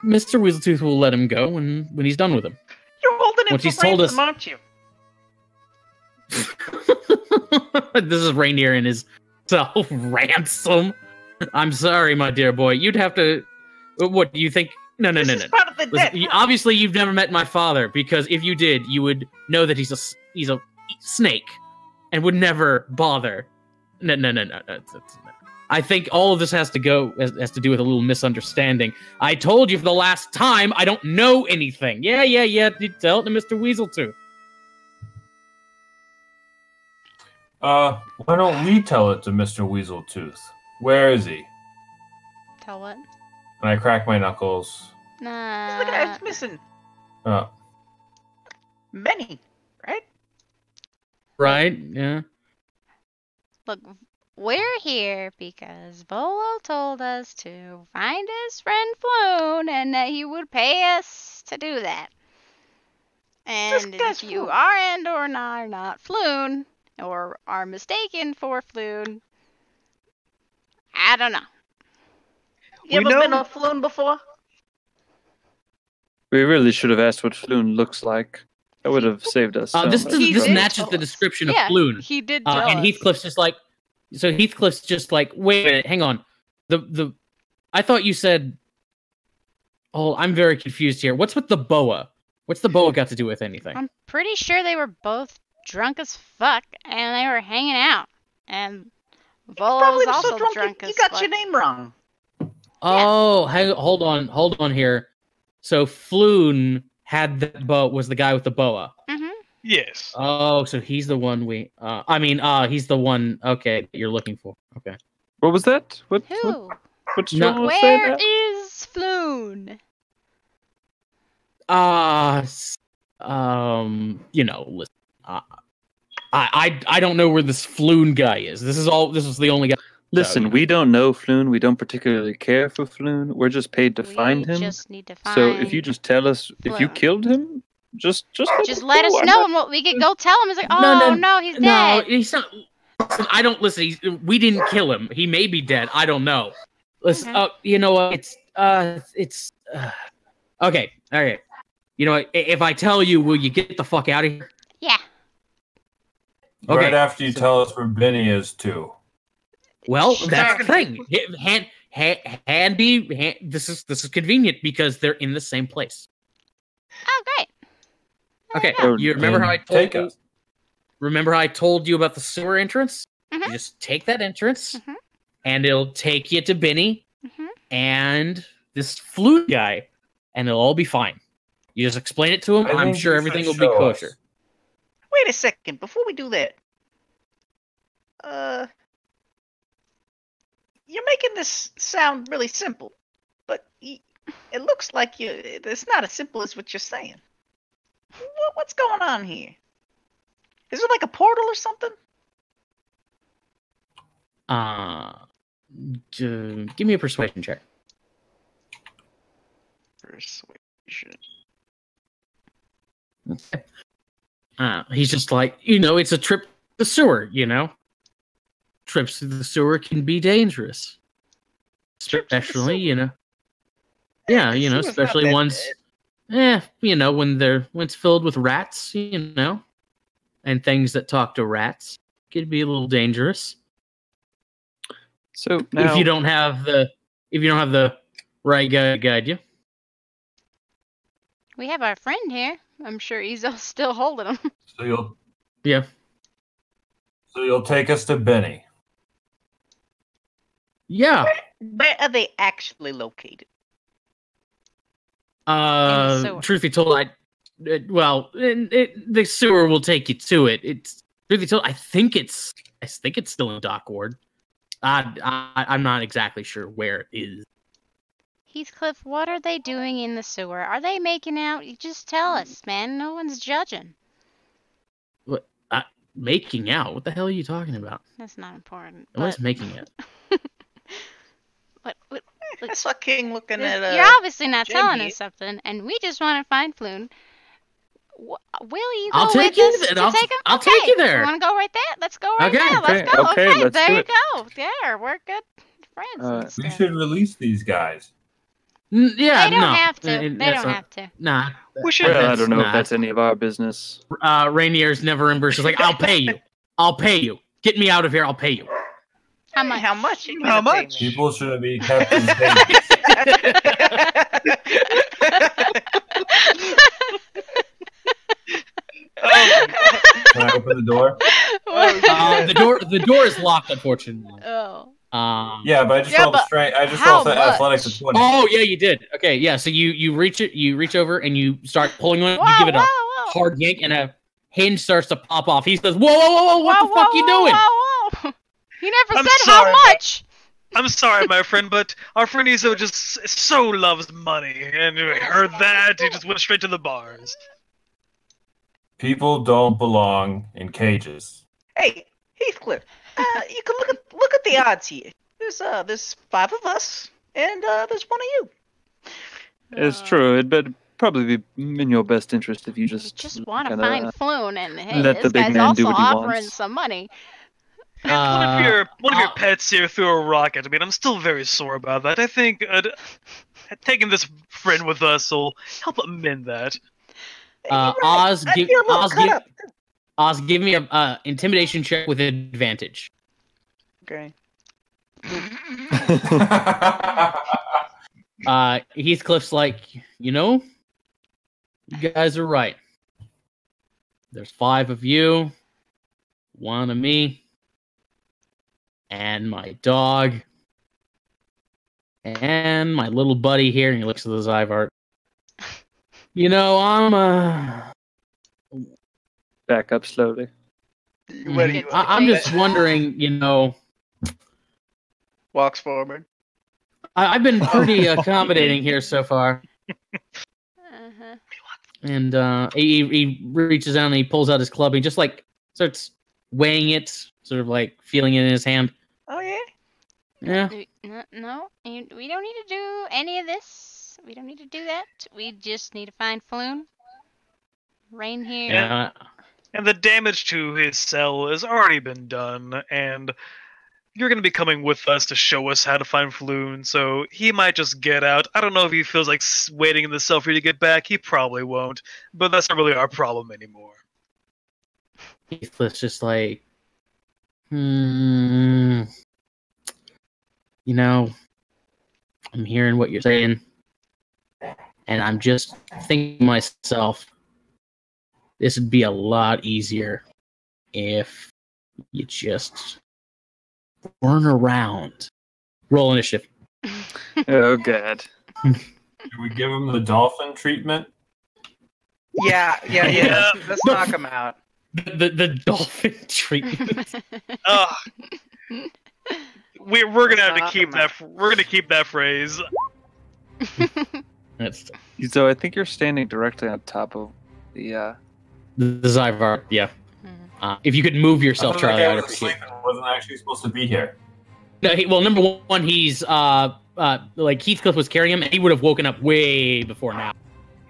Mr. Weaseltooth will let him go when he's done with him. You're holding him What for he's told ransom, us- aren't you? This is Rainier and his self-ransom. I'm sorry, my dear boy. You'd have to. What do you think? No. This is part of the debt. Listen, obviously, you've never met my father, because if you did, you would know that he's a snake and would never bother. No. I think all of this has to do with a little misunderstanding. I told you for the last time I don't know anything. Yeah. You tell it to Mr. Weaseltooth. Why don't we tell it to Mr. Weaseltooth? Where is he? Tell what? And I crack my knuckles. Nah. Look at that. It's missing Oh, many, right? Right? Yeah. Look, we're here because Volo told us to find his friend Floon and that he would pay us to do that. And guy's if you Floon. are and or not Floon, or are mistaken for Floon, I don't know. You We ever been know- a Floon before? We really should have asked what Floon looks like. That would have saved us. so This much He this did matches tell the us. description of Yeah, Floon. he did tell And us. Heathcliff's just like, so Heathcliff's just like, wait a minute, hang on. I thought you said. Oh, I'm very confused here. What's with the boa? What's the boa got to do with anything? I'm pretty sure they were both drunk as fuck and they were hanging out. And Volo Probably was was also so drunk you as got fuck. your name wrong. Oh, hold on here. So Floon had the boa, was the guy with the boa. Mm-hmm. Yes. Oh, so he's the one he's the one. Okay, that you're looking for. Okay. What was that? What Who? did you No. want to say Where there? is Floon? Listen. I don't know where this Floon guy is. This is the only guy. Listen, we don't know Floon. We don't particularly care for Floon. We're just paid to find We him. just need to find. So if you just tell us if you Floon. killed him, just let us I'm know, not- and we could go tell him. It's like, oh no, he's No, dead. he's not. Listen, I don't listen. We didn't kill him. He may be dead. I don't know. Listen, Okay. you know what? It's okay. All right. You know what? If I tell you, will you get the fuck out of here? Yeah. Okay. right after you tell us where Benny is, too. Well, Sure. that's the thing. This is convenient because they're in the same place. Oh, great. Okay, Oh, you remember how I Then told take you? us. Remember how I told you about the sewer entrance? Mhm. You just take that entrance, Mhm. and it'll take you to Benny Mhm. and this flute guy, and it'll all be fine. You just explain it to him. I I'm think sure you everything should will be show us. kosher. Wait a second, before we do that. You're making this sound really simple, but it looks like it's not as simple as what you're saying. What's going on here? Is it like a portal or something? Give me a persuasion check. Persuasion. He's just like, it's a trip to the sewer, Trips to the sewer can be dangerous. Especially, yeah, sewer's not especially that ones, when it's filled with rats, and things that talk to rats. Could be a little dangerous. So now, if you don't have the right guy to guide you. We have our friend here. I'm sure he's still holding him. So Yeah. you'll take us to Benny. Yeah. Where are they actually located? sewer. Truth be told, the sewer will take you to it. It's truth be told, I think it's still in Dock Ward. I'm not exactly sure where it is. Heathcliff, what are they doing in the sewer? Are they making out? You just tell us, man. No one's judging. What? Making out? What the hell are you talking about? That's not important. What is making it? What, I saw King looking at. you're obviously not Jim telling here. us something, and we just want to find Floon. Will you go I'll take with you us there. to take him? I'll Okay. take you there. You want to go right there? Let's go right Okay, now. Let's okay, go. okay, let's there do you it. go. There, we're good friends. and We stuff. should release these guys. Yeah, They don't no. have to. They That's don't have to. Nah. We should. well, I don't know if nah. that's any of our business. Rainier's never embarrassed. He's like, I'll pay you. I'll pay you. Get me out of here. I'll pay you. How much? How much? You How gonna pay much? me? People shouldn't be kept in cages. Can I open the door? The door is locked, unfortunately. Oh. Yeah, but I just Yeah, rolled but straight. I just how rolled athletics much? of 20. Oh yeah, you did. Okay, yeah. So you reach over and you start pulling on it. Whoa, You give it a whoa. hard yank, and a hinge starts to pop off. He says, "Whoa! What Whoa, the fuck whoa, you whoa, doing?" Whoa. He never I'm said sorry, how much. I'm sorry, my friend, but our friend Izo just so loves money, and we heard that he just went straight to the bars. People don't belong in cages. Hey, Heathcliff. You can look at the odds here. There's 5 of us, and there's 1 of you. It's true. It'd probably be in your best interest if you We just just want to kinda find Floon, and hey, let the this big guy's man do also what he offering wants. some money. And one of your I'll- pets here threw a rock at me, and I'm still very sore about that. I think taking this friend with us will help amend that. You're right. Oz, I feel a little cut up. Oz, give me a intimidation check with advantage. Okay. Heathcliff's like, you guys are right. There's 5 of you, 1 of me, and my dog, and my little buddy here. And he looks at the Zyvart. I'm back up slowly. Where do you I'm just wondering, walks forward? I've been pretty accommodating here so far. Uh-huh. And he reaches out and he pulls out his club. And he just starts weighing it, sort of like feeling it in his hand. Oh yeah. Yeah. No, we don't need to do any of this. We don't need to do that. We just need to find Floon. Rain here. Yeah. And the damage to his cell has already been done, and you're going to be coming with us to show us how to find Floon, so he might just get out. I don't know if he feels like waiting in the cell for you to get back. He probably won't, but that's not really our problem anymore. Heathcliff's just like, you know, I'm hearing what you're saying, and I'm just thinking to myself, this would be a lot easier if you just weren't around. Roll initiative. Oh god. Do we give him the dolphin treatment? Yeah. Let's knock him out. The dolphin treatment. Ugh. We're gonna have to Knock keep him that. We're gonna keep that phrase. That's So I think you're standing directly on top of the. the Zyvar. Yeah. If you could move yourself, I thought Charlie, the guy I'd was appreciate. asleep and wasn't actually supposed to be here. No, well, number one, he's like Heathcliff was carrying him, and he would have woken up way before now.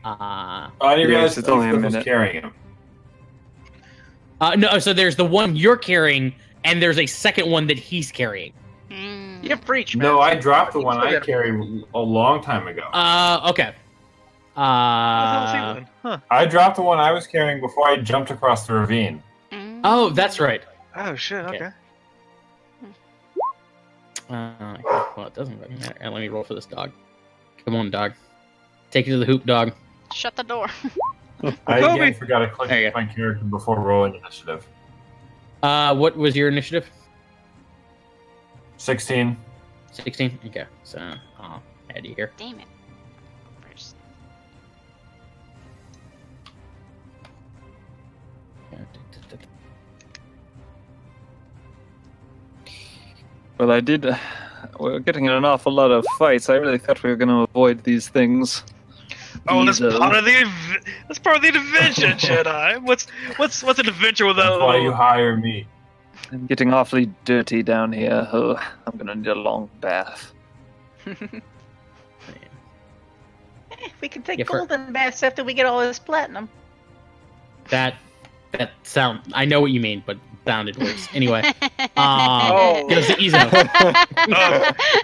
I didn't Yes, realize it's that only a Heathcliff was minute. carrying him. No, so there's the one you're carrying, and there's a second one that he's carrying. You preach, man. No, I dropped the one I Still carried a long time ago. Okay. What the hell is he doing? Huh. I dropped the one I was carrying before I jumped across the ravine. Oh, that's right. Oh shit. Okay. Okay. Well, it doesn't really matter. Let me roll for this dog. Come on, dog. Take it to the hoop, dog. Shut the door. I Kobe. again forgot to click There you go. my character before rolling initiative. What was your initiative? 16. 16? Okay, so I'll add you here. Damn it. First. Well, I did. We're getting in an awful lot of fights. I really thought we were going to avoid these things. Oh, that's These, part of the adventure, Jedi. What's an adventure without? That's why you hire me. I'm getting awfully dirty down here. Oh, I'm going to need a long bath. We can take Yeah, for- golden baths after we get all this platinum. That sound. I know what you mean, but sounded worse. Anyway, Oh. goes to Izo.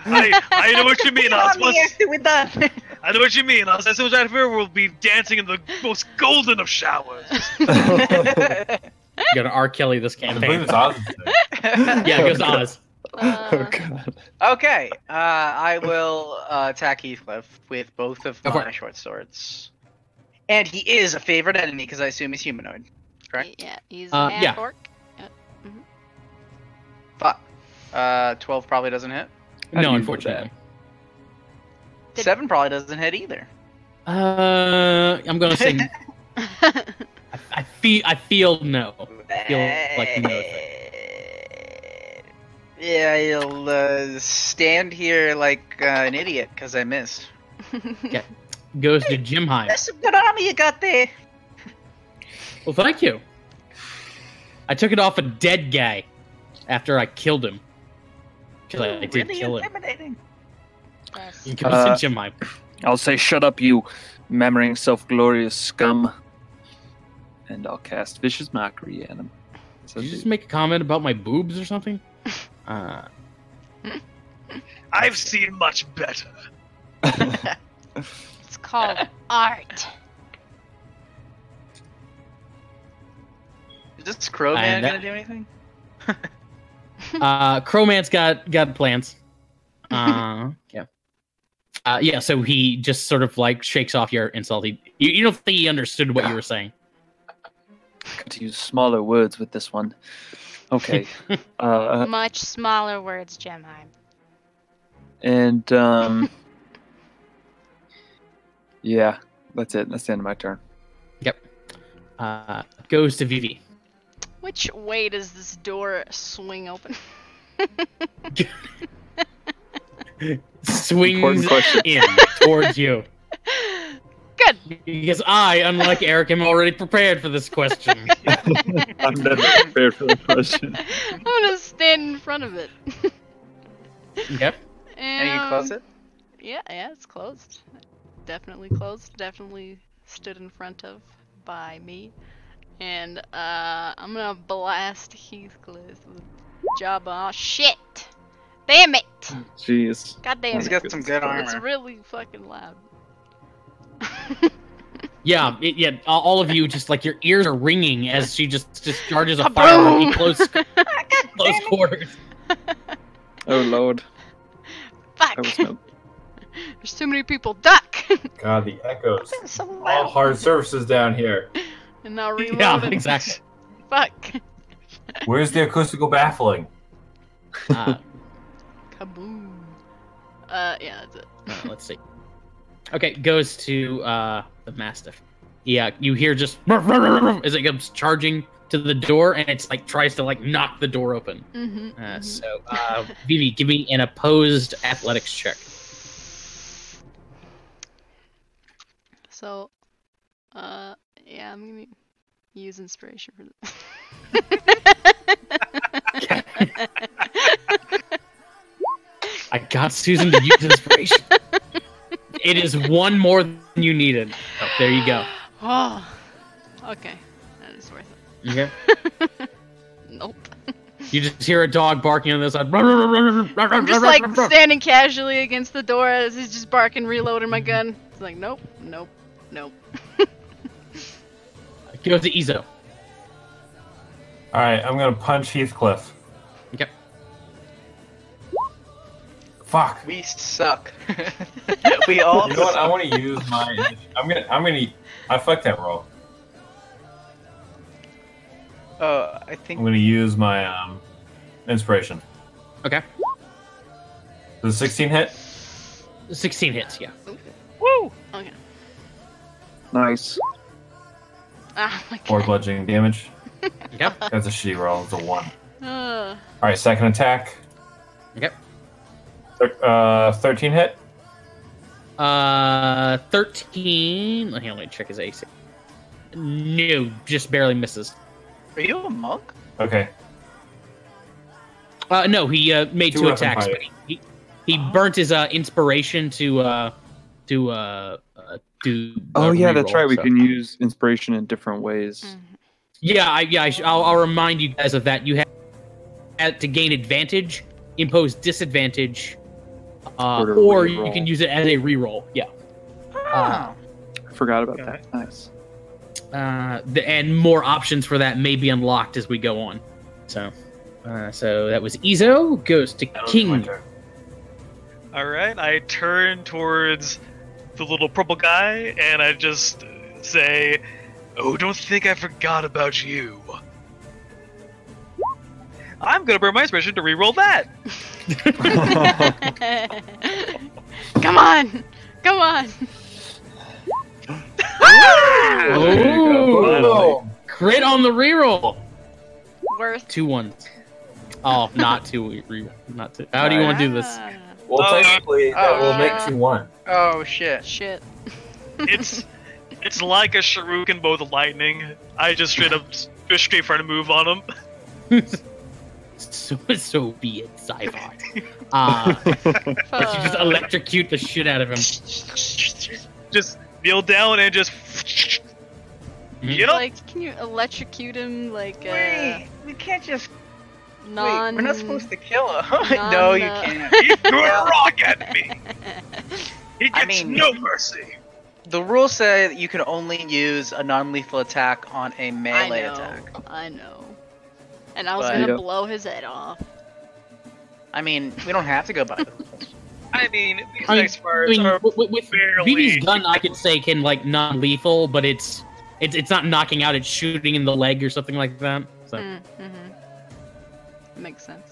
I know what you mean, Oz. Come on, me after we're done. I know what you mean, Oz. As soon as I'm here, we'll be dancing in the most golden of showers. Gonna R. Kelly this I believe campaign. it's Oz's thing. Yeah, it goes to Oz. Oh, God. Okay, I will attack Heathcliff with both of Go for my it. short swords. And he is a favorite enemy because I assume he's humanoid. Correct? Yeah, he's Yeah. an orc. Fuck. 12 probably doesn't hit. How do No, you unfortunately. Did- 7 probably doesn't hit either. I'm gonna say. I feel no. Feel like no. Yeah, he'll stand here like an idiot because I missed. Goes to Jimheim. That's some good armor you got there. Well, thank you. I took it off a dead guy after I killed him. Because I did Really kill him. intimidating. Yes. He goes to Jimheim. I'll say, shut up, you mammering self-glorious scum. And I'll cast Vicious Mockery at him. Did you just make a comment about my boobs or something? I've seen much better. It's called art. Is this Crowman And gonna do anything? Crowman's got plans. Yeah. Yeah, so he just sort of like shakes off your insult. You don't think he understood what you were saying. Got to use smaller words with this one. Okay. Much smaller words, Jemheim. And, yeah, that's it. That's the end of my turn. Yep. Goes to Vivi. Which way does this door swing open? Swings Important question. in towards you. Good. Because I, unlike Eric, am already prepared for this question. I'm never prepared for the question. I'm gonna stand in front of it. Yep. And you can close it? Yeah, it's closed. Definitely closed. Definitely stood in front of by me. And I'm gonna blast Heathcliff with Jabba. Oh, shit! Damn it! Jeez. God damn He's it. got some good It's armor. really fucking loud. Yeah, all of you just like your ears are ringing as she just discharges a fire in close quarters. Oh, Lord. That was no. There's too many people. Duck! God, the echoes. Been so All loud. hard surfaces down here. And now reloading. Yeah, exactly. Fuck. Where's the acoustical baffling? Kaboom. Yeah, that's it. Let's see. Okay, goes to the Mastiff. Yeah, you hear just as it comes charging to the door, and it's like tries to like knock the door open. So, Vivi, give me an opposed athletics check. So, yeah, I'm gonna use inspiration for this. I got Susan to use inspiration. It is one more than you needed. Oh, there you go. Oh, okay, that is worth it. Okay. Nope. You just hear a dog barking on the side. I'm just like standing casually against the door as he's just barking, reloading my gun. It's like, nope, nope, nope. Go to Izo. Alright, I'm gonna punch Heathcliff. Okay. Fuck. We suck. We all. You know what? I want to use my. I fucked that roll. I think. I'm gonna use my inspiration. Okay. Does 16 hit? 16 hits, yeah. Woo! Okay. Nice. Oh my 4 god. bludgeoning damage. Yep. That's a shitty roll. It's a 1. Uh, Alright, second attack. Okay. 13 hit. 13. Let me check his AC. No, just barely misses. Are you a monk? Okay. No, he made 2 attacks, but he burnt his inspiration to do. Oh yeah, that's reroll, right. We so. can use inspiration in different ways. Yeah, I'll remind you guys of that. You have to gain advantage, impose disadvantage, or you can use it as a reroll. Yeah. I forgot about that. Nice. And more options for that may be unlocked as we go on. So that was Izo. Goes to King. Alright, I turn towards the little purple guy and I just say, "Oh, don't think I forgot about you. I'm gonna burn my inspiration to reroll that." come on! Come on! Oh, crit on the reroll. Worth. 2 ones. Oh, not 2 reroll. Not 2. How do you want to do this? Well, technically, that will make you 1. Oh shit. Shit. It's like a shuriken bow with lightning. I just straight front and move on him. So be it, Zyvar. But you just electrocute the shit out of him. Just kneel down and just. Yep. Like, can you electrocute him like Wait, we can't just. non? Wait, we're not supposed to kill him. No, you can't. He threw a rock at me. He gets no mercy. The rules say that you can only use a non-lethal attack on a melee attack. I know. And I was But- gonna blow his head off. I mean, we don't have to go by the rules. I mean, these I mean, next parts are with barely. BB's gun, I could say can like non-lethal, but it's not knocking out; it's shooting in the leg or something like that. So Makes sense.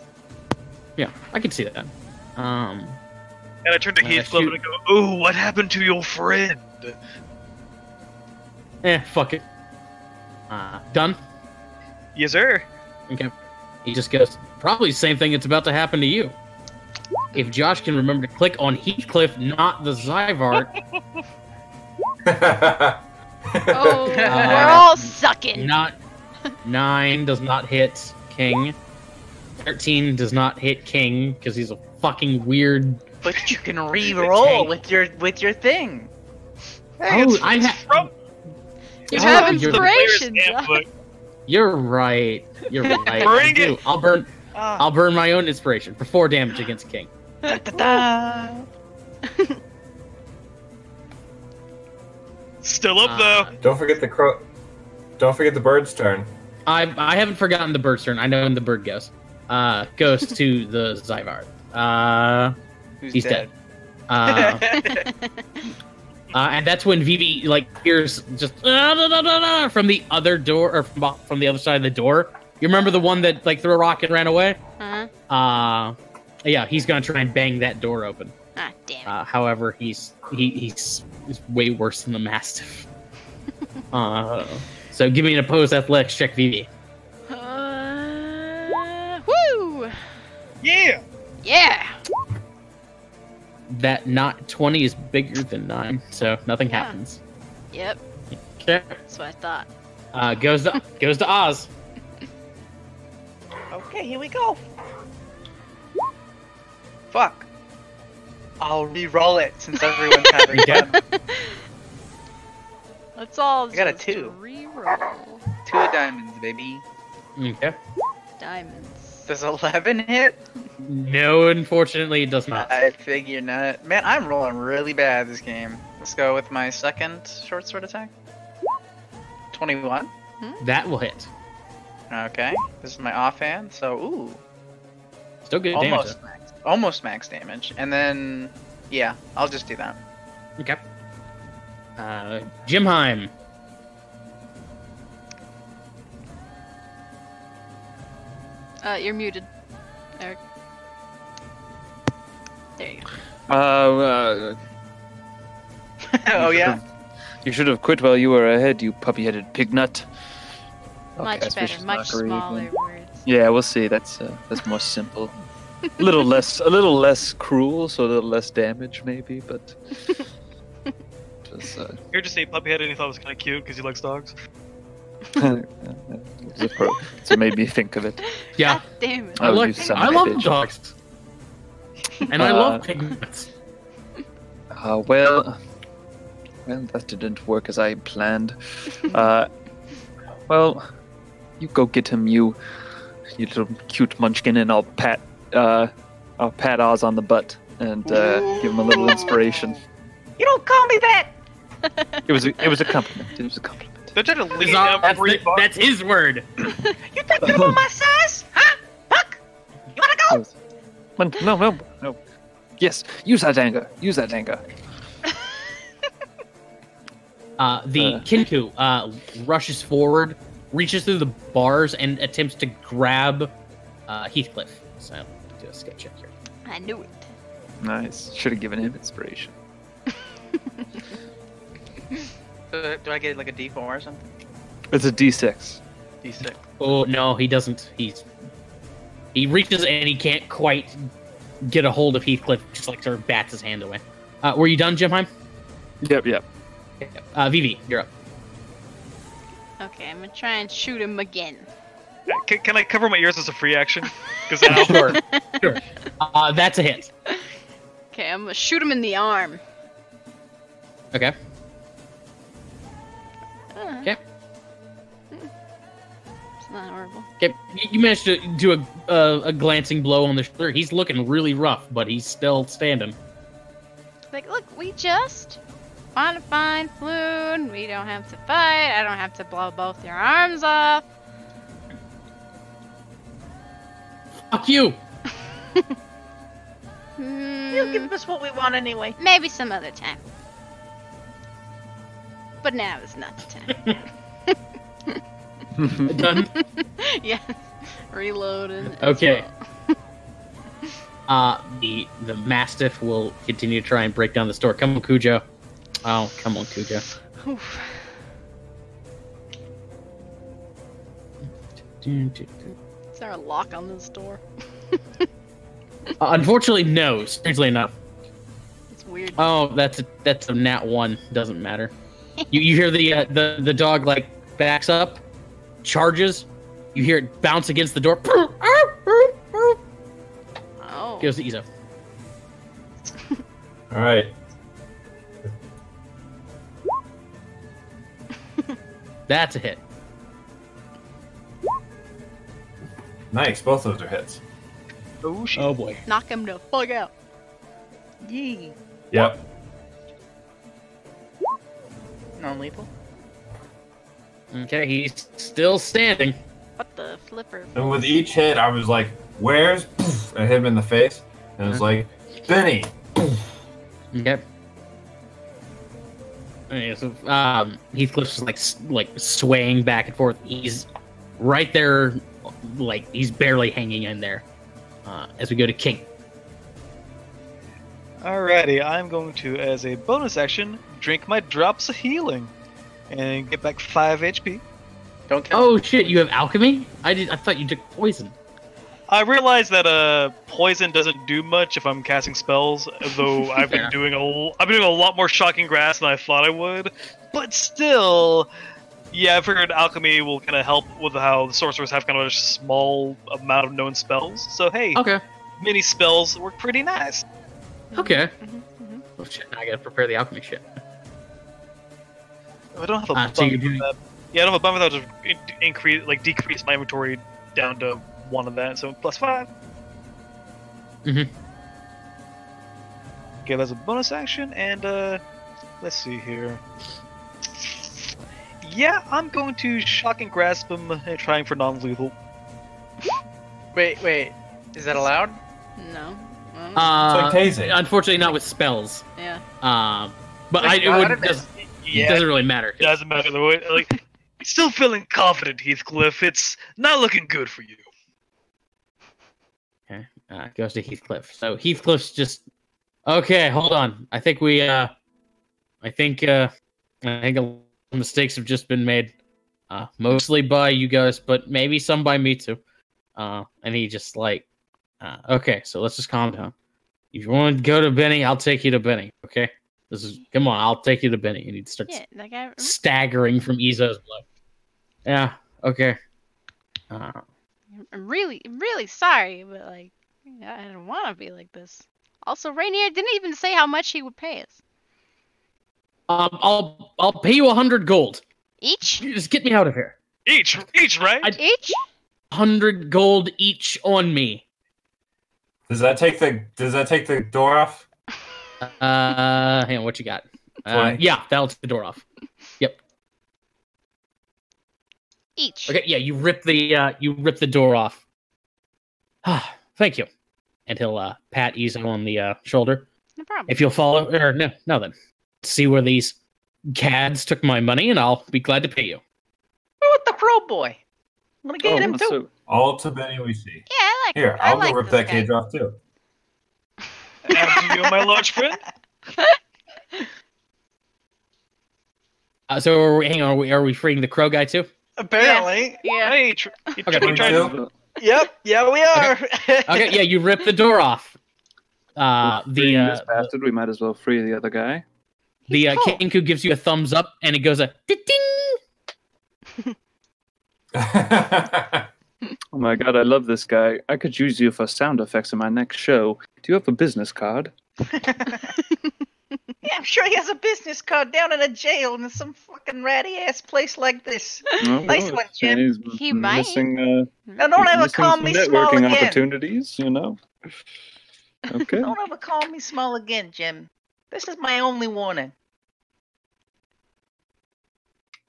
yeah, I can see that. And I turn to Heathcliff shoot. and I go, "Oh, what happened to your friend?" Fuck it. Done. Yes, sir. Okay. He just goes, probably the same thing that's about to happen to you. If Josh can remember to click on Heathcliff, not the Zyvar. Oh, we're all sucking. Not 9 does not hit King. 13 does not hit King because he's a fucking weird. But you can re-roll with your thing. Oh, I have. You have you're the inspiration. Player's Josh. handbook. You're right. You're right. Bring I do. it. I'll burn my own inspiration for 4 damage against King. Still up though. Don't forget the crow. Don't forget the bird's turn. I haven't forgotten the bird's turn. I know when the bird goes. Goes to the Zyvar. Who's He's dead? And that's when Vivi like hears just from the other door or from the other side of the door. You remember the one that like threw a rock and ran away? Yeah, he's gonna try and bang that door open. Ah, damn it. However, he's way worse than the Mastiff. So give me an opposed athletics check, Vivi. Woo! Yeah. Yeah. That not 20 is bigger than 9, so nothing happens. Yep. Okay. That's what I thought. Goes to Oz. Okay, here we go. Fuck. I'll re-roll it since everyone's having fun. Let's all I got a just 2. re-roll. 2 of diamonds, baby. Okay. Diamonds. Does 11 hit? No, unfortunately, it does not. I figure not. Man, I'm rolling really bad this game. Let's go with my second short sword attack. 21. That will hit. Okay. This is my offhand, so ooh. Still good damage. Almost max damage. And then yeah, I'll just do that. Okay. Jimheim. You're muted, Eric. There you go. Oh yeah? You should have quit while you were ahead, you puppy-headed pig nut. Much Okay, better, much smaller words. Yeah, we'll see. That's more simple. a little less cruel, so a little less damage maybe, but just You're just say puppyhead and he thought it was kind of cute because he likes dogs. so it made me think of it. Yeah. God damn it. I Oh, like. you son I of a love bitch. dogs. And I love pigments. Well, that didn't work as I planned. Well, you go get him, you little cute munchkin, and I'll pat Oz on the butt and give him a little inspiration. You don't call me that. It was a compliment. It was a compliment. They're trying to lead him That's his word. You think you're about my size? Huh? Puck? You wanna go? No. Yes, use that anger. Use that anger. The Kinku rushes forward, reaches through the bars, and attempts to grab Heathcliff. So, do a skate check here. I knew it. Nice. Should have given him inspiration. Do I get like a D4 or something? It's a D6. D6. Oh no, he doesn't. He reaches and he can't quite get a hold of Heathcliff. Just like sort of bats his hand away. Were you done, Jimheim? Yep. Vivi, you're up. Okay, I'm gonna try and shoot him again. Can I cover my ears as a free action? Because Sure. That's a hit. Okay, I'm gonna shoot him in the arm. Okay. Okay. It's not horrible. Okay. You managed to do a glancing blow on the shoulder. He's looking really rough, but he's still standing. Like, look, we just want to find Floon. We don't have to fight. I don't have to blow both your arms off. Fuck you. You give us what we want anyway. Maybe some other time. But now is not the time. Done. Yeah. Reloading. Okay. The Mastiff will continue to try and break down the store. Come on, Cujo. Oh, come on, Cujo. Oof. Is there a lock on this door? Unfortunately, no. Strangely enough. It's weird. Oh, that's a nat 1. Doesn't matter. You hear the dog like backs up, charges. You hear it bounce against the door. Oh. Goes to Izo. All right. That's a hit. Nice. Both those are hits. oh shit. Oh boy. Knock him the fuck out. Yee. Yep. Non-lethal. Okay, he's still standing. What the flipper? And with each hit, I was like, "Where's?" Poof, I hit him in the face, and it was like, Benny. Okay. Okay, so Heathcliff's just like swaying back and forth. He's right there, like he's barely hanging in there. As we go to King. Alrighty, I'm going to, as a bonus action, drink my drops of healing and get back 5 HP. Don't kill. Oh shit! You have alchemy? I thought you took poison. I realize that poison doesn't do much if I'm casting spells, though I've been doing a lot more shocking grass than I thought I would. But still, yeah, I figured alchemy will kind of help with how the sorcerers have kind of a small amount of known spells. So hey, Okay. mini spells work pretty nice. Okay. Oh shit! Now I gotta prepare the alchemy shit. I don't have a bump so you're with doing- that. Yeah, I don't have a bump with that to decrease my inventory down to 1 of that, so +5. Mhm. Okay, that's a bonus action, and let's see here. Yeah, I'm going to shock and grasp him and trying for non-lethal. Wait. Is that allowed? No. It's like tasing. Unfortunately, not with spells. Yeah. But Like, it wouldn't. It doesn't really matter. Doesn't matter the way. Like, still feeling confident, Heathcliff. It's not looking good for you. Okay. Goes to Heathcliff. So Heathcliff's just okay. Hold on. I think a mistakes have just been made, mostly by you guys, but maybe some by me too. And he just like, okay. So let's just calm down. If you want to go to Benny, I'll take you to Benny. Okay. Come on. I'll take you to Benny. And he starts Yeah, like I staggering from Izo's blow. Yeah. Okay. I'm really sorry, but like, I don't want to be like this. Also, Rainier didn't even say how much he would pay us. I'll pay you 100 gold. Each? Just get me out of here. Each, right? Each? 100 gold each on me. Does that take the door off? Hang on, what you got? 20. Yeah, that'll take the door off. Yep. Each. Okay, yeah, you rip the door off. Thank you. And he'll pat Izo on the shoulder. No problem. If you'll follow, or no then. See where these cads took my money, and I'll be glad to pay you. What about the crow boy? I'm gonna get him too. So, All to Benny we see. Yeah, I like Here, I I'll like go rip this that guy. cage off too. After you, my large friend. So hang on, are we freeing the crow guy too? Apparently. Yeah. Hey, Okay, he tried to- Two? Yep. Yeah, we are. Okay, yeah, you rip the door off. freeing this bastard, we might as well free the other guy. The He's cool. Kinku gives you a thumbs up, and it goes a ding. Oh my god, I love this guy. I could use you for sound effects in my next show. Do you have a business card? Yeah, I'm sure he has a business card down in a jail in some fucking ratty ass place like this. No, Nice one, Jim. He's He might. missing, Now don't ever missing call some me small networking again. opportunities, you know? Okay. Don't ever call me small again, Jim. This is my only warning.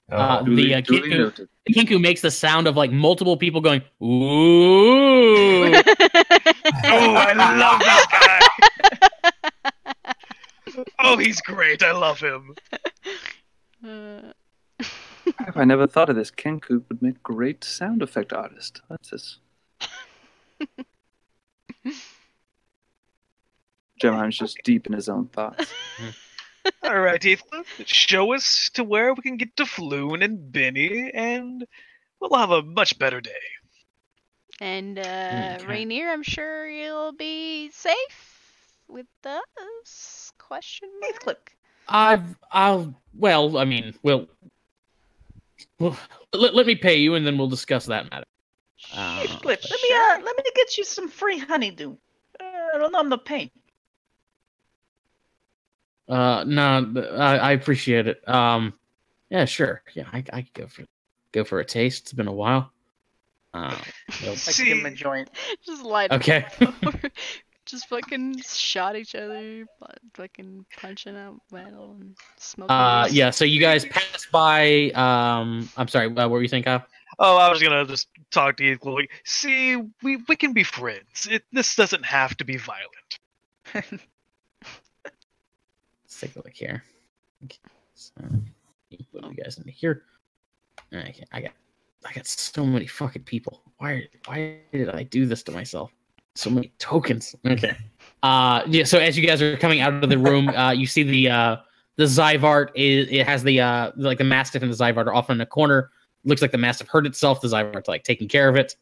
Oh, Duly Kinku, noted. Kinku makes the sound of like multiple people going ooh. Oh, I love this guy. Oh, he's great. I love him. I never thought of this. Kenku would make great sound effect artist. That's this. Jemheim's just deep in his own thoughts. All right, Heathcliff, show us to where we can get to Floon and Benny, and we'll have a much better day. And Okay. Rainier, I'm sure you'll be safe with us? Question mark? Heathcliff. Well, I mean, let me pay you, and then we'll discuss that matter. Heathcliff, sure. let me get you some free honeydew. It'll numb the pain. No, I appreciate it. Yeah, sure. Yeah, I could go for a taste. It's been a while. I See- give him a joint. Just light Okay. Just fucking shot each other, fucking punching out metal and smoking. Yeah. So you guys pass by. I'm sorry. What were you saying, Kyle? Oh, I was gonna just talk to Heathcliff. Like, see, we can be friends. This doesn't have to be violent. Let's take a look here. Okay, so put you guys into here. Okay, I got so many fucking people. Why did I do this to myself? So many tokens. Okay. Yeah. So as you guys are coming out of the room, you see the Zyvart it has the like the Mastiff and the Zyvart are off in a corner. Looks like the Mastiff hurt itself. The Zyvart's like taking care of it.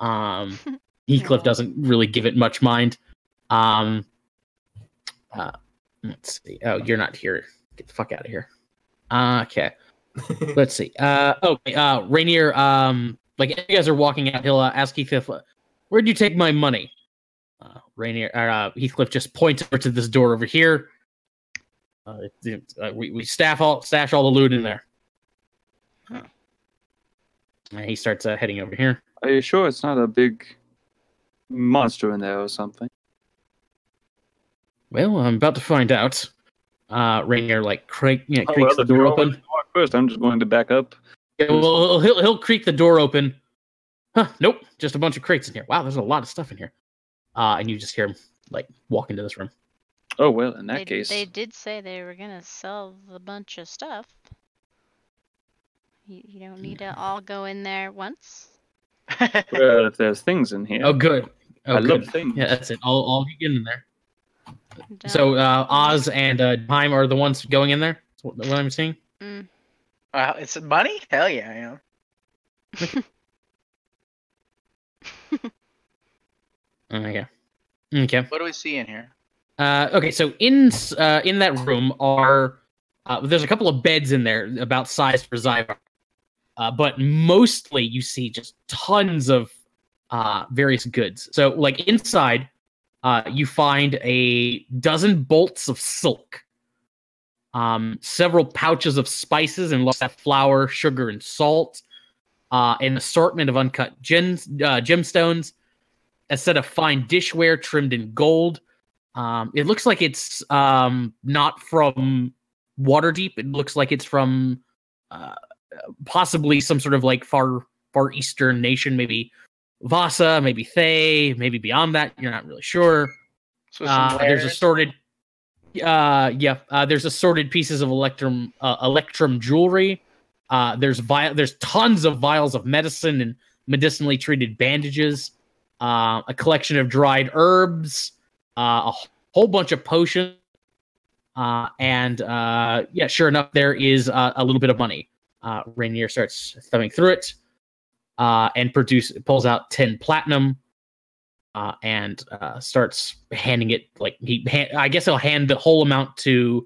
Heathcliff doesn't really give it much mind. Let's see. Oh, you're not here. Get the fuck out of here. Okay. Let's see. Okay. Rainier. Like as you guys are walking out, he'll ask Heathcliff, "Where'd you take my money?" Heathcliff just points over to this door over here. We stash all the loot in there. And he starts heading over here. Are you sure it's not a big monster in there or something? Well, I'm about to find out. Rainier creaks the If door you're open. opening the door first, I'm just going to back up. Yeah, well, he'll creak the door open. Huh? Nope, just a bunch of crates in here. Wow, there's a lot of stuff in here. And you just hear him walk into this room. Oh well, in that case, They did say they were gonna sell a bunch of stuff. You don't need to all go in there once. well, if there's things in here, Oh, good. I love things. Yeah, that's it. I'll get in there. Don't- So Oz and Heim are the ones going in there. That's what I'm seeing. It's money? Hell yeah, I am. Okay. Okay. What do we see in here? Okay. So in that room are there's a couple of beds in there about size for Zyvar, but mostly you see just tons of various goods. So inside, you find a dozen bolts of silk, several pouches of spices and lots of flour, sugar, and salt, an assortment of uncut gemstones, a set of fine dishware trimmed in gold. It looks like it's not from Waterdeep. It looks like it's from possibly some sort of far eastern nation, maybe Vasa, maybe Thay, maybe beyond that. You're not really sure. So There's assorted, there's assorted pieces of electrum jewelry. There's tons of vials of medicine and medicinally treated bandages. A collection of dried herbs, a whole bunch of potions, and sure enough, there is a little bit of money. Rainier starts thumbing through it, and pulls out 10 platinum, and starts handing it I guess he'll hand the whole amount to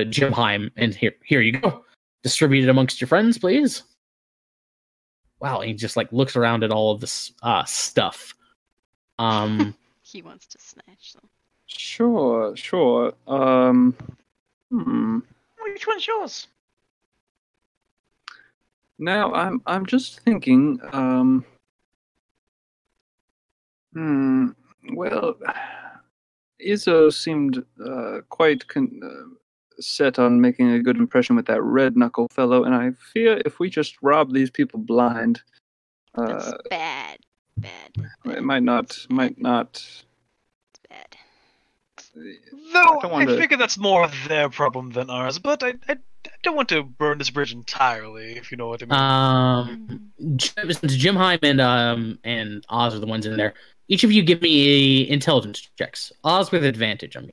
Jim Heim, and here you go. Distribute it amongst your friends, please. Wow, he just looks around at all of this stuff. He wants to snatch them. Sure. Which one's yours? Now I'm just thinking. Well, Izzo seemed quite set on making a good impression with that red knuckle fellow, and I fear if we just rob these people blind, That's bad. it might not. Bad. Though don't I want to- figure that's more their problem than ours, but I don't want to burn this bridge entirely, if you know what I mean. Since Jim Heim and Oz are the ones in there, each of you give me intelligence checks. Oz with advantage. I'm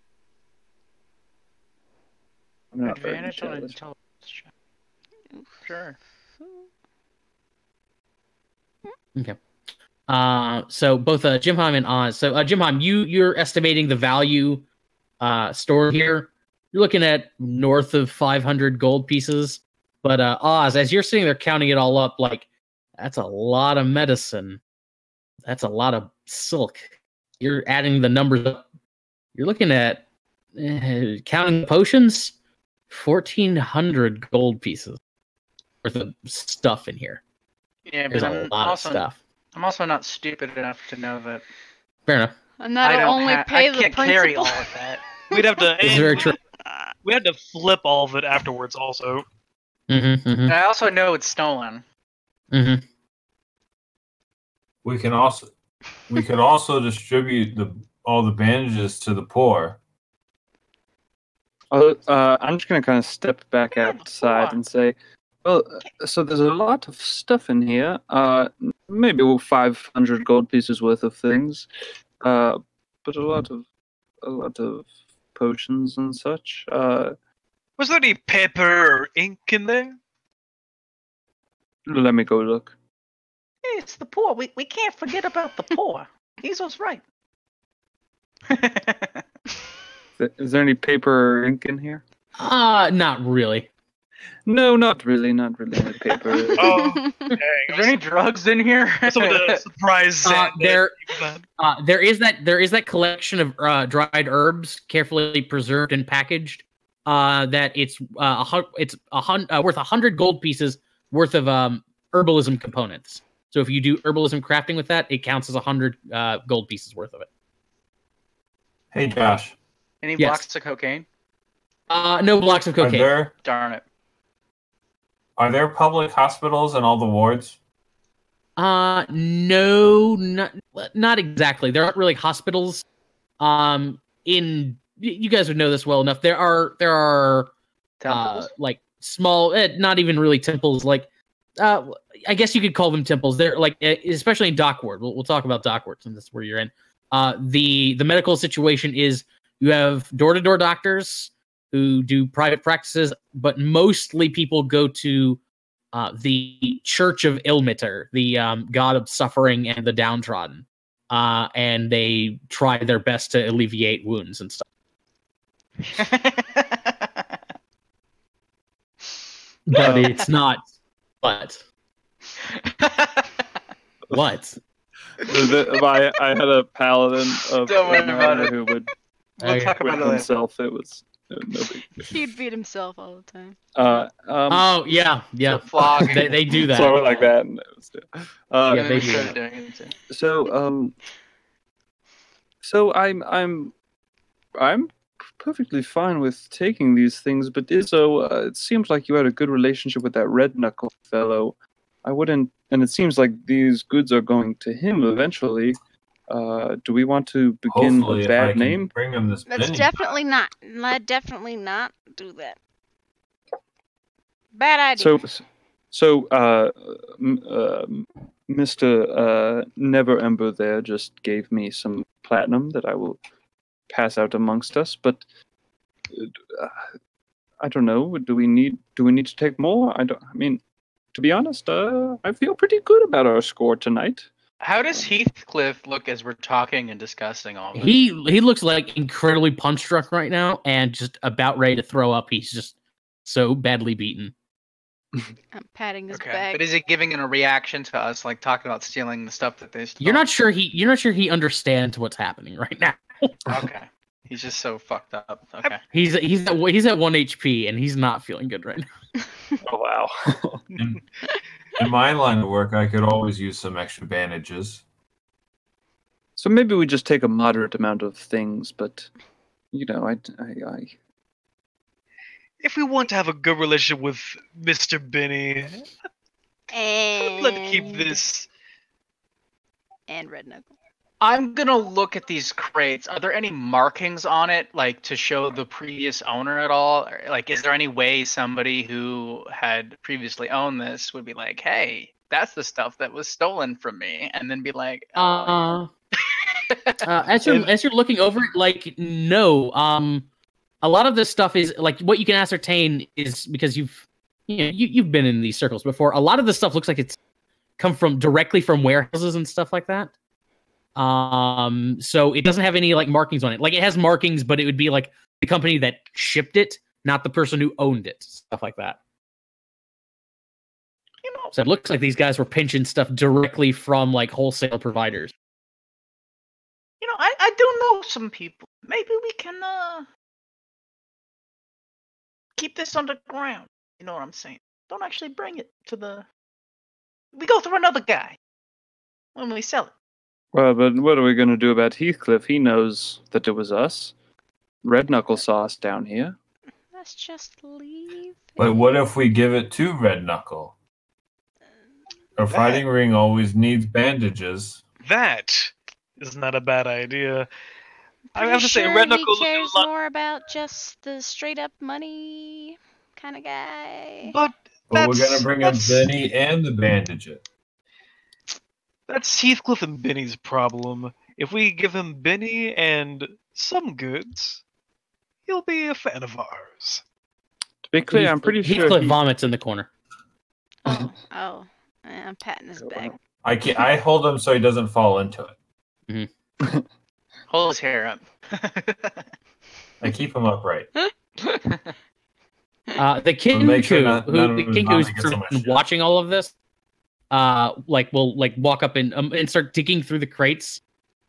not very Advantage on intelligent. intelligence check. Sure. Okay. So both Jim Heim and Oz. So Jim Heim, you're estimating the value stored here. You're looking at north of 500 gold pieces. But Oz, as you're sitting there counting it all up, that's a lot of medicine. That's a lot of silk. You're adding the numbers up. You're looking at counting potions, 1,400 gold pieces worth of stuff in here. Yeah, There's but a lot of stuff. I'm also not stupid enough to know that Fair enough. And that'll only pay I the can't principal. carry all of that. We'd have to. It's very true. We had to flip all of it afterwards, also. Mm-hmm, And I also know it's stolen. mm-hmm. We could also distribute all the bandages to the poor. I'm just gonna kind of step back outside and say, well, so there's a lot of stuff in here. Maybe 500 gold pieces worth of things, but a lot of potions and such. Was there any paper or ink in there? Let me go look. Hey, it's the poor. We can't forget about the poor. Hazel's right. Is there any paper or ink in here? Not really. No, not really any paper. Oh, dang. Is there any drugs in here? Some of the surprise There is that collection of dried herbs, carefully preserved and packaged. That it's worth 100 gold pieces worth of herbalism components. So if you do herbalism crafting with that, it counts as 100 gold pieces worth of it. Hey, Josh. Any Yes. blocks of cocaine? No blocks of cocaine. Darn it. Are there public hospitals in all the wards? No, not exactly. There aren't really hospitals. You guys would know this well enough. There are Temples? like small, not even really temples. Like, I guess you could call them temples. They're like, especially in Dockward. We'll talk about Dockward since that's where you're in. The medical situation is you have door-to-door doctors who do private practices, but mostly people go to the Church of Ilmater, the god of suffering and the downtrodden, and they try their best to alleviate wounds and stuff. But it's not. What? What? I had a paladin of Don't worry about it. who would We'll talk about whip it later. himself. It was no big. He'd beat himself all the time. Oh yeah. The flogging. They do that. So I went like that, and it was. Yeah, they We do started that. doing it too. So I'm perfectly fine with taking these things, but Izzo, it seems like you had a good relationship with that red knuckle fellow. I wouldn't, and it seems like these goods are going to him eventually. Do we want to begin Hopefully, a if I bad can name? bring him this Let's penny. definitely not. Definitely not do that. Bad idea. Mr. Never Ember there just gave me some platinum that I will pass out amongst us, but I don't know. Do we need to take more? I mean, to be honest, I feel pretty good about our score tonight. How does Heathcliff look as we're talking and discussing all this? He looks like incredibly punch drunk right now and just about ready to throw up. He's just so badly beaten. I'm patting his Okay, back. but is he giving a reaction to us, like talking about stealing the stuff that they stole? You're not sure he understands what's happening right now. Okay, he's just so fucked up. Okay. He's at 1 HP and he's not feeling good right now. Oh wow. In my line of work, I could always use some extra bandages. So maybe we just take a moderate amount of things, but you know, I If we want to have a good relationship with Mr. Benny, And let's keep this. And red knuckle. I'm gonna look at these crates. Are there any markings on it, like to show the previous owner at all? Or, like, is there any way somebody who had previously owned this would be like, "Hey, that's the stuff that was stolen from me," and then be like, As you're looking over it, like, no. A lot of this stuff is like what you can ascertain is because you've been in these circles before. A lot of this stuff looks like it's come from directly from warehouses and stuff like that. So it doesn't have any like markings on it. Like it has markings, but it would be like the company that shipped it, not the person who owned it. Stuff like that. So it looks like these guys were pinching stuff directly from like wholesale providers. You know, I do know some people. Maybe we can keep this underground. You know what I'm saying? Don't actually bring it to the. We go through another guy when we sell it. Well, but what are we going to do about Heathcliff? He knows that it was us. Red Knuckle saw us down here. Let's just leave. But what if we give it to Red Knuckle? A fighting ring always needs bandages. That is not a bad idea. I have to say, Pretty Red sure Knuckles he will do cares a lot. more about just the straight up money kind of guy. But But we're that's, gonna bring up that's, Benny and the bandage it. that's Heathcliff and Benny's problem. If we give him Benny and some goods, he'll be a fan of ours. To be clear, I'm pretty sure Heathcliff he... vomits in the corner. Oh, I'm patting his back. I hold him so he doesn't fall into it. Hold his hair up. I keep him upright. The But make sure Kinku, who's gets so much shit. watching all of this, will walk up and start digging through the crates.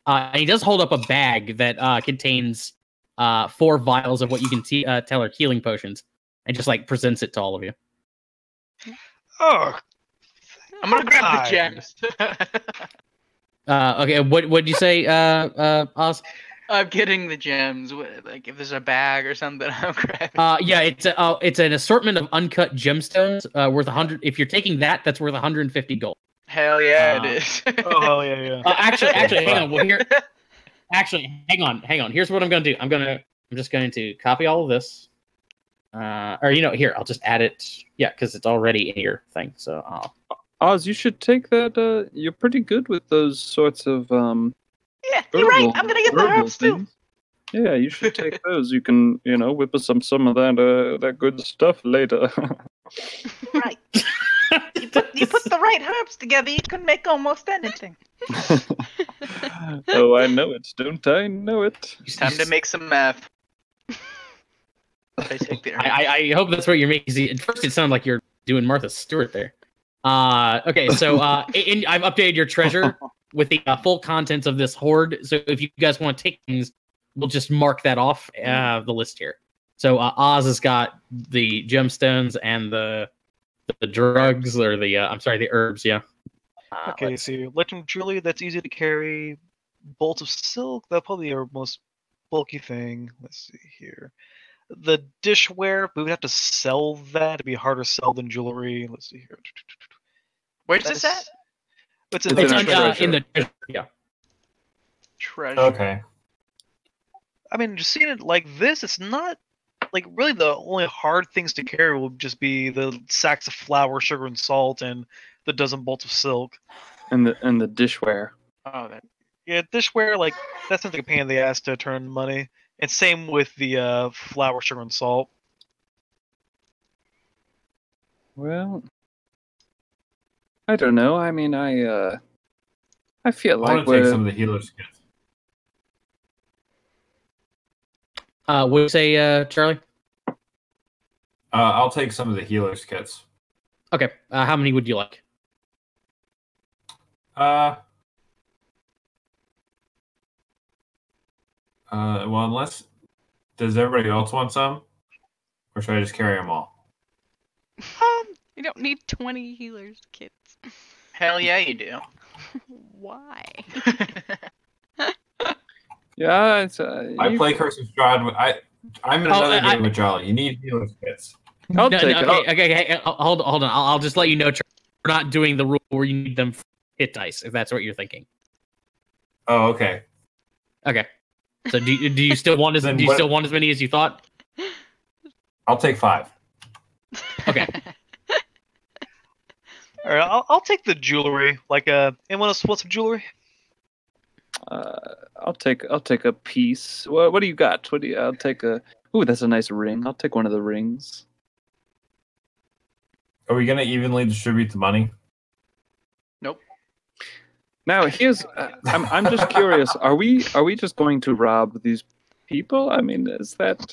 And he does hold up a bag that contains 4 vials of what you can tell are healing potions, and just presents it to all of you. Oh, I'm gonna grab Hi. the gems. Okay, what did you say, Oz? I'm getting the gems. Like if there's a bag or something, I'm grabbing. Yeah, it's an assortment of uncut gemstones worth 100. If you're taking that, that's worth 150 gold. Hell yeah, it is. oh hell yeah. Actually, hang on. Well, hang on. Here's what I'm gonna do. I'm just going to copy all of this. Or here, I'll just add it. Yeah, because it's already in your thing. So Oz, you should take that. You're pretty good with those sorts of Yeah, you're right. I'm gonna get the herbal herbs too. things. Yeah, you should take those. You can, whip us some of that good stuff later. Right. You put the right herbs together, you can make almost anything. Oh, I know it. Don't I know it? It's time to make some math. I take the I hope that's what you're making. See, at first, it sounded like you're doing Martha Stewart there. Okay, so I've updated your treasure with the full contents of this hoard. So if you guys want to take things, we'll just mark that off the list here. So Oz has got the gemstones and the drugs, or the herbs. Yeah. Okay, so Legend Jewelry, that's easy to carry. Bolts of silk, that's probably our most bulky thing. Let's see here. The dishware, we would have to sell that. It'd be harder to sell than jewelry. Let's see here. Where's this at? It's It's in in the our treasure. in the yeah. Treasure. Okay. I mean, just seeing it like this, it's not really the only hard things to carry will just be the sacks of flour, sugar, and salt, and the dozen bolts of silk. And the dishware. Oh, that. Yeah, dishware, that's not like a pain in the ass to turn money. And same with the flour, sugar, and salt. Well, I don't know. I mean, I feel I like want to take some of the healer's kits. What do you say, Charlie? I'll take some of the healer's kits. Okay. How many would you like? Well, unless... Does everybody else want some? Or should I just carry them all? You don't need 20 healers kits. Hell yeah, you do. Why? Yeah, it's. I play Curse of Strahd. I'm in another game with Jolly. You need healer's kits. I'll take it. Okay. Hold on. I'll just let you know, we're not doing the rule where you need them for hit dice, if that's what you're thinking. Oh, okay. Okay. So do you still want as many as you thought? I'll take 5. Okay. All right, I'll take the jewelry. Anyone else want some jewelry? I'll take a piece. What do you got? I'll take a. Ooh, that's a nice ring. I'll take one of the rings. Are we gonna evenly distribute the money? Nope. Now here's. I'm just curious. Are we just going to rob these people? I mean, is that?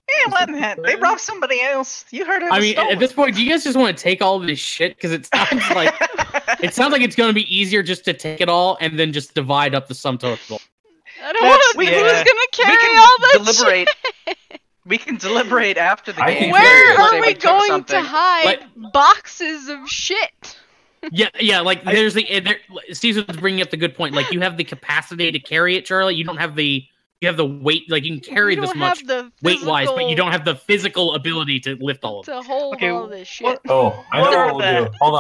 Yeah, what the heck? They robbed somebody else. You heard it. I mean, at this point, do you guys just want to take all this shit? Because it sounds like it's going to be easier just to take it all and then just divide up the sum total. I don't want to. yeah. Who's gonna We carry can all this deliberate. shit? We can deliberate after the I game. think Where Say are we took going to something. hide boxes of shit? Yeah. There's Caesar's bringing up the good point. You have the capacity to carry it, Charlie. You don't have the weight. You can carry You this don't much have the weight-wise, but you physical don't have the physical ability to lift all of it. to hold Okay, all this shit. what- Oh, I What know are what we'll do. Hold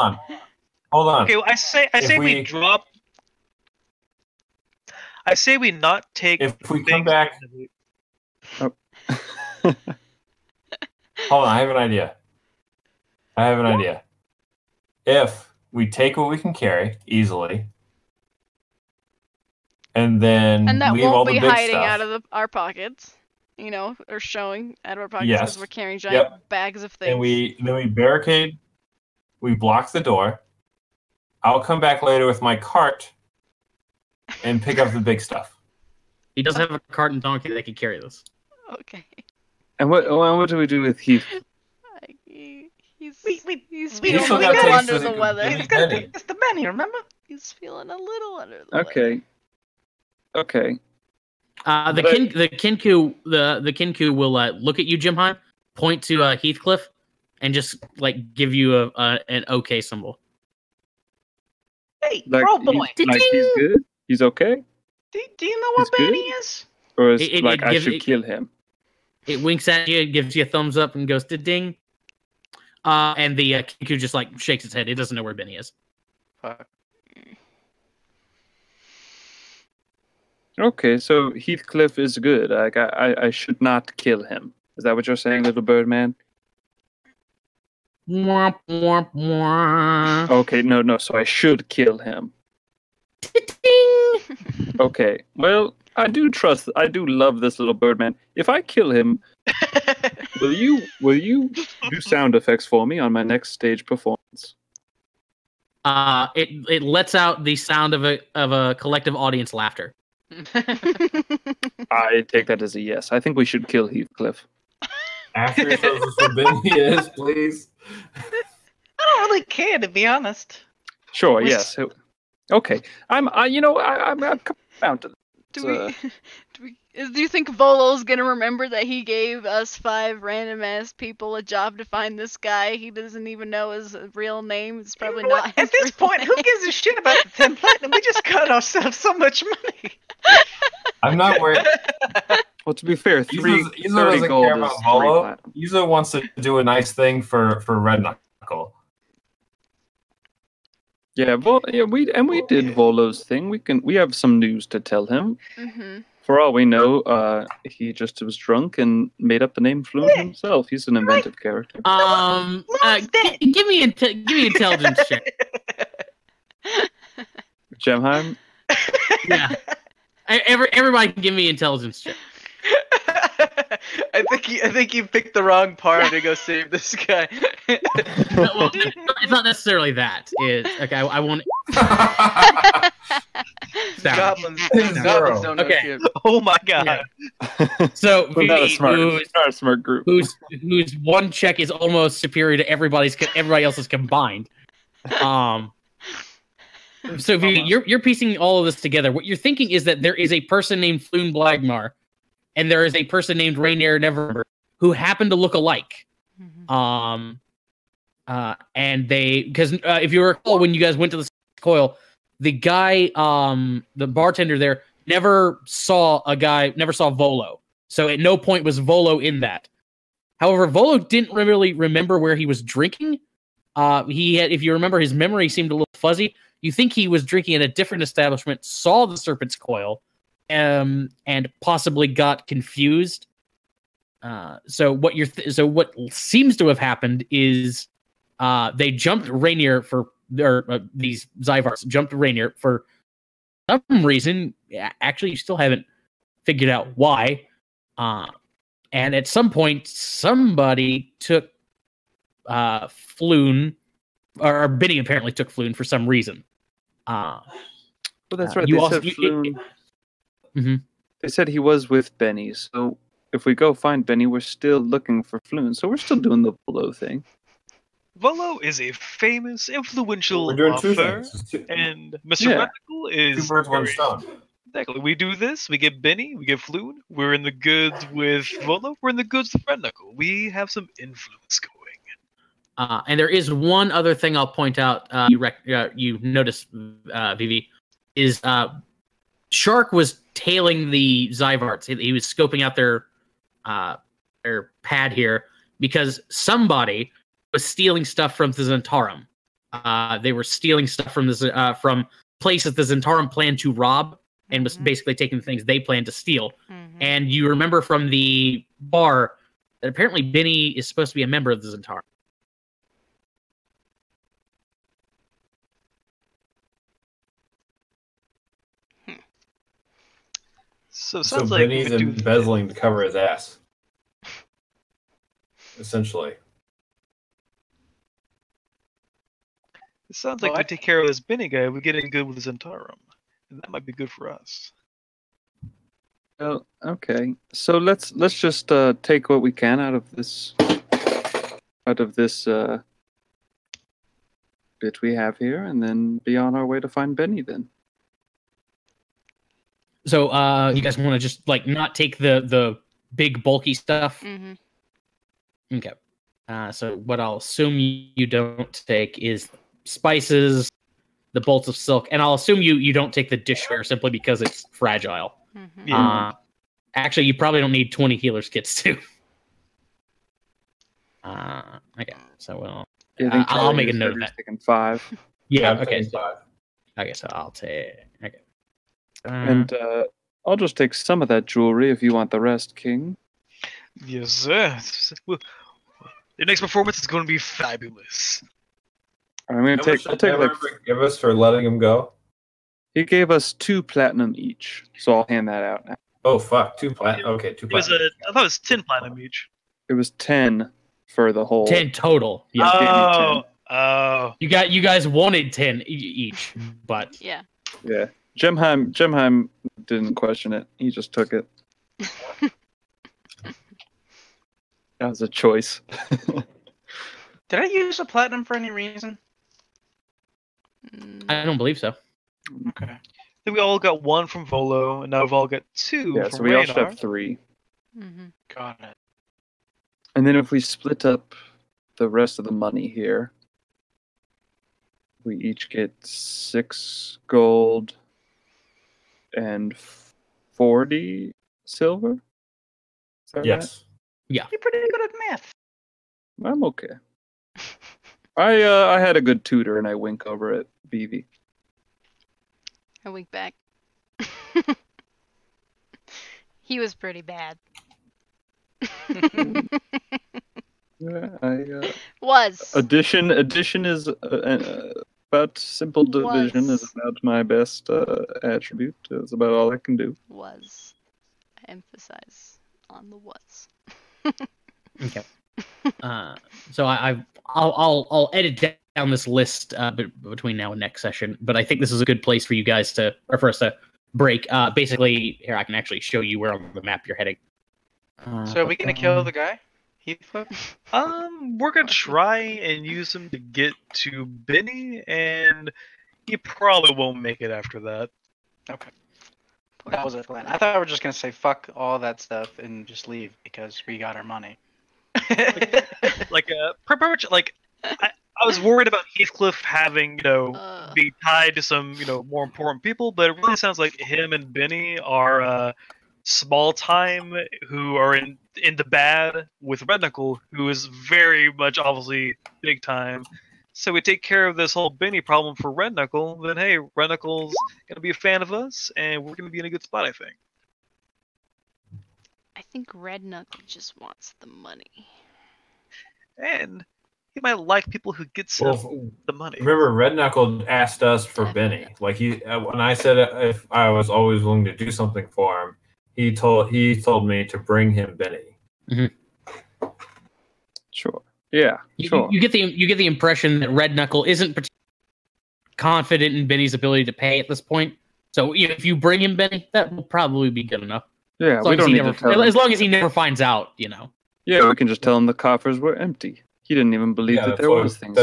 on. Okay, well, I say we we- drop. I say we not take. If we come things- back, hold on, I have an idea. If we take what we can carry easily, and then And that leave all won't the be big hiding stuff. out of our pockets, you know, or showing out of our pockets because Yes. we're carrying giant Yep. bags of things. And then we barricade, we block the door. I'll come back later with my cart and pick up the big stuff. He does have a cart and donkey that can carry this. Okay. And what do we do with Heath? He's He's feeling still a got little taste under of the the weather. Benny. It's got it's the Benny, remember? He's feeling a little under the weather. Okay. Okay. The Kinku will look at you, Jimheim, point to Heathcliff, and just like give you an okay symbol. Hey, Like, bro boy, he's good? He's okay? do you know what he's good? Benny is? Or is It I gives- should kill him? It winks at you, gives you a thumbs up, and goes ding. And the Kinku just like shakes its head. It doesn't know where Benny is. Fuck. Okay, so Heathcliff is good. I should not kill him. Is that what you're saying, little bird man? Womp, womp, womp. Okay, no, so I should kill him. Ding. Okay, well, I do love this little bird man. If I kill him, will you do sound effects for me on my next stage performance? It lets out the sound of a collective audience laughter. I take that as a yes. I think we should kill Heathcliff. After he tells us where Benny is, please. I don't really care, to be honest. Sure, We- yes. Okay, I'm coming down to Do you think Volo's gonna remember that he gave us 5 random ass people a job to find this guy? He doesn't even know his real name. It's probably You know not what? his At this real point, who name. gives a shit about the 10 platinum? We just cut ourselves so much money. I'm not worried. Well, to be fair, Izo 30 doesn't gold care is about 3 Volo. platinum. Izo wants to do a nice thing for Red Knuckle. Yeah, well, yeah, we did Volo's thing. We have some news to tell him. Mm-hmm. For all we know, he just was drunk and made up the name Floon himself. He's an inventive character. Give me intelligence check. Gemheim? Yeah. Everybody can give me intelligence check. I think you picked the wrong part to go save this guy. Well, it's not necessarily that. It's okay. I won't. Goblins Zero. don't know Okay. shit. Oh my god. So We're not a Vivi, smart group. whose one check is almost superior to everybody else's combined. So Vivi, you're piecing all of this together. What you're thinking is that there is a person named Floon Blagmar, and there is a person named Rainier Neverember who happen to look alike. And they, because if you recall, when you guys went to the coil, the guy, the bartender there, never saw Volo. So at no point was Volo in that. However, Volo didn't really remember where he was drinking. If you remember, his memory seemed a little fuzzy. You think he was drinking at a different establishment, saw the Serpent's Coil, and possibly got confused. So what seems to have happened is they jumped Rainier these Zyvarts jumped Rainier for some reason. Actually, you still haven't figured out why. And at some point, somebody took Floon, or Benny apparently took Floon for some reason. Well, that's right. you They also- said Floon. Mhm. They said he was with Benny. So if we go find Benny, we're still looking for Floon. So we're still doing the Volo thing. Volo is a famous, influential We're doing two author, things. and Mr. Yeah. Reticle is Two birds, one very- stone. Exactly. We do this. We get Benny. We get Floon. We're in the goods with Volo. We're in the goods with Red Knuckle. We have some influence going. And there is one other thing I'll point out. You notice, Vivi, is Shark was tailing the Zyvarts. He was scoping out their pad here because somebody was stealing stuff from the Zentarum. They were stealing stuff from from places the Zentarum planned to rob. and was basically taking the things they planned to steal. Mhm. And you remember from the bar that apparently Benny is supposed to be a member of the Zentarum. So it So sounds like we Benny's could do embezzling to cover his ass. Essentially. It sounds like we What? take care of this Benny guy. We get in good with the Zentarum. And that might be good for us. Well, okay. So let's just take what we can out of this bit we have here, and then be on our way to find Benny. Then. So you guys want to just like not take the big bulky stuff? Mhm. Okay. So what I'll assume you don't take is spices, the bolts of silk, and I'll assume you don't take the dishware simply because it's fragile. Mhm. Yeah. Actually, you probably don't need 20 healer's kits too. Okay. So I'll make a note of that. Taking 5. Yeah. I'm Okay. taking So, 5. okay. So I'll take. Okay. And I'll just take some of that jewelry if you want the rest, King. Yes, sir. Well, the next performance is going to be fabulous. I'm gonna How much I'll did take like Never give us for letting him go? he gave us 2 platinum each, so I'll hand that out now. Oh fuck, 2 platinum. Okay, 2 It was platinum. I thought it was 10 platinum each. It was 10 for the whole. 10 total. Yeah. gave me 10. Oh. You guys wanted 10 each, but Yeah. Yeah, Gemheim didn't question it. He just took it. That was a choice. Did I use a platinum for any reason? Mm, I don't believe so. Okay. Then we all got 1 from Volo, and now we've all got 2 Yeah, from so we all should Raynar. have 3. mhm. Got it. And then if we split up the rest of the money here, we each get 6 gold and 40 silver. Is that Yes. You're pretty good at math. right? I'm okay. I had a good tutor, and I wink over at Vivi. I wink back. He was pretty bad. Yeah, Was. addition is about simple division Was. is about my best attribute. It's about all I can do. Was. I emphasize on the was. Okay. So I'll edit down this list between now and next session, but I think this is a good place for you guys to, or for us to break. Basically, here I can actually show you where on the map you're heading. So are we gonna kill the guy? Heathcliff? We're gonna try and use him to get to Benny, and he probably won't make it after that. Okay. That was a plan. I thought we were just gonna say fuck all that stuff and just leave because we got our money. Like, pretty much, like, I was worried about Heathcliff having, be tied to some, more important people, but it really sounds like him and Benny are small time who are in the bad with Red Knuckle, who is very much obviously big time. So we take care of this whole Benny problem for Red Knuckle, then hey, Red Knuckle's gonna be a fan of us, and we're gonna be in a good spot, I think. I think Red Knuckle just wants the money. And he might like people who get some the money. Remember, Red Knuckle asked us for Benny. Like when I said if I was always willing to do something for him, he told me to bring him Benny. Mm-hmm. Sure. Yeah. Sure. You get the impression that Red Knuckle isn't particularly confident in Benny's ability to pay at this point. So if you bring him Benny, that will probably be good enough. Yeah, As we don't need to tell him. as long as he never finds out, Yeah, we can just tell him the coffers were empty. He didn't even believe that there was things.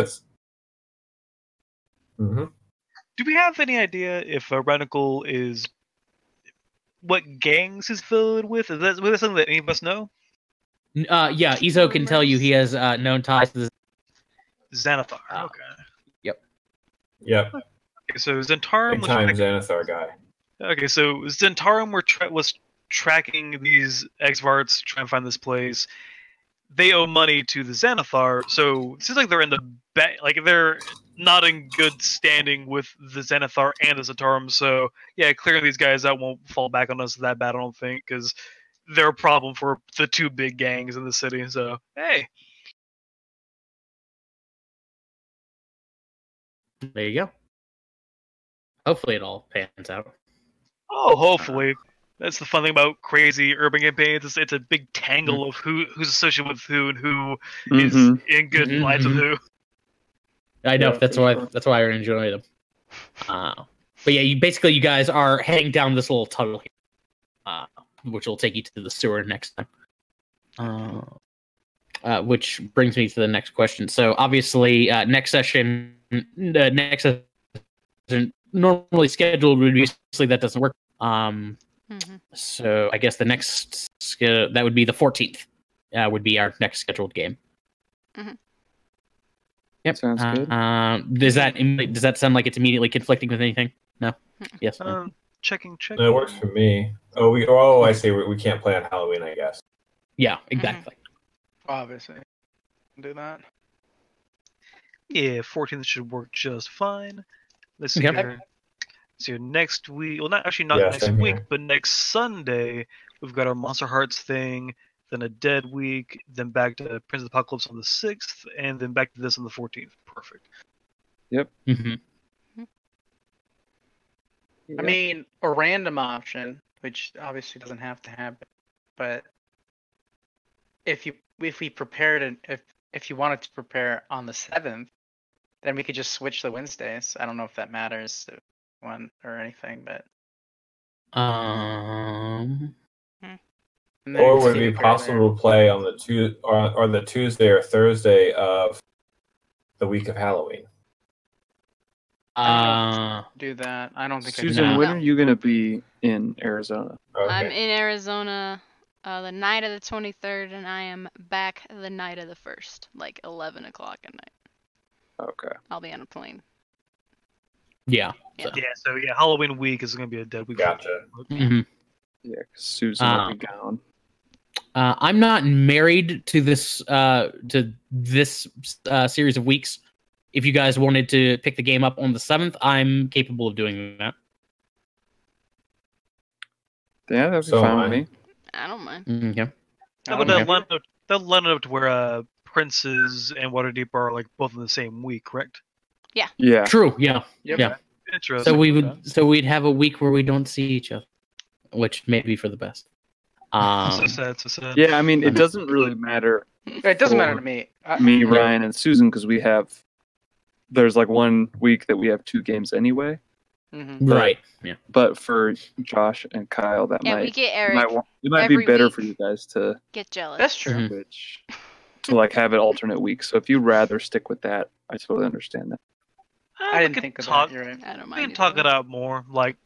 Mm-hmm. Do we have any idea if Red Knuckle is what gangs he's filled with? Is that something that any of us know? Yeah, Izo can tell you he has known ties to the Xanathar. Ah. Okay. Yep. Okay, so Zentarum Big time Xanathar guy. Okay, so Zentarum was tracking these Exvarts to try and find this place. They owe money to the Xanathar, so it seems like they're in the like they're not in good standing with the Xanathar and the Zatarum. So yeah, clearing these guys out won't fall back on us that bad, I don't think, because they're a problem for the two big gangs in the city. So hey, There you go. Hopefully it all pans out. oh, hopefully. That's the fun thing about crazy urban campaigns. It's a big tangle of who's associated with who and who is in good lives with who. I know, Yeah, that's for why sure. that's why I enjoy them. But yeah, you guys are heading down this little tunnel here, which will take you to the sewer next time. Which brings me to the next question. So obviously, next session, normally scheduled would be, obviously that doesn't work. So I guess the next that would be the 14th. Would be our next scheduled game. Yep. Sounds good. Does that sound like it's immediately conflicting with anything? No. Yes. No. Checking. No, it works for me. I see. We can't play on Halloween, I guess. Yeah. Exactly. Obviously, do that. Yeah, 14th should work just fine. Let's see Okay. here. So next week, well, not Yeah, next same week, here. but next Sunday, we've got our Monster Hearts thing, then a Dead Week, then back to Prince of the Apocalypse on the 6th, and then back to this on the 14th. Perfect. Mm-hmm. I mean, a random option, which obviously doesn't have to happen, but if we prepared and if you wanted to prepare on the 7th, then we could just switch the Wednesdays. I don't know if that matters to one or anything, but Um. and then Or we would could it be prepare possible to play on the the Tuesday or Thursday of the week of Halloween? do that. I don't think Susan, I can. when are you gonna be in Arizona? I'm Okay. in Arizona the night of the 23rd, and I am back the night of the 1st, like 11 o'clock at night. Okay. I'll be on a plane. Yeah. Yeah. Yeah, so yeah, Halloween week is going to be a Dead Week. Gotcha. Mm-hmm. Yeah, 'cause Susan will be gone. I'm not married to this series of weeks. If you guys wanted to pick the game up on the 7th, I'm capable of doing that. Yeah, that'd be So fine am with I. me. I don't mind. Okay. No, but they'll line it up to where Princes and Waterdeep are like both in the same week, correct? Yeah. True. Yeah. Yep. Yeah. Interesting. So we'd have a week where we don't see each other, which may be for the best. So sad. Yeah, I mean, it doesn't really matter. It doesn't matter to me. Me, Ryan, and Susan, because there's like 1 week that we have 2 games anyway. Right. Yeah. But for Josh and Kyle, that Yeah, we might get Eric. it might be every better week. for you guys to Get jealous. That's true. switch to like have it alternate weeks. So if you'd rather stick with that, I totally understand that. I didn't think of that. You're right. I don't We mind. can talk it out more. Like,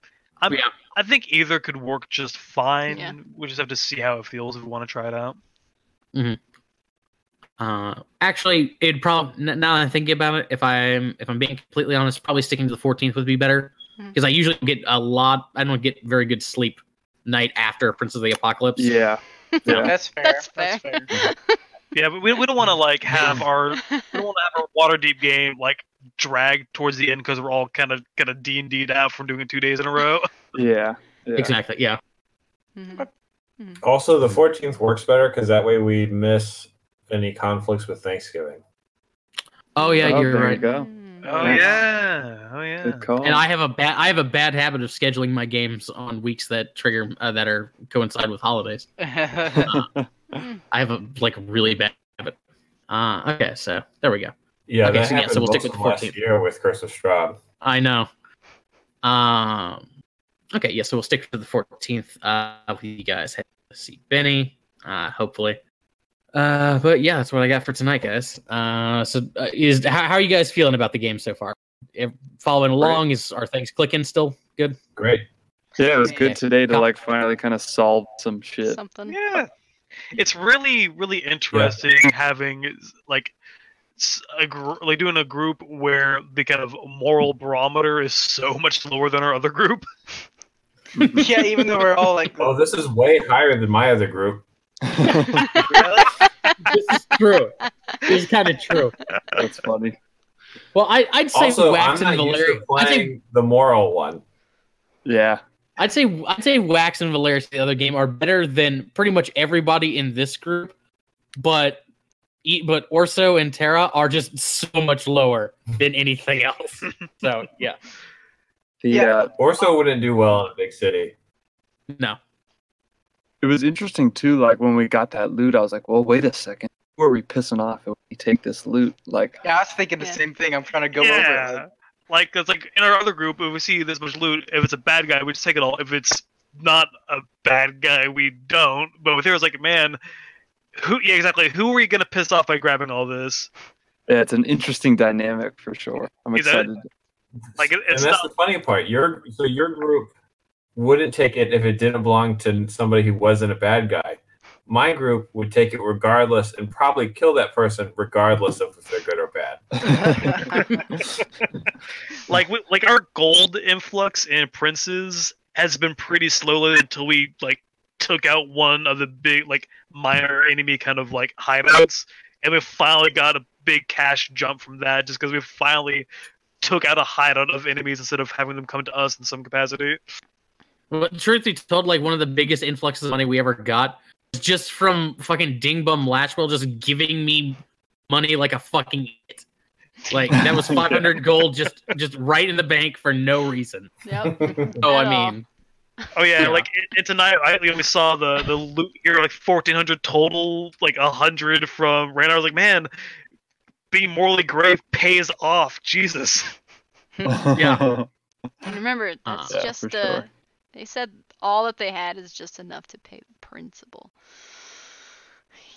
Yeah. I think either could work just fine. Yeah. We just have to see how it feels if we want to try it out. Actually, it'd probably, now that I'm thinking about it, if I'm being completely honest, probably sticking to the 14th would be better, because I usually I don't get very good sleep night after Prince of the Apocalypse. Yeah. Yeah. That's fair. That's fair. Yeah, but we don't want to like have our Waterdeep game like drag towards the end because we're all kind of D&D'd out from doing it 2 days in a row. Yeah. Exactly. Yeah. Also, the 14th works better because that way we miss any conflicts with Thanksgiving. Oh yeah, Oh, you're there right. you go. Oh Nice. yeah. Oh yeah. Good call. And I have a bad habit of scheduling my games on weeks that trigger that are coincide with holidays. I have a really bad habit. Okay, so there we go. Yeah, Okay, that so yeah, happened so we'll stick most with of the last 14th. year with Curse of Strahd. I know. Okay, yeah, so we'll stick to the 14th. With you guys. Let's see Benny. Hopefully. But yeah, that's what I got for tonight, guys. How are you guys feeling about the game so far? Following along, are things clicking still? Good. Great. Yeah, it was good Okay. today to like finally kind of solve some shit. Something. Yeah. It's really interesting having like doing a group where the kind of moral barometer is so much lower than our other group. Yeah, even though we're all like, Oh, this is way higher than my other group. This is true. This is kind of true. That's funny. Well, I'd say Also, Wax I'm and not used Valeria. to playing the moral one. Yeah. I'd say Wax and Valerius, the other game, are better than pretty much everybody in this group, but Orso and Terra are just so much lower than anything else. So yeah, Orso wouldn't do well in a big city. no. It was interesting too. Like when we got that loot, I was like, "Well, wait a second. Who are we pissing off if we take this loot?" Like, Yeah, I was thinking the same thing. I'm trying to go over it. Like, it's like in our other group, if we see this much loot, if it's a bad guy, we just take it all. If it's not a bad guy, we don't. But with here, it's like, man, who? Yeah, exactly. Who are we gonna piss off by grabbing all this? yeah, it's an interesting dynamic for sure. I'm excited. Like, And it's that's not. the funny part. Your group wouldn't take it if it didn't belong to somebody who wasn't a bad guy. My group would take it regardless and probably kill that person regardless of if they're good or bad. like our gold influx in princes has been pretty slowly until we like took out one of the big like minor enemy kind of like hideouts, and we finally got a big cash jump from that just because we finally took out a hideout of enemies instead of having them come to us in some capacity. But truth be told, like one of the biggest influxes of money we ever got was just from fucking Dingbum Latchwell just giving me money like a fucking idiot. Like that was 500 gold just right in the bank for no reason. Yep. Oh, At I all. mean, Oh yeah, Yeah. like tonight we saw the loot here, like 1,400 total, like 100 from Randar. I was like, man, being morally grave pays off. Jesus. Yeah. And remember, that's Yeah, just for sure. They said all that they had is just enough to pay the principal.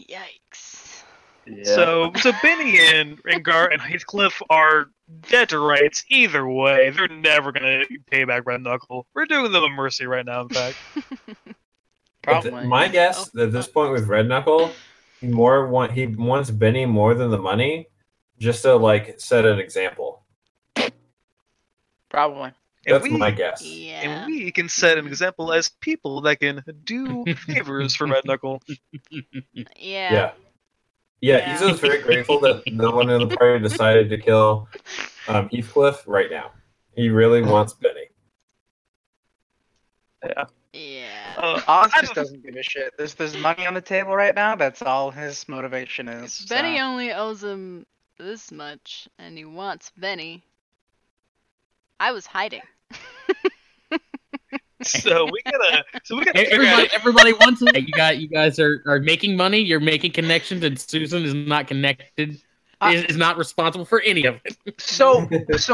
Yikes. Yeah. So Benny and Gar and Heathcliff are dead to rights either way. They're never gonna pay back Red Knuckle. We're doing them a mercy right now, in fact. Probably. My guess at this point with Red Knuckle, he wants Benny more than the money, just to like set an example. Probably. That's my guess. Yeah. And we can set an example as people that can do favors for Red Knuckle. Yeah. Yeah, Izo's very grateful that no one in the party decided to kill Heathcliff right now. He really wants Benny. Yeah. Yeah. Oz just doesn't give a shit. There's money on the table right now. That's all his motivation is. Benny so. only owes him this much, and he wants Benny. I was hiding. So we gotta figure out. everybody wants it. You guys are making money. You're making connections, and Susan is not connected. Is not responsible for any of it. So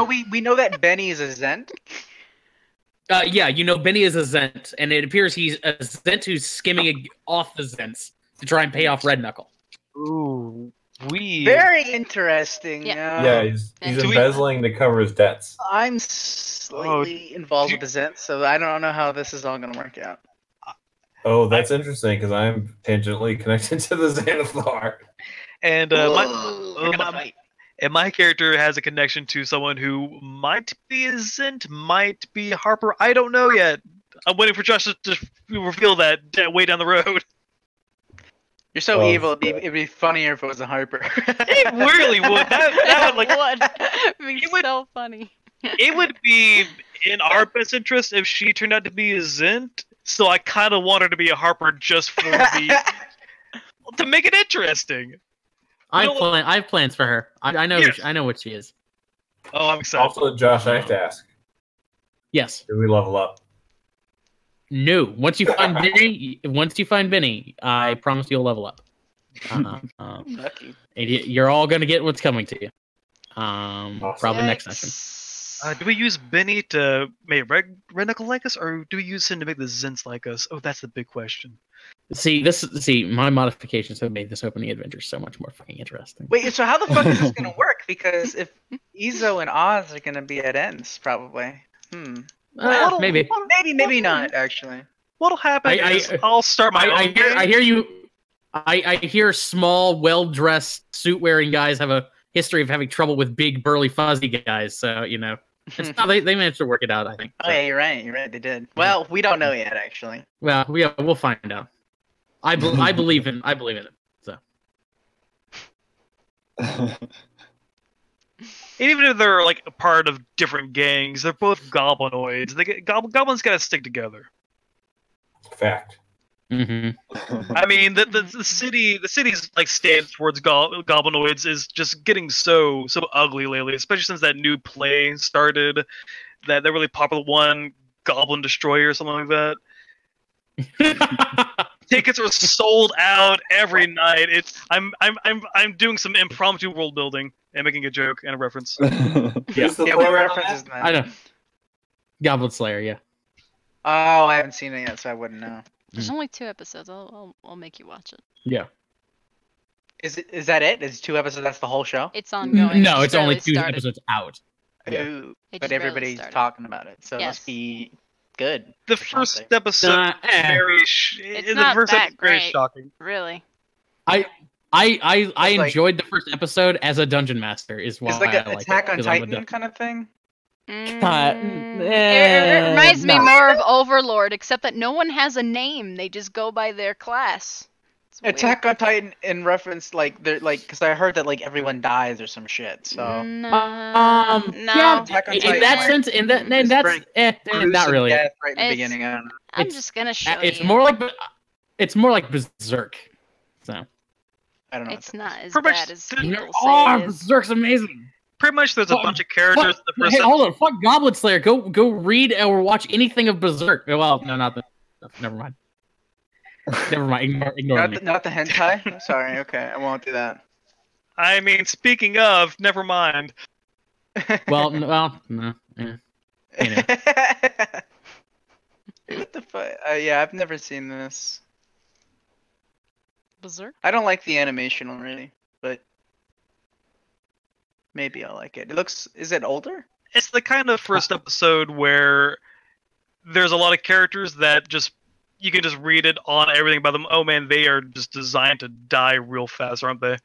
we know that Benny is a Zent. Yeah, you know Benny is a Zent, and it appears he's a Zent who's skimming off the Zents to try and pay off Red Knuckle. Ooh, we Very interesting. Yeah, he's And embezzling to cover his debts. I'm slightly involved with the Zent, so I don't know how this is all going to work out. Oh, that's interesting because I'm tangentially connected to the Xanathar. and We're gonna fight. my character has a connection to someone who might be a Zint, might be Harper. I don't know yet. I'm waiting for Josh to reveal that way down the road. You're so Oh, evil. It'd be funnier if it was a Harper. It really would. That would Be it would- so funny. it would be in our best interest if she turned out to be a Zint. So I kind of want her to be a Harper just for to make it interesting. I have plans for her. I know. Yes. I know what she is. Oh, I'm excited. Also, Josh, I have to ask: Yes. do we level up? No. Once you find Benny, I promise you'll level up. Lucky. And you're all gonna get what's coming to you. Probably next session. Yikes. Do we use Benny to make Red Knuckle like us, or do we use him to make the Zins like us? Oh, that's the big question. See, my modifications have made this opening adventure so much more fucking interesting. Wait, so how the fuck is this gonna work? Because if Izo and Oz are gonna be at ends, probably. Maybe. Maybe not. Actually. What'll happen is I'll start my own game. I hear you. I hear small, well-dressed, suit-wearing guys have a history of having trouble with big, burly, fuzzy guys. So they managed to work it out. I think. Oh yeah, you're right. They did. Well, we don't know yet, actually. Well, we'll find out. I believe in it. So. even if they're like a part of different gangs, they're both goblinoids. Goblins gotta stick together. Fact. I mean, the city's like stance towards goblinoids is just getting so ugly lately, especially since that new play started, that really popular one, Goblin Destroyer or something like that. Tickets are sold out every night. I'm doing some impromptu world building and making a joke and a reference. Yeah, What reference is that? I know. Goblin Slayer, yeah. Oh, I haven't seen it yet, so I wouldn't know. There's only 2 episodes. I'll make you watch it. Yeah. Is that it? Is 2 episodes? That's the whole show? It's ongoing. No, It it's just only barely 2 started. episodes out. Yeah. Ooh, It but just barely everybody's started. talking about it, so it Yes. must be good. The or first something. episode, very It's the not first that episode, very great. shocking. Really. I like- enjoyed the first episode as a dungeon master. Is why It's like I an like Attack it, on 'cause I'm a Titan dun- kind of thing. It reminds me no. more of Overlord, except that no one has a name. They just go by their class. It's weird. Attack on Titan in reference, like they're like, because I heard that like everyone dies or some shit. So No. Yeah, no. Attack on in Titan, that like, sense, in that, it's that's very not gruesome really. death right in the It's- beginning. I don't know. I'm it's- just gonna show It's you. more like Berserk. So I don't know. It's not as Pretty much bad as the- people say oh, it is. Berserk's amazing. Pretty much, there's a Fuck- bunch of characters in the first Hey, hold on, fuck Goblin Slayer. Go read or watch anything of Berserk. Well, no, not the. Never mind. Never mind. Ignore me. Not the hentai. Sorry. Okay, I won't do that. I mean, speaking of, never mind. Well, no. Yeah. You know. What the fuck? Yeah, I've never seen this. Berserk? I don't like the animation really, but maybe I'll like it. It looks. Is it older? It's the kind of first episode where there's a lot of characters that just you can just read it on everything about them. Oh man, they are just designed to die real fast, aren't they?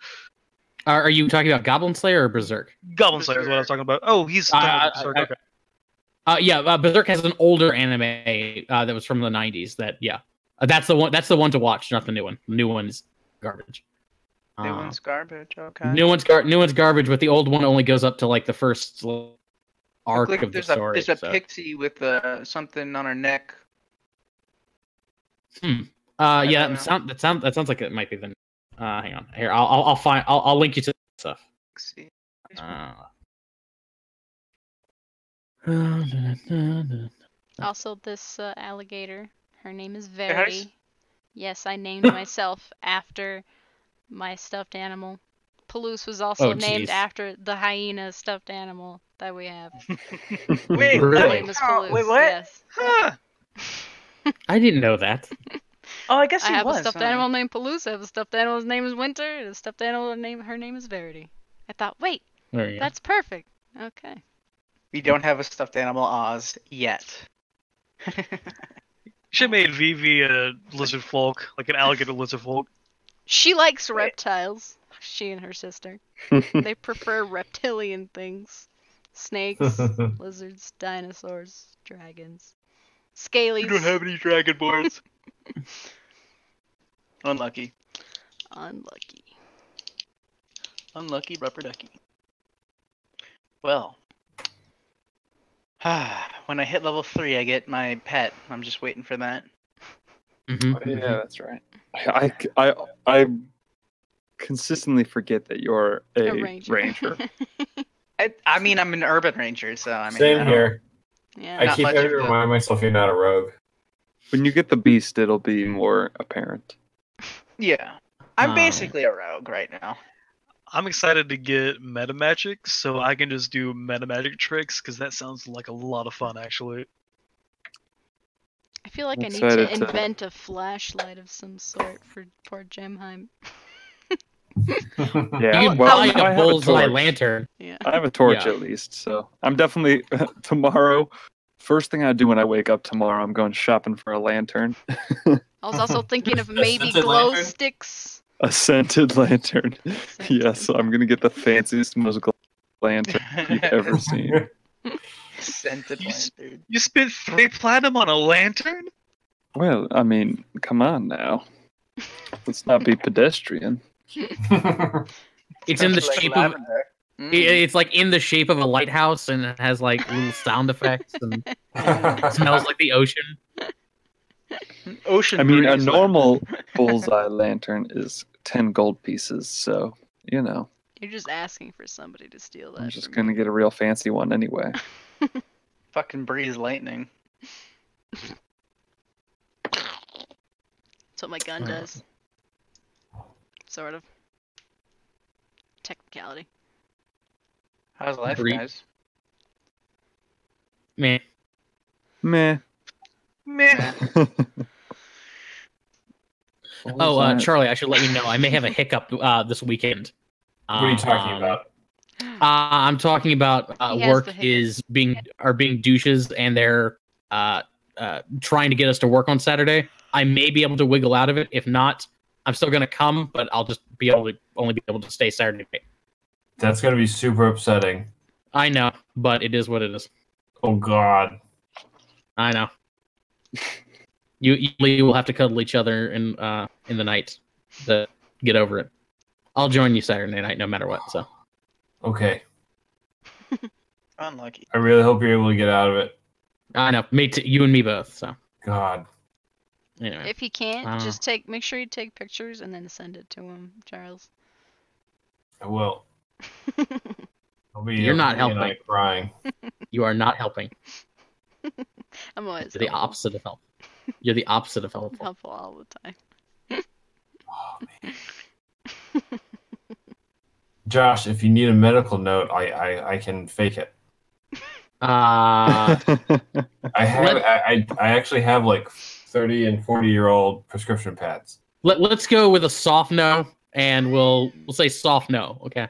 Are you talking about Goblin Slayer or Berserk? Goblin Slayer is what I was talking about. Oh, he's talking about Berserk, okay. Yeah, Berserk has an older anime that was from the 90s. That's the one. That's the one to watch, not the new one. The new one is garbage. New one's garbage. Okay. New one's garbage, but the old one only goes up to like the first arc Look, of the there's story. There's a so. pixie with something on her neck. Yeah, don't that sounds like it might be the. Hang on, here I'll link you to stuff. Pixie. Also, this alligator, her name is hers? Verity. Yes, I named myself after my stuffed animal. Palouse was also Oh, named jeez. after the hyena stuffed animal that we have. Wait, Really? Her wait, name is oh, Palouse. wait, what? Yes. Huh. I didn't know that. Oh, I guess I he have was. a stuffed huh? animal named Palouse. I have a stuffed animal's name is Winter. And a stuffed animal her name is Verity. I thought, wait, There you go. that's perfect. Okay. We don't have a stuffed animal Oz yet. Should have made Vivi a lizard folk, like an alligator lizard folk. She likes reptiles. She and her sister. They prefer reptilian things. Snakes, lizards, dinosaurs, dragons. Scalies. You don't have any dragonborns. Unlucky. Unlucky. Unlucky rubber ducky. Well. When I hit level 3, I get my pet. I'm just waiting for that. Mhm. Yeah, that's right. I consistently forget that you're a ranger. I mean, I'm an urban ranger, so I mean. I Same don't- here. Yeah. I Not keep much having to of a- remind myself you're not a rogue. When you get the beast, it'll be more apparent. Yeah. I'm Oh. basically a rogue right now. I'm excited to get meta magic, so I can just do meta magic tricks, because that sounds like a lot of fun, actually. I feel like I need Excited to to- invent a flashlight of some sort for poor Gemheim. Yeah, You can well, buy I a have a bullseye torch. lantern. Yeah. I have a torch Yeah. at least, so I'm definitely tomorrow. First thing I do when I wake up tomorrow, I'm going shopping for a lantern, I was also thinking of maybe scented glow lantern? sticks. a scented lantern. Scented. Yes, I'm gonna get the fanciest, most lantern you've ever seen. Scented You s- lantern. You spent 3 platinum on a lantern? Well, I mean, come on now. Let's not be pedestrian. It's in the Smells like shape of lavender. It's like in the shape of a lighthouse, and it has like little sound effects, and it smells like the ocean. Ocean. I mean, a breeze. normal bullseye lantern is 10 gold pieces, so, you know, You're just asking for somebody to steal that. I'm just from going to you. get a real fancy one anyway. Fucking breeze lightning. That's what my gun does. Sort of. Technicality. How's life, Breeze. guys? Man, Meh. Meh. Charlie, I should let you know I may have a hiccup this weekend. What are you talking about? I'm talking about He has work the hiccup. is being douches, and they're trying to get us to work on Saturday. I may be able to wiggle out of it. If not, I'm still gonna come, but I'll just be able to only be able to stay Saturday night. That's going to be super upsetting. I know, but it is what it is. Oh, God. I know. You will have to cuddle each other in the night to get over it. I'll join you Saturday night no matter what. So Okay. Unlucky. I really hope you're able to get out of it. I know, you and me both. So God. anyway, If you can't, Uh. just make sure you take pictures and then send it to him, Charles. I will. I'll be You're not up late at helping. night crying. you are not helping. I'm always You're the helpful. opposite of help. You're the opposite of helpful. Helpful all the time. Oh, man. Josh, if you need a medical note, I can fake it. Uh, I actually have like 30 and 40-year-old prescription pads. let's go with a soft no, and we'll say soft no. Okay,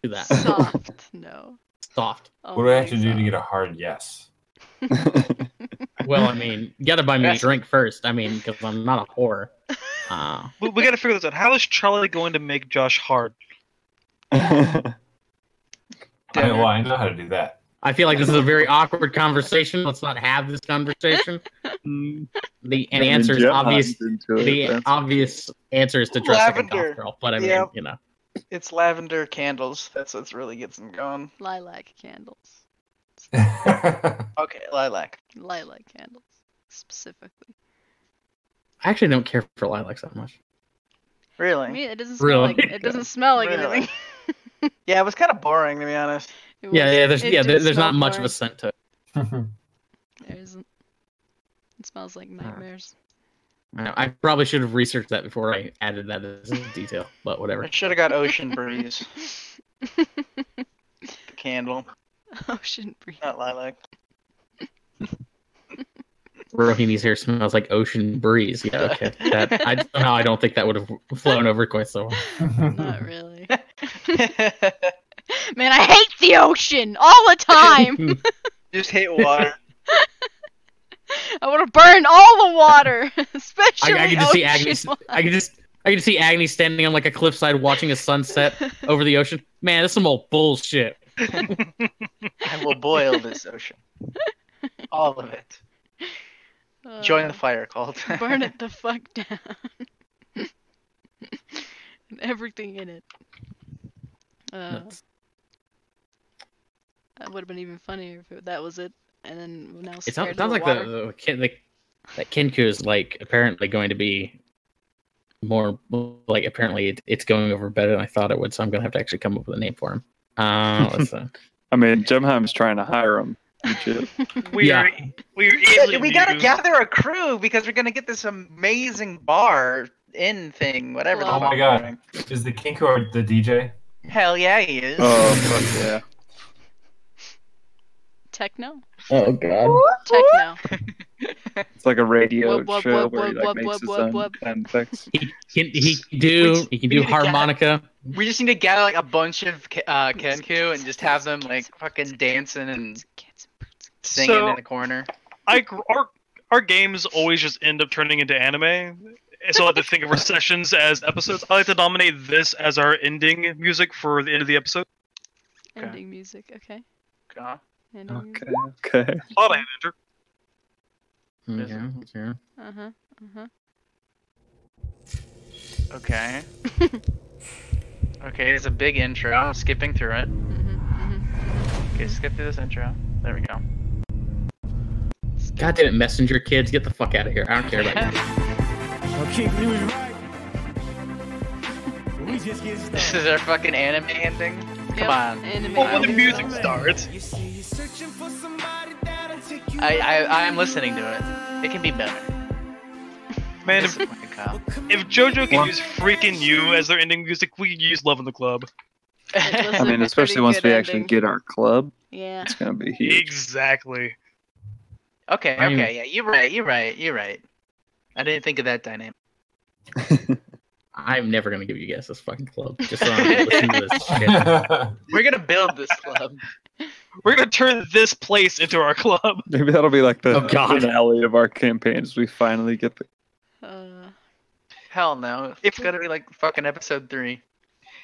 do that. Soft, no. Soft. What do I have to Only do to get a soft. hard yes? Well, I mean, you gotta buy me a Yes. drink first. I mean, because I'm not a whore. We gotta figure this out. How is Charlie going to make Josh hard? I know how to do that. I feel like this is a very awkward conversation. Let's not have this conversation. The answer is obvious. The obvious answer is to dress like a Lavender. goth girl. But I mean, Yep. you know, It's lavender candles. That's what's really gets them going. Lilac candles. Okay, lilac. Lilac candles, specifically. I actually don't care for lilacs that much. Really? I mean, it doesn't smell Really? like it doesn't smell like Really? anything. Yeah, it was kind of boring to be honest. There's It did there's smell not much of boring. a scent to it. There isn't. It smells like nightmares. I know. I probably should have researched that before I added that as a detail, but whatever. I should have got ocean breeze. The candle, Ocean breeze. not lilac. Rohini's hair smells like ocean breeze. Yeah, okay. Somehow I don't think that would have flown over quite so well. Not really. Man, I hate the ocean all the time. Just hate water. I want to burn all the water, especially I can just see ocean Agnes. water. I can just see Agnes standing on like a cliffside watching a sunset over the ocean. Man, that's some old bullshit. I will boil this ocean. All of it. Join the fire cult. Burn it the fuck down. And everything in it. That would have been even funnier if that was it. And then now It sounds like that Kenku is like apparently going to be more like apparently it's going over better than I thought it would. So I'm gonna have to actually come up with a name for him. Let's I mean, Gemheim's trying to hire him. Legit. We gotta gather a crew because we're gonna get this amazing bar in thing, whatever. Oh the my fuck God. we're doing. Is the Kinko the DJ? Hell yeah, he is. Oh, fuck yeah. Techno? Oh god. Techno. It's like a radio Wub, show wub, where he wub, like wub, makes his wub, own wub. sound effects. He can do We need to harmonica. We just need to gather like a bunch of Kenku and just have them like fucking dancing and singing So- in the corner. Our games always just end up turning into anime. So I like to think of our sessions as episodes. I like to nominate this as our ending music for the end of the episode. Okay. Ending music, okay. Uh, Ending music. Okay. Thought I had entered. Yeah. Uh-huh. Uh-huh. Okay. Okay, it's a big intro. I'm skipping through it. Okay, skip through this intro. There we go. God damn it, messenger kids, get the fuck out of here. I don't care about you. This is our fucking anime ending? Come on. Anime. Well, when the music starts. I'm listening to it. It can be better. Man, This is fucking Kyle. if JoJo can use Freaking You as their ending music, we can use Love in the Club. It was I mean, a especially pretty once good we actually ending. get our club, Yeah. it's gonna be huge. Exactly. Okay, I'm- okay, yeah, you're right. I didn't think of that dynamic. I'm never gonna give you guys this fucking club. Just so I don't listen to this shit. We're gonna build this club. We're gonna turn this place into our club. Maybe that'll be like the Oh, God. finale of our campaigns. We finally get the. Hell no. It's gotta be like fucking episode 3.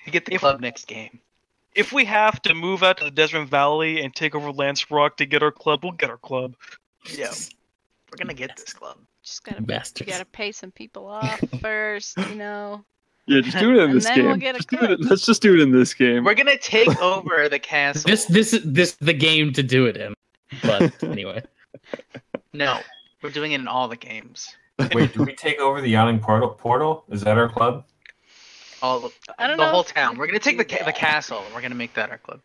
You get the club next game. If we have to move out to the Desert Valley and take over Lance Rock to get our club, we'll get our club. Yeah. We're gonna get this club. Just gotta Bastards. pay some people off first, you know. Yeah, just do it in And this then game. we'll get a Just do club. it. Let's just do it in this game. We're gonna take over the castle. This is the game to do it in. But anyway. No. We're doing it in all the games. Wait, do we take over the Yawning Portal? Is that our club? All the, I don't the know whole if town. we We're gonna take the do the that. castle. We're gonna make that our club.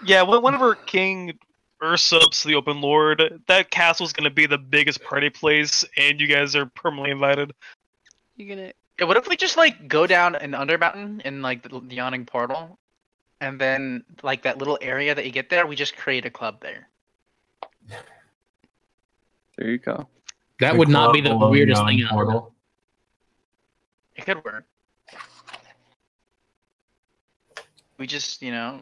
Yeah, whenever King Usurps the Open Lord, that castle's gonna be the biggest party place, and you guys are permanently invited. You're gonna. Yeah, what if we just like go down an Undermountain in like the Yawning Portal, and then like that little area that you get there, we just create a club there. There you go. That The would not be club the below weirdest Yawning thing ever. Portal. It could work. We just, I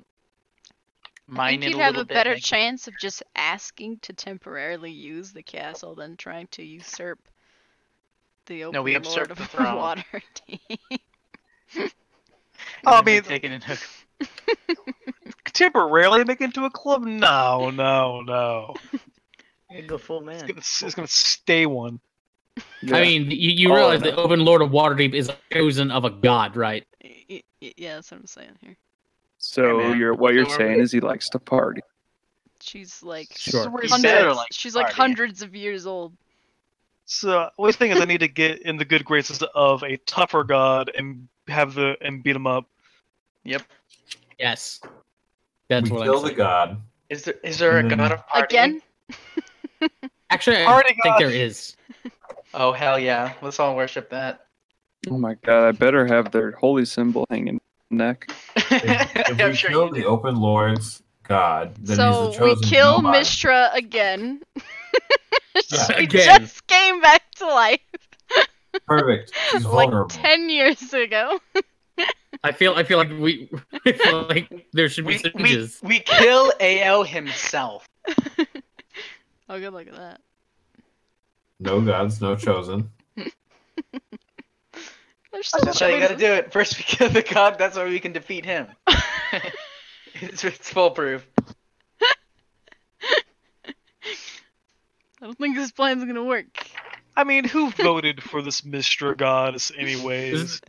mine think it you'd a have little a bit. better make- chance of just asking to temporarily use the castle than trying to usurp the open No, we lord usurp of the throne. Waterdeep. Oh, I and then mean- take it into. Temporarily make it into a club? No. Go full man. It's gonna stay one. Yeah. I mean, you All realize I know. the Open Lord of Waterdeep is chosen of a god, right? Yeah, that's what I'm saying here. So Hey, man. what you're So are saying we- is he likes to party. She's like Sure. We hundreds. better like She's like party. hundreds of years old. So, always thing is, I need to get in the good graces of a tougher god and beat him up. Yep. Yes. That's We what kill I'm the saying. god. Is there a And then- god of party? Again? Actually, I Party think god. there is. Oh hell yeah! Let's all worship that. Oh my god! I better have their holy symbol hanging neck. If I'm we sure kill you the do. Open Lord's god, then So he's the we chosen kill god. Mishra again. She Again. just came back to life Perfect. She's like vulnerable. 10 years ago. I feel like I feel like there should be changes. we kill Ao himself. Oh, good luck at that. No gods, no chosen. There's That's still how you gotta choices. do it. First we kill the god. That's why we can defeat him. It's foolproof. I don't think this plan's gonna work. I mean, who voted for this Mistra goddess, anyways?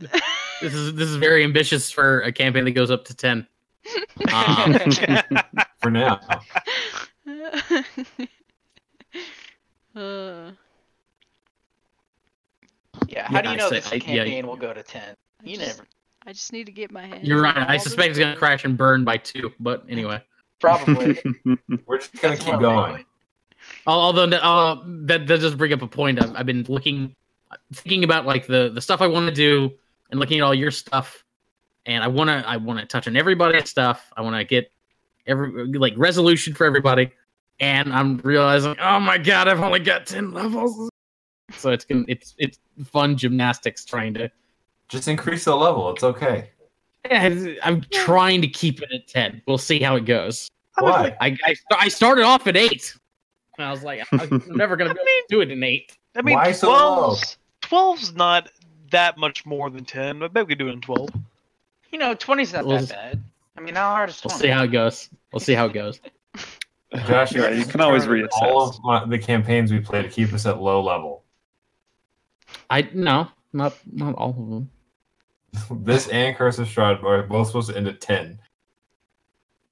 This is very ambitious for a campaign that goes up to 10. For now. Yeah. How do you know I this say- campaign will go to 10? You never. I just need to get my hands. You're right. on I all suspect this it's gonna stuff. crash and burn by 2. But anyway, Probably. We're just gonna That's keep more going. likely. although that does bring up a point. I've been thinking about like the stuff I want to do and looking at all your stuff, and I wanna touch on everybody's stuff. I want to get every like resolution for everybody, and I'm realizing, oh my god, I've only got 10 levels. So it's fun gymnastics trying to. Just increase the level. It's okay. Yeah, I'm trying to keep it at 10. We'll see how it goes. Why? I started off at 8. And I was like, I'm never gonna be able to do it in 8. I mean, Why so low? 12's not that much more than 10. I bet we could do it in 12. 20's not We'll that s- bad. I mean, how hard is 20? We'll see how it goes. We'll see how it goes. Josh, Yeah, you can always reassess. all of the campaigns we play to keep us at low level. No, not all of them. This and Curse of Strahd are both supposed to end at 10.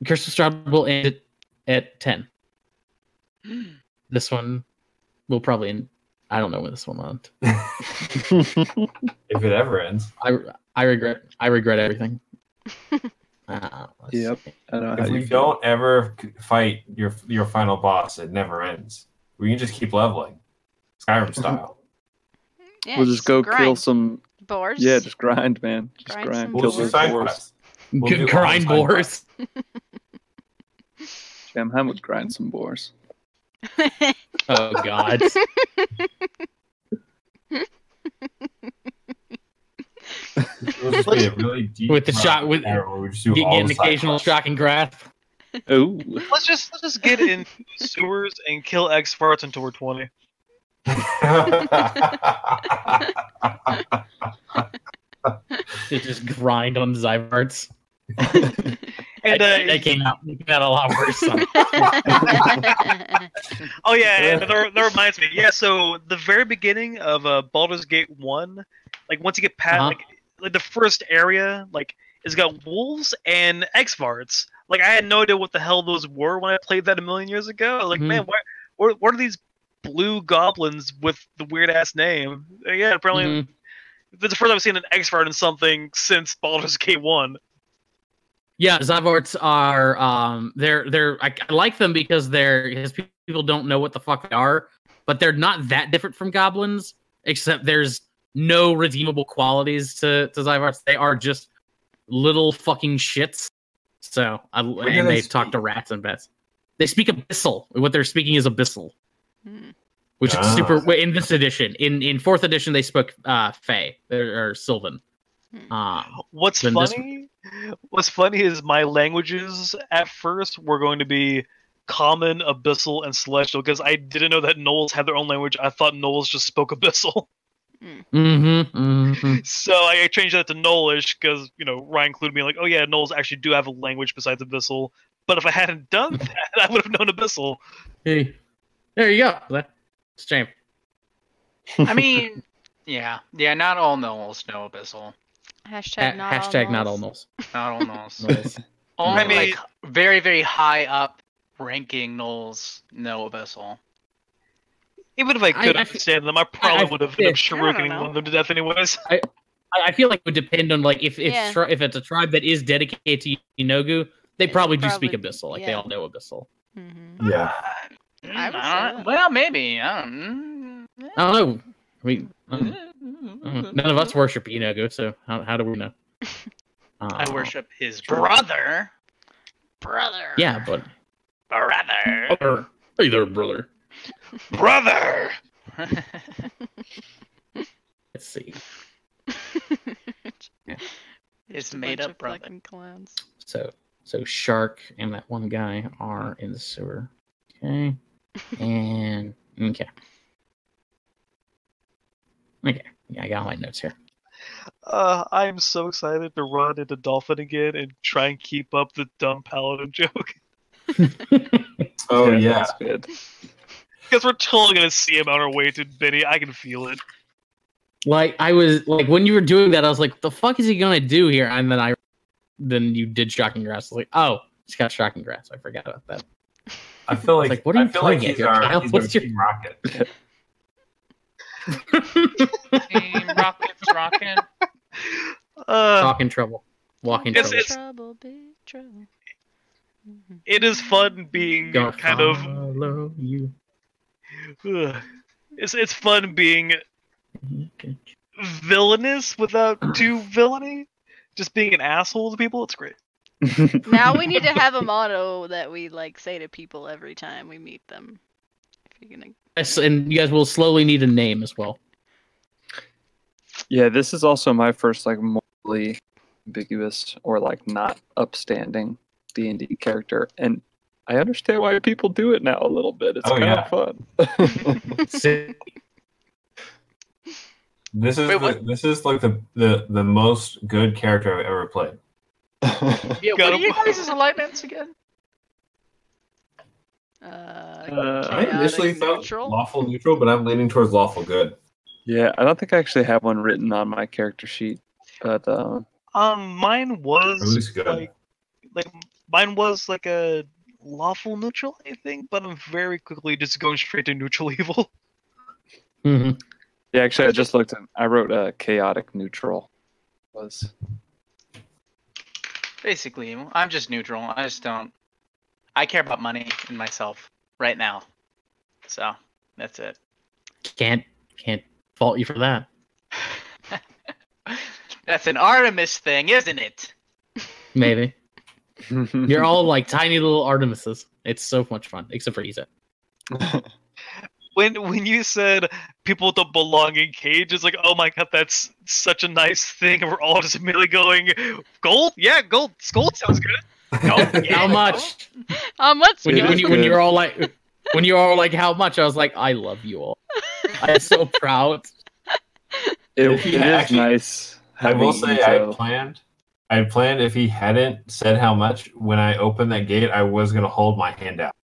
Curse of Strahd will end at 10. This one will probably end. I don't know when this one will end. If it ever ends. I regret everything. Yep. I know If we don't ever fight your final boss, it never ends. We can just keep leveling, Skyrim style. Yeah, We'll just go grind. kill some. Boars. Yeah, just grind, man. Just Grind grind. some We'll Kill do those side boars. quests. We'll do all the Grind side boars. Jamham would grind some boars. Oh God. It'll just be a really deep With the shot, with where we just do get all an the side occasional quests. shocking grasp. Ooh. Let's just get in the sewers and kill X farts until we're 20. They just grind on Zyvarts. And That came out a lot worse. oh yeah, and that reminds me. Yeah, so the very beginning of Baldur's Gate 1, like once you get past like the first area, like it's got wolves and X-Varts. Like I had no idea what the hell those were when I played that a million years ago. I was like, man, what are these blue goblins with the weird ass name? Yeah, apparently that's the first time I've seen an X-Vart in something since Baldur's Gate 1. Yeah, Zyvarts are they're I like them because people don't know what the fuck they are, but they're not that different from goblins, except there's no redeemable qualities to Zyvarts. They are just little fucking shits. So and they talk to rats and bats. They speak Abyssal. What they're speaking is Abyssal. Which is super in this edition. In fourth edition they spoke Fey or Sylvan. What's funny is my languages at first were going to be Common, Abyssal, and Celestial because I didn't know that Gnolls had their own language. I thought Gnolls just spoke Abyssal. So I changed that to Gnollish because Ryan included me like, oh yeah, Gnolls actually do have a language besides Abyssal. But if I hadn't done that, I would have known Abyssal. Hey, there you go. It's a shame. I mean, yeah, not all Gnolls know Abyssal. Hashtag not all Gnolls. Not all Gnolls. Only like very, very high up ranking Gnolls know Abyssal. Even if I could understand them, I probably would have ended up shurikening one of them to death anyways. I feel like it would depend on like if it's a tribe that is dedicated to Inogu, they probably do speak Abyssal. Like they all know Abyssal. Yeah. Well, maybe. I don't know. None of us worship Inogu, so how do we know? I worship his brother. Yeah, but brother. Hey there, brother. Brother. Let's see. It's made up brother. Clowns. So Shark and that one guy are in the sewer. Okay. And okay. Yeah, I got my notes here. I'm so excited to run into Dolphin again and try and keep up the dumb paladin joke. Oh yeah, that's good. Because we're totally gonna see him on our way to Benny. I can feel it. Like I was like when you were doing that, I was like, "The fuck is he gonna do here?" And then you did Shocking Grass. I was like, "Oh, he's got Shocking Grass." I forgot about that. I feel like what are you playing he's What's your Team Rocket? Team Rocket's rocking. Talking trouble, walking trouble. Trouble, big trouble. It is fun being kind of. You. It's fun being villainous without too villainy. Just being an asshole to people. It's great. Now we need to have a motto that we say to people every time we meet them. If you're gonna. Yes, and you guys will slowly need a name as well. Yeah, this is also my first morally ambiguous or not upstanding D&D character, and I understand why people do it now a little bit. It's kind of fun. This is the most good character I've ever played. Yeah, what are you guys' alignments again? I initially thought lawful neutral, but I'm leaning towards lawful good. Yeah, I don't think I actually have one written on my character sheet, but mine was good. like Mine was like a lawful neutral, I think, but I'm very quickly just going straight to neutral evil. Mhm. Yeah, actually, I just looked. I wrote a chaotic neutral. Was Basically, I'm just neutral. I just don't. I care about money and myself right now. So that's it. Can't fault you for that. That's an Artemis thing, isn't it? Maybe. You're all like tiny little Artemises. It's so much fun, except for Isa. When you said people don't belong in cages, like, oh my god, that's such a nice thing, and we're all just immediately going, gold? Yeah, gold. Gold sounds good. Gold? Yeah, How much? How much? It is When good. you're all like, when you're all like, how much? I was like, I love you all. I'm so proud. it Yeah, is actually, nice. I will having say Ezo. I had planned if he hadn't said how much when I opened that gate, I was gonna hold my hand out.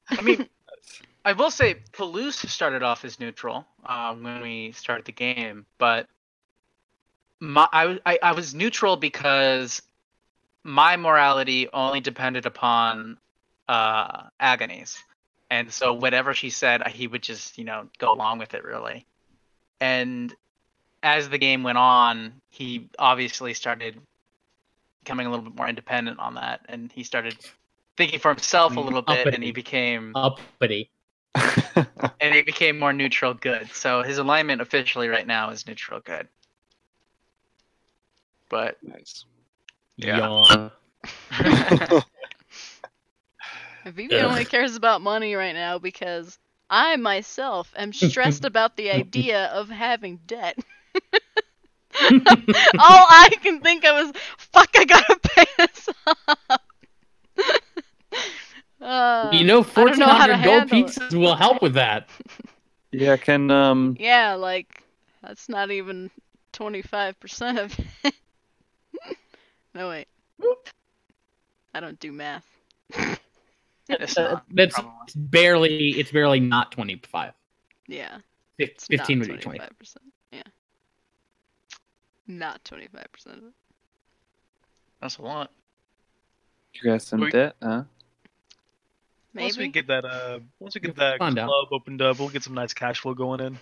I mean, I will say Palouse started off as neutral when we started the game, but I was neutral because my morality only depended upon Agony's, and so whatever she said, he would just go along with it really. And as the game went on, he obviously started becoming a little bit more independent on that, and he started thinking for himself a little bit, and he became uppity. more neutral good. So his alignment officially right now is neutral good. But Nice. yeah. Yawn. Vivi only cares about money right now because I myself am stressed about the idea of having debt. All I can think of is, fuck, I gotta pay this off. You know, I don't know how to 1,400 gold handle it. pieces will help with that. Yeah, can Yeah, like, that's not even 25% of it. No, wait. I don't do math. It's not, That's probably. it's barely not 25. Yeah. 15 not would be 20. 25%. Yeah. Not 25% of it. That's a lot. you guys some Wait. debt? Huh? Once we Maybe. get that Find club out. opened up, we'll get some nice cash flow going in.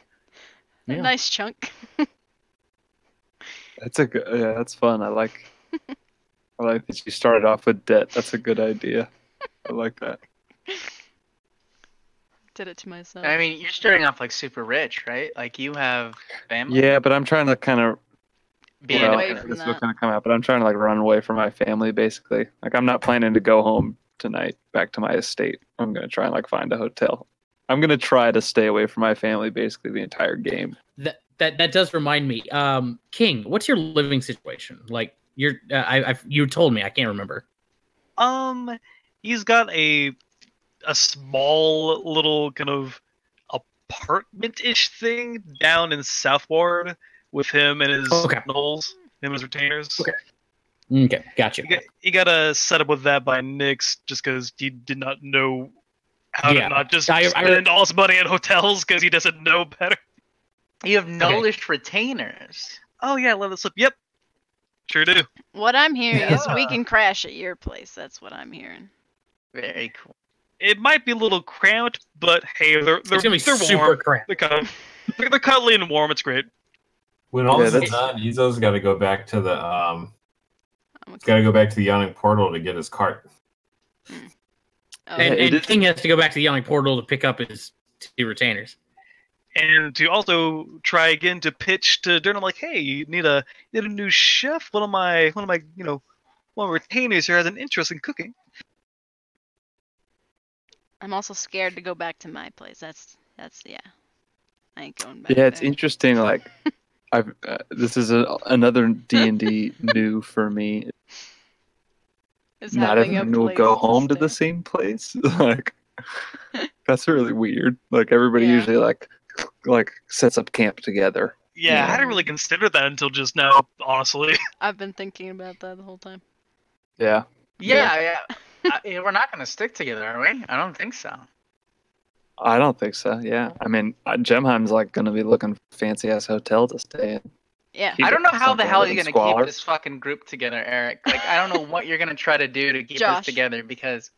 A Yeah. nice chunk. That's a good. Yeah, that's fun. I like that you started off with debt. That's a good idea. I like that. Did it to myself. I mean, you're starting off like super rich, right? Like you have family. Yeah, but I'm trying to kind of. Be Well, away I from guess that. it'll kind of come out, but I'm trying to like run away from my family, basically. Like I'm not planning to go home tonight, back to my estate. I'm gonna try and like find a hotel. I'm gonna try to stay away from my family basically the entire game. That does remind me. King, what's your living situation? Like you told me, I can't remember. He's got a small little kind of apartment-ish thing down in Southward with him and his gnolls, him and his retainers. Okay, gotcha. He got a setup with that by Nyx just because he did not know how to not just spend all his money in hotels because he doesn't know better. You have gnollish retainers. Oh yeah, let it slip. Yep, sure do. What I'm hearing is we can crash at your place. That's what I'm hearing. Very cool. It might be a little cramped, but hey, they're super warm. cramped. They're cuddly and warm. It's great. When all this is done, Izo's got to go back to the yawning portal to get his cart. And King has to go back to the yawning portal to pick up his 2 retainers. And to also try again to pitch to Durham, like, hey, you need a new chef. One of my retainers here has an interest in cooking. I'm also scared to go back to my place. That's yeah. I ain't going back. Yeah, it's there. interesting. Like, this is another D&D new for me. Is Not having a everyone will place go to home to the stay. same place. Like, that's really weird. Like everybody usually like sets up camp together. Yeah, I hadn't really considered that until just now, honestly. I've been thinking about that the whole time. Yeah. Yeah. We're not going to stick together, are we? I don't think so. I don't think so. Yeah. I mean, Gemheim's like going to be looking for a fancy ass hotel to stay in. Yeah. I don't know how the Something hell with you're some gonna keep squalor. this fucking group together, Eric. Like, I don't know what you're gonna try to do to keep Josh. this together because.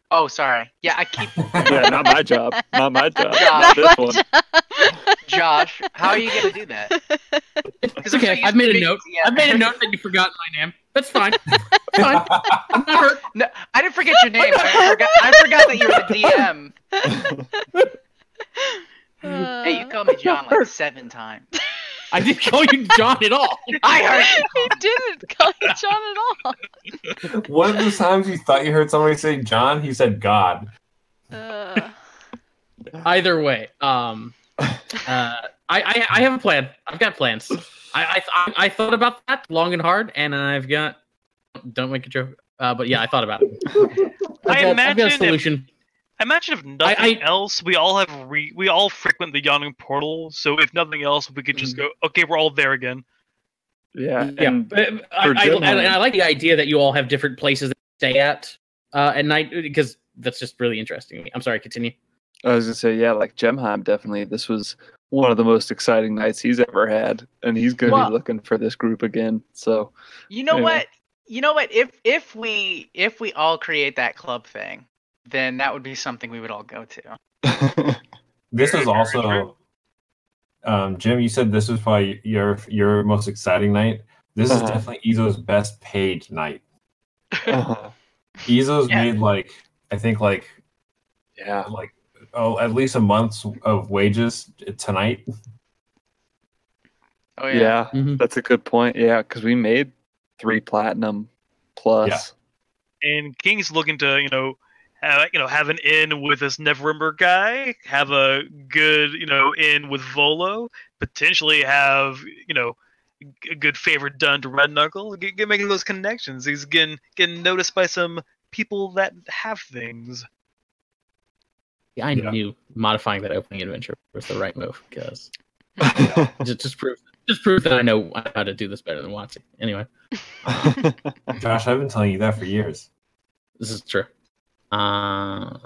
Oh, sorry. Yeah, I keep. Yeah, not my job. Not my job. Josh. This one. Josh, how are you gonna do that? It's okay. I've made a note. I've made a note that you've forgotten my name. That's fine. Fine. I'm not hurt. No, I didn't forget your name. I forgot that you were the DM. Hey, you called me John like 7 times. I didn't call you John at all. I heard you. He didn't call you John at all. One of those times you thought you heard somebody say John, he said God. Either way, I have a plan. I've got plans. I thought about that long and hard, and I've got. Don't make a joke. But yeah, I thought about it. I've got a solution. I imagine if nothing else, we all frequent the yawning portal. So if nothing else, we could just go. Okay, we're all there again. Yeah. Yeah, And I like the idea that you all have different places to stay at night because that's just really interesting to me. I'm sorry, continue. I was gonna say, yeah, like Gemheim, definitely. This was one of the most exciting nights he's ever had, and he's gonna be looking for this group again. So, you know anyway. what? You know what? If we all create that club thing, then that would be something we would all go to. This is also, Jim. You said this was probably your most exciting night. This is definitely Izo's best paid night. Izo's made I think at least a month's of wages tonight. Oh yeah, That's a good point. Yeah, because we made 3 platinum plus. Yeah. And King's looking to have an in with this Neverember guy, have a good in with Volo, potentially have a good favor done to Red Knuckle, making those connections. He's getting noticed by some people that have things. Yeah, I knew modifying that opening adventure was the right move because just prove that I know how to do this better than Watsy. Anyway, Josh, I've been telling you that for years. This is true. Yeah,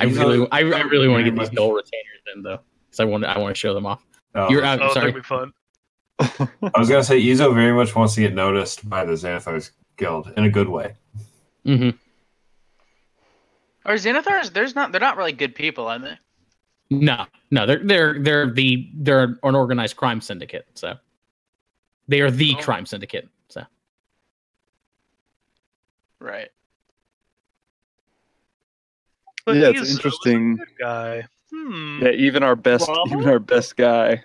I really want to get these gold retainers in though, because I want to show them off. Sorry. That'd be fun. I was gonna say Izo very much wants to get noticed by the Xanathar's Guild in a good way. Mm-hmm. Or Xanathars, they're not really good people, are they? No, they're an organized crime syndicate. So they are the crime syndicate. So right. But yeah, he's it's interesting. A good guy. Yeah, even our best guy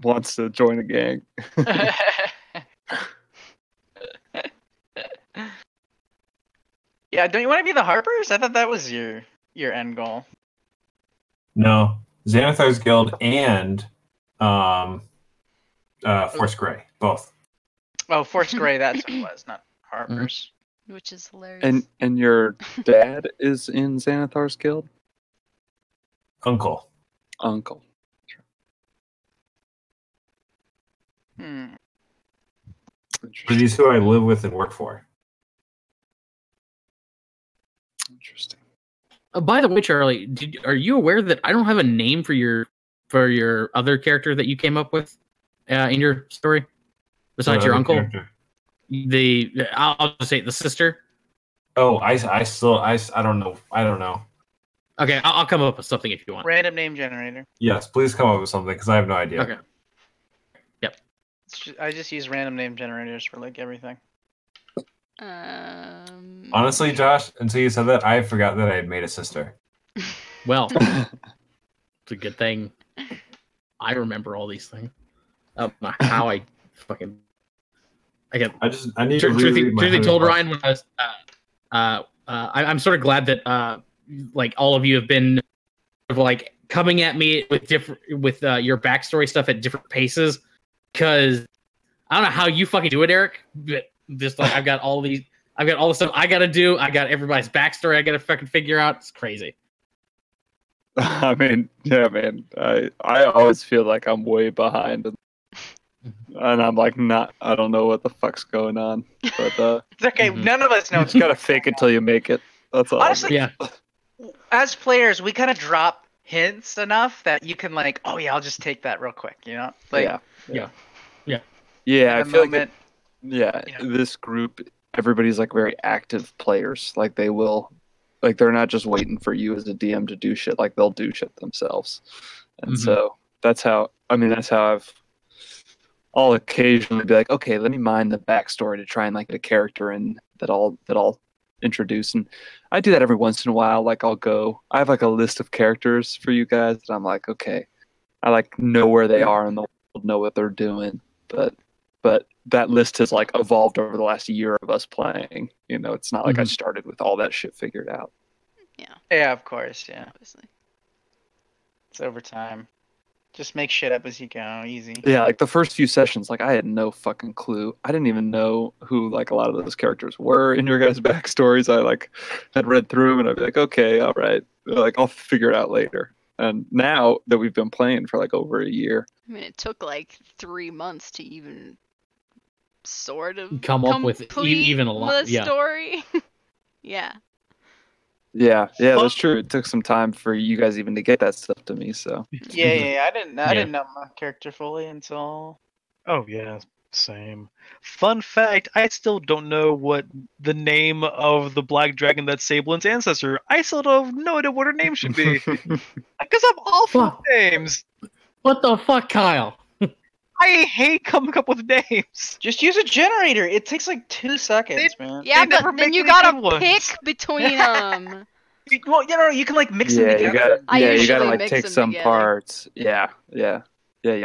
wants to join a gang. Yeah, don't you want to be the Harpers? I thought that was your end goal. No, Xanathar's Guild and Force Grey, both. Oh, Force Grey, that's what it was, not Harpers. Which is hilarious. And your dad is in Xanathar's Guild? Uncle. But he's who I live with and work for. Interesting. By the way, Charlie, are you aware that I don't have a name for your other character that you came up with in your story besides your uncle? Character? I'll just say the sister. Oh, I don't know. Okay, I'll come up with something if you want. Random name generator. Yes, please come up with something because I have no idea. Okay. Yep. I just use random name generators for like everything. Honestly, Josh, until you said that, I forgot that I had made a sister. Well, it's a good thing I remember all these things. How I fucking I need to reread my truthfully told 100 Ryan when I was I'm sort of glad that like all of you have been like coming at me with your backstory stuff at different paces, because I don't know how you fucking do it, Eric, but just like I've got all the stuff I gotta do. I got everybody's backstory I gotta fucking figure out. It's crazy. I mean, yeah, man. I always feel like I'm way behind, and I'm like I don't know what the fuck's going on. But it's okay. None of us know. You gotta fake it till you make it. That's all. Honestly, yeah. As players, we kind of drop hints enough that you can like, oh yeah, I'll just take that real quick, you know? Like, yeah. at I the feel like moment, this group, everybody's like very active players. Like they will, like they're not just waiting for you as a DM to do shit. Like they'll do shit themselves, and so that's how. I mean, that's how I'll occasionally be like, okay, let me mine the backstory to try and like get a character in that I'll introduce, and I do that every once in a while. Like I have like a list of characters for you guys that I'm like, okay, I like know where they are in the world, know what they're doing, but that list has like evolved over the last year of us playing. You know, it's not like I started with all that shit figured out. yeah, of course, yeah, Obviously. it's over time. Just make shit up as you go, easy. Yeah, like the first few sessions, like I had no fucking clue. I didn't even know who like a lot of those characters were in your guys' backstories. I like had read through them and I'd be like, okay, all right, like I'll figure it out later. And now that we've been playing for like over a year, I mean, it took like 3 months to even sort of Come up with complete even a lot. the Yeah. story. Yeah. yeah, that's true. It took some time for you guys even to get that stuff to me. So Yeah, I didn't know my character fully until. Oh yeah, same. Fun fact: I still don't know what the name of the black dragon that's Sablin's ancestor. I still don't have no idea what her name should be because I'm awful with Fuck. names. What the fuck, Kyle? I hate coming up with names. Just use a generator. It takes like 2 seconds, man. Yeah, They never but then make you any good gotta ones. pick between them. Well, you can like mix them yeah, together. I you gotta usually like mix take them some together. parts. Yeah. You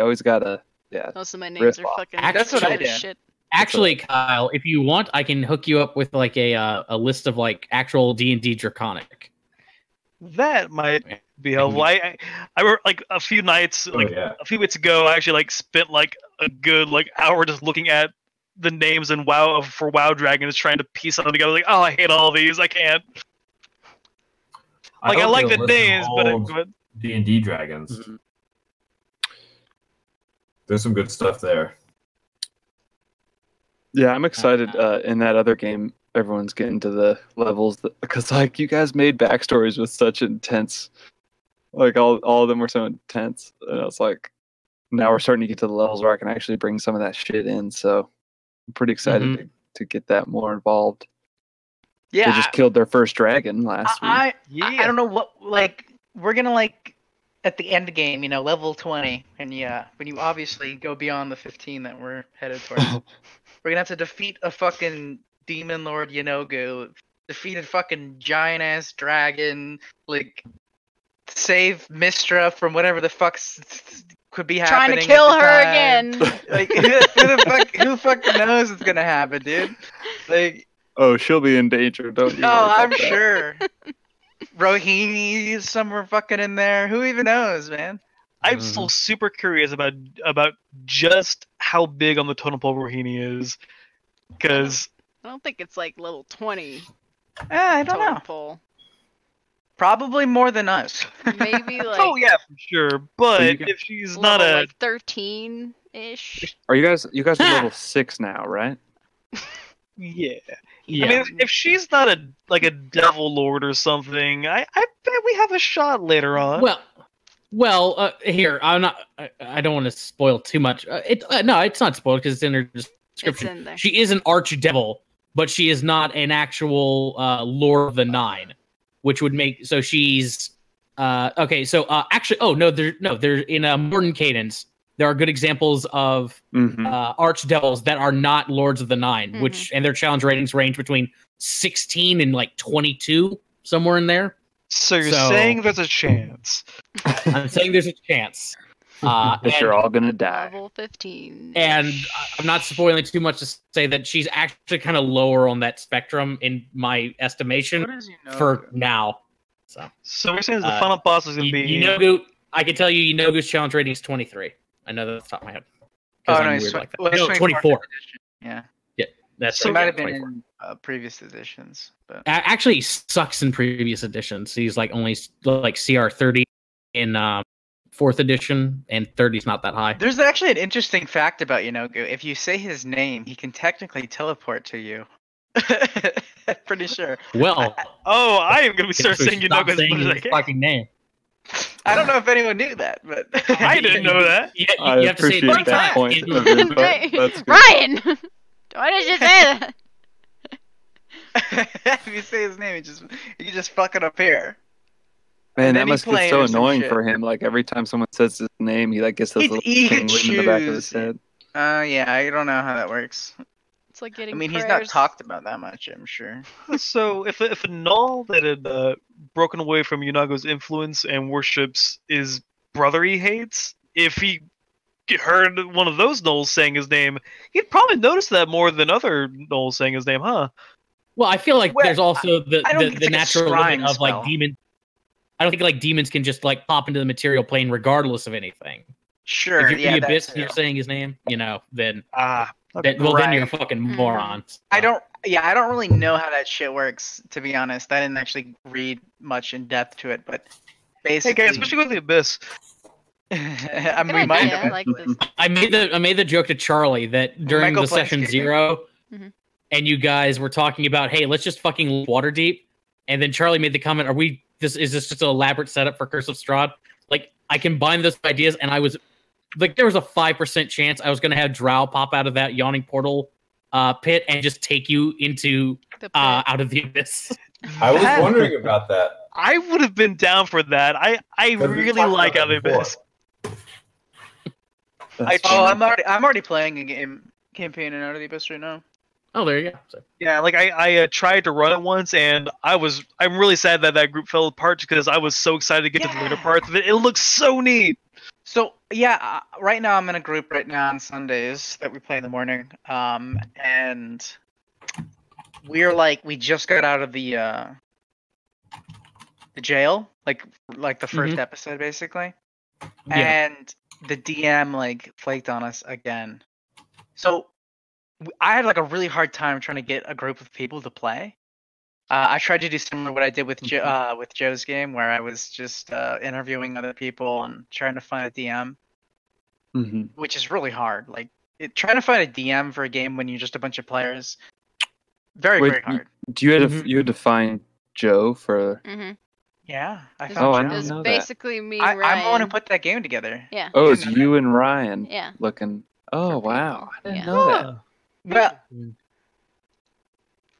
always gotta. Yeah. Most of my names Rip are off. fucking That's what I full of do. shit. Actually, Kyle, if you want, I can hook you up with like a list of like actual D&D Draconic. That might be helpful. I were like a few nights, like a few weeks ago. I actually like spent like a good like hour just looking at the names and for WoW Dragons, trying to piece something together. Like, oh, I hate all these. I can't. Like, I like the names, but D&D dragons. There's some good stuff there. Yeah, I'm excited. In that other game, everyone's getting to the levels because like you guys made backstories with such intense, like all of them were so intense, and I was like, now we're starting to get to the levels where I can actually bring some of that shit in. So I'm pretty excited to get that more involved. Yeah, They just killed their first dragon last week. I don't know what, like, we're gonna like at the end game, level 20, and when you obviously go beyond the 15 that we're headed towards, we're gonna have to defeat a fucking demon lord Yanogu, defeat a fucking giant ass dragon, like save Mistra from whatever the fuck could be happening. Trying to kill at the her time. again. Like who fucking knows what's gonna happen, dude? Like, Oh, she'll be in danger, don't you? oh, worry about I'm that. sure. Rohini is somewhere fucking in there. Who even knows, man? I'm still super curious about just how big on the totem pole Rohini is, because I don't think it's like level 20 I don't totem know. pole. Probably more than us. Maybe like oh yeah, for sure. But So you can- if she's level not a like 13-ish. Are you guys are level 6 now, right? yeah. Yeah. I mean, if she's not a devil lord or something, I bet we have a shot later on. Well, here I'm not. I don't want to spoil too much. No, it's not spoiled because it's in her description. It's in there. She is an archdevil, but she is not an actual Lord of the Nine, which would make so she's okay. So actually, there's in Modern Cadence. There are good examples of archdevils that are not Lords of the Nine, and their challenge ratings range between 16 and like 22, somewhere in there. So you're saying there's a chance? I'm saying there's a chance. That you're all gonna die. Level 15. And I'm not spoiling too much to say that she's actually kind of lower on that spectrum in my estimation What is for now. So we're saying the final boss is gonna be Yanogu. I can tell you, Yanogu's challenge rating is 23. I know that off the top of my head. 'Cause Oh, no, I'm it's weird like that. well, it's No, 24. edition. Yeah. That's So it right, might have 24. been in previous editions, but Actually, he sucks in previous editions. He's like only like CR 30 in 4th edition, and 30's not that high. there's actually an interesting fact about Yanogu. If you say his name, he can technically teleport to you. I'm pretty sure. Well, Oh, I am gonna be start so saying stop Yanogu as saying much as I his can. fucking name. I don't know if anyone knew that, but I didn't know that. You, I you have to say it appreciate three that times. point of input. That's good. Ryan! Why did you say that? if you say his name, he just fucking appear. Man, And that then he must get played so or some annoying shit. for him. Like every time someone says his name, he like gets this little He could tingling in the back of his choose. head. Yeah, I don't know how that works. It's like I getting mean, prayers. he's not talked about that much, I'm sure. So if a null that had broken away from Yunago's influence and worships his brother he hates, if he heard one of those gnolls saying his name, he'd probably notice that more than other gnolls saying his name, huh? Well, I feel like Well, there's also the I don't think it's like a natural limit scrying of like spell. demon. I don't think like demons can just like pop into the material plane regardless of anything. Sure, If you're yeah, the that abyss too. and you're saying his name, then Okay. then you're a Right. fucking Mhm. moron. I don't really know how that shit works, to be honest. I didn't actually read much in depth to it, but Hey basically, guys, we should go to the abyss. I'm Good reminded idea, of like it. this. I made the joke to Charlie that during go the session planescaping. 0, Mhm. and you guys were talking about, hey, let's just fucking leave Waterdeep, and then Charlie made the comment, is this just an elaborate setup for Curse of Strahd? Like I combined those ideas, and I was like, there was a 5% chance I was gonna have Drow pop out of that yawning portal pit and just take you into The pit. out of the abyss. I was wondering about that. I would have been down for that. I 'Cause we really talked like about Out of that the Abyss. That's Oh, funny. I'm already playing a game campaign in Out of the Abyss right now. Oh, there you go. So, Yeah, like I tried to run it once, and I'm really sad that group fell apart because I was so excited to get to the later Yeah. parts of it. It looks so neat. So yeah, right now I'm in a group right now on Sundays that we play in the morning, and we just got out of the jail, like the first episode basically, yeah. and the DM like flaked on us again. So I had like a really hard time trying to get a group of people to play. I tried to do similar to what I did with with Joe's game, where I was just interviewing other people and trying to find a DM, Mhm. which is really hard. Like trying to find a DM for a game when you're just a bunch of players, very Wait, very hard. Do you had to find Joe for? Mm-hmm. Yeah, I It's, found I Joe. didn't it's know that. basically me and I'm Ryan. the one who put that game together. Yeah. Oh, You it's know you and Ryan Yeah. looking. Oh For wow, people. I didn't Yeah. know that. Well, Mm.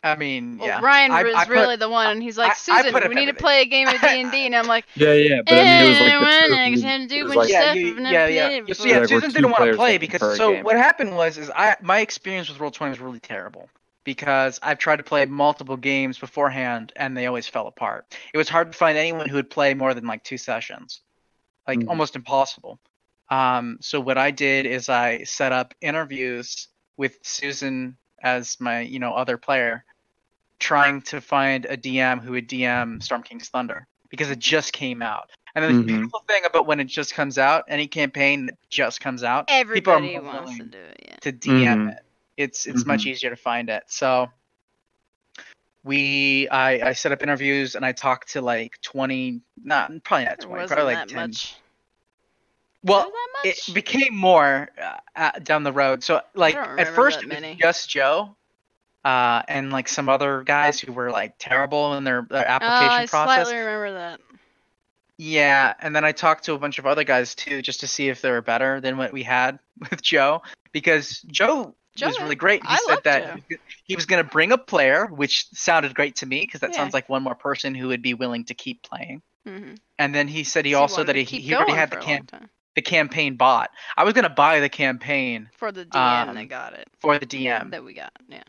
I mean, Well, yeah. Ryan I was put- really the one, and he's like, I Susan, put up we need to everything. play a game of D&D, and I'm like, Yeah, but I mean, it was like the two. I of you- can do it was a bunch like- of Yeah, stuff I've never played yeah. it So before. yeah, Like, we're Susan two didn't want to players play looking for because a game. what happened was my experience with Roll20 was really terrible because I've tried to play multiple games beforehand and they always fell apart. It was hard to find anyone who would play more than like 2 sessions, like Mhm. almost impossible. So what I did is I set up interviews with Susan as my other player, trying to find a DM who would DM Storm King's Thunder because it just came out. And the Mhm. beautiful thing about when it just comes out, any campaign that just comes out, Everybody people are more wants to willing do it, yeah. to DM Mhm. it. It's much easier to find it. So I set up interviews and I talked to like 20, probably not There 20, wasn't probably like that 10. much. Well, Was that it much? became more down the road. So like don't at remember first that it was many. just Joe, and like some other guys who were like terrible in their Oh, application I process. slightly remember that. Yeah, and then I talked to a bunch of other guys too, just to see if they were better than what we had with Joe, because Joe was really great. He I said love that Joe. he was going to bring a player, which sounded great to me because that Yeah. sounds like one more person who would be willing to keep playing. Mm-hmm. And then he said he also that he already had the campaign bought. I was going to buy the campaign for the DM. They got it for the DM that we got. Yeah.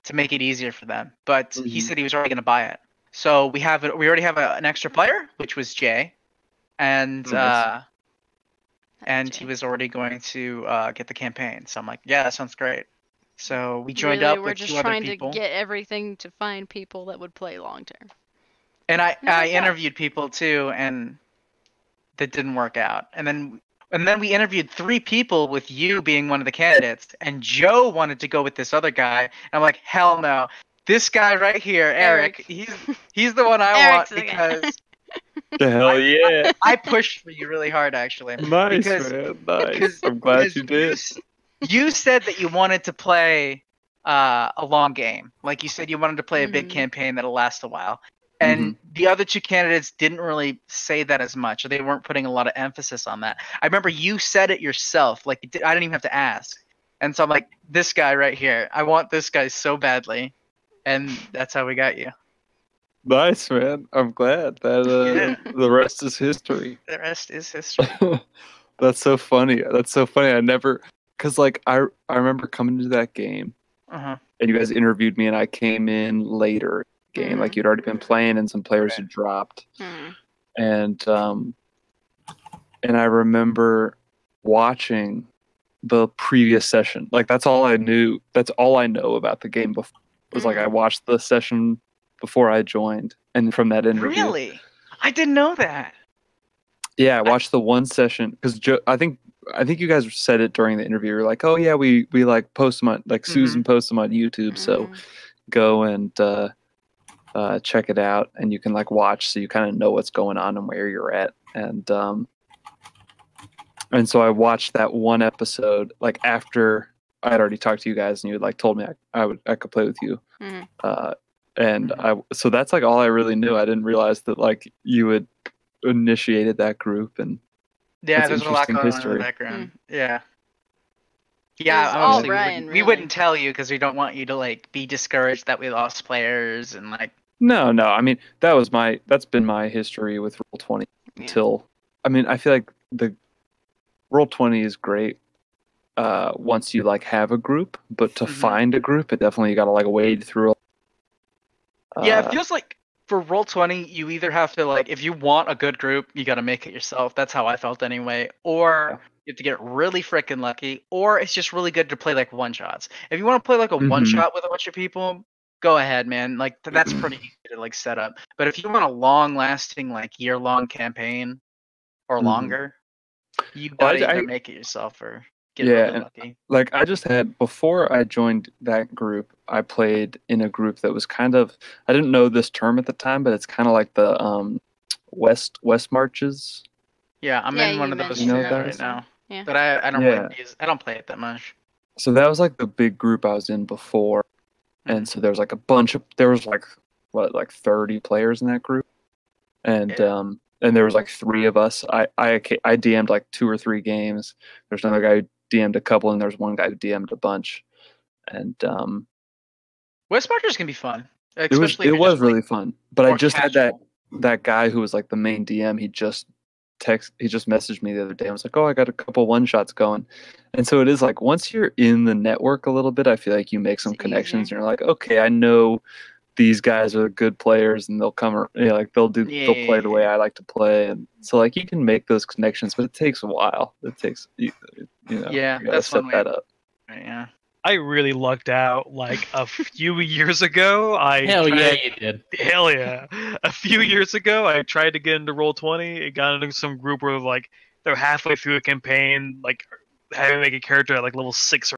to make it easier for them, but he Mhm. said he was already going to buy it. So we already have an extra player, which was Jay, and Nice. and he was already going to get the campaign. So I'm like, yeah, that sounds great. So we joined up We're with just 2 other trying people, to get everything to find people that would play long term. and I Yeah, yeah. interviewed people too, and that didn't work out. And then we interviewed 3 people with you being one of the candidates, and Joe wanted to go with this other guy. And I'm like, hell no. This guy right here, Eric, he's the one I want Eric's the guy. because The hell yeah! I pushed for you really hard actually. Nice, because, man. Nice. because- I'm glad because you did. You said that you wanted to play a long game. Like you said you wanted to play a big Mhm. campaign that'll last a while. And the other two candidates didn't really say that as much. Or they weren't putting a lot of emphasis on that. I remember you said it yourself. Like I didn't even have to ask. And so I'm like, this guy right here. I want this guy so badly. And that's how we got you. Nice, man. I'm glad that the rest is history. The rest is history. That's so funny. That's so funny. I never, because like I remember coming to that game, and you guys interviewed me, and I came in later in the game, like you'd already been playing, and some players had dropped, and I remember watching the previous session. Like that's all I knew. That's all I know about the game before. Was like I watched the session before I joined, and from that interview. Really, I didn't know that. Yeah, I watched the one session because I think you guys said it during the interview. You're like, oh yeah, we like post them on Susan posts them on YouTube, so go and check it out, and you can like watch, so you kind of know what's going on and where you're at, and so I watched that one episode like after I had already talked to you guys, and you had like told me I could play with you, and so that's like all I really knew. I didn't realize that like you had initiated that group, and there's a lot going on in the background. Yeah, obviously we wouldn't tell you because we don't want you to like be discouraged that we lost players and like. No, I mean that's been my history with Roll20 until I mean I feel like the Roll20 is great once you like have a group, but to find a group, it definitely got to like wade through. It feels like. For Roll20, you either have to, like, if you want a good group, you got to make it yourself. That's how I felt anyway. Or you have to get really freaking lucky. Or it's just really good to play, like, one-shots. If you want to play, like, a one-shot with a bunch of people, go ahead, man. Like, that's pretty easy to, like, set up. But if you want a long-lasting, like, year-long campaign or longer, you got to either make it yourself or get really lucky. Like, I just had, before I joined that group, I played in a group that was kind of, I didn't know this term at the time, but it's kind of like the West Marches. Yeah, I'm in one of those right now. Yeah. But I don't I don't play it that much. So that was like the big group I was in before. And so there was like there was like 30 players in that group. And there was like 3 of us. I DM'd like 2 or 3 games. There's another guy who DM'd a couple, and there's one guy who DM'd a bunch. And West Marchers can be fun. It was really fun. But I just had that guy who was like the main DM. He just messaged me the other day. I was like, oh, I got a couple one-shots going. And so it is like once you're in the network a little bit, I feel like you make some connections, and you're like, okay, I know these guys are good players, and they'll come, like they'll play the way I like to play, and so like you can make those connections, but it takes a while. It takes you gotta set that up. Yeah. I really lucked out like a few years ago. Hell yeah, you did. Hell yeah. A few years ago, I tried to get into Roll20. It got into some group where like they're halfway through a campaign, like having to make a character at like level 6 or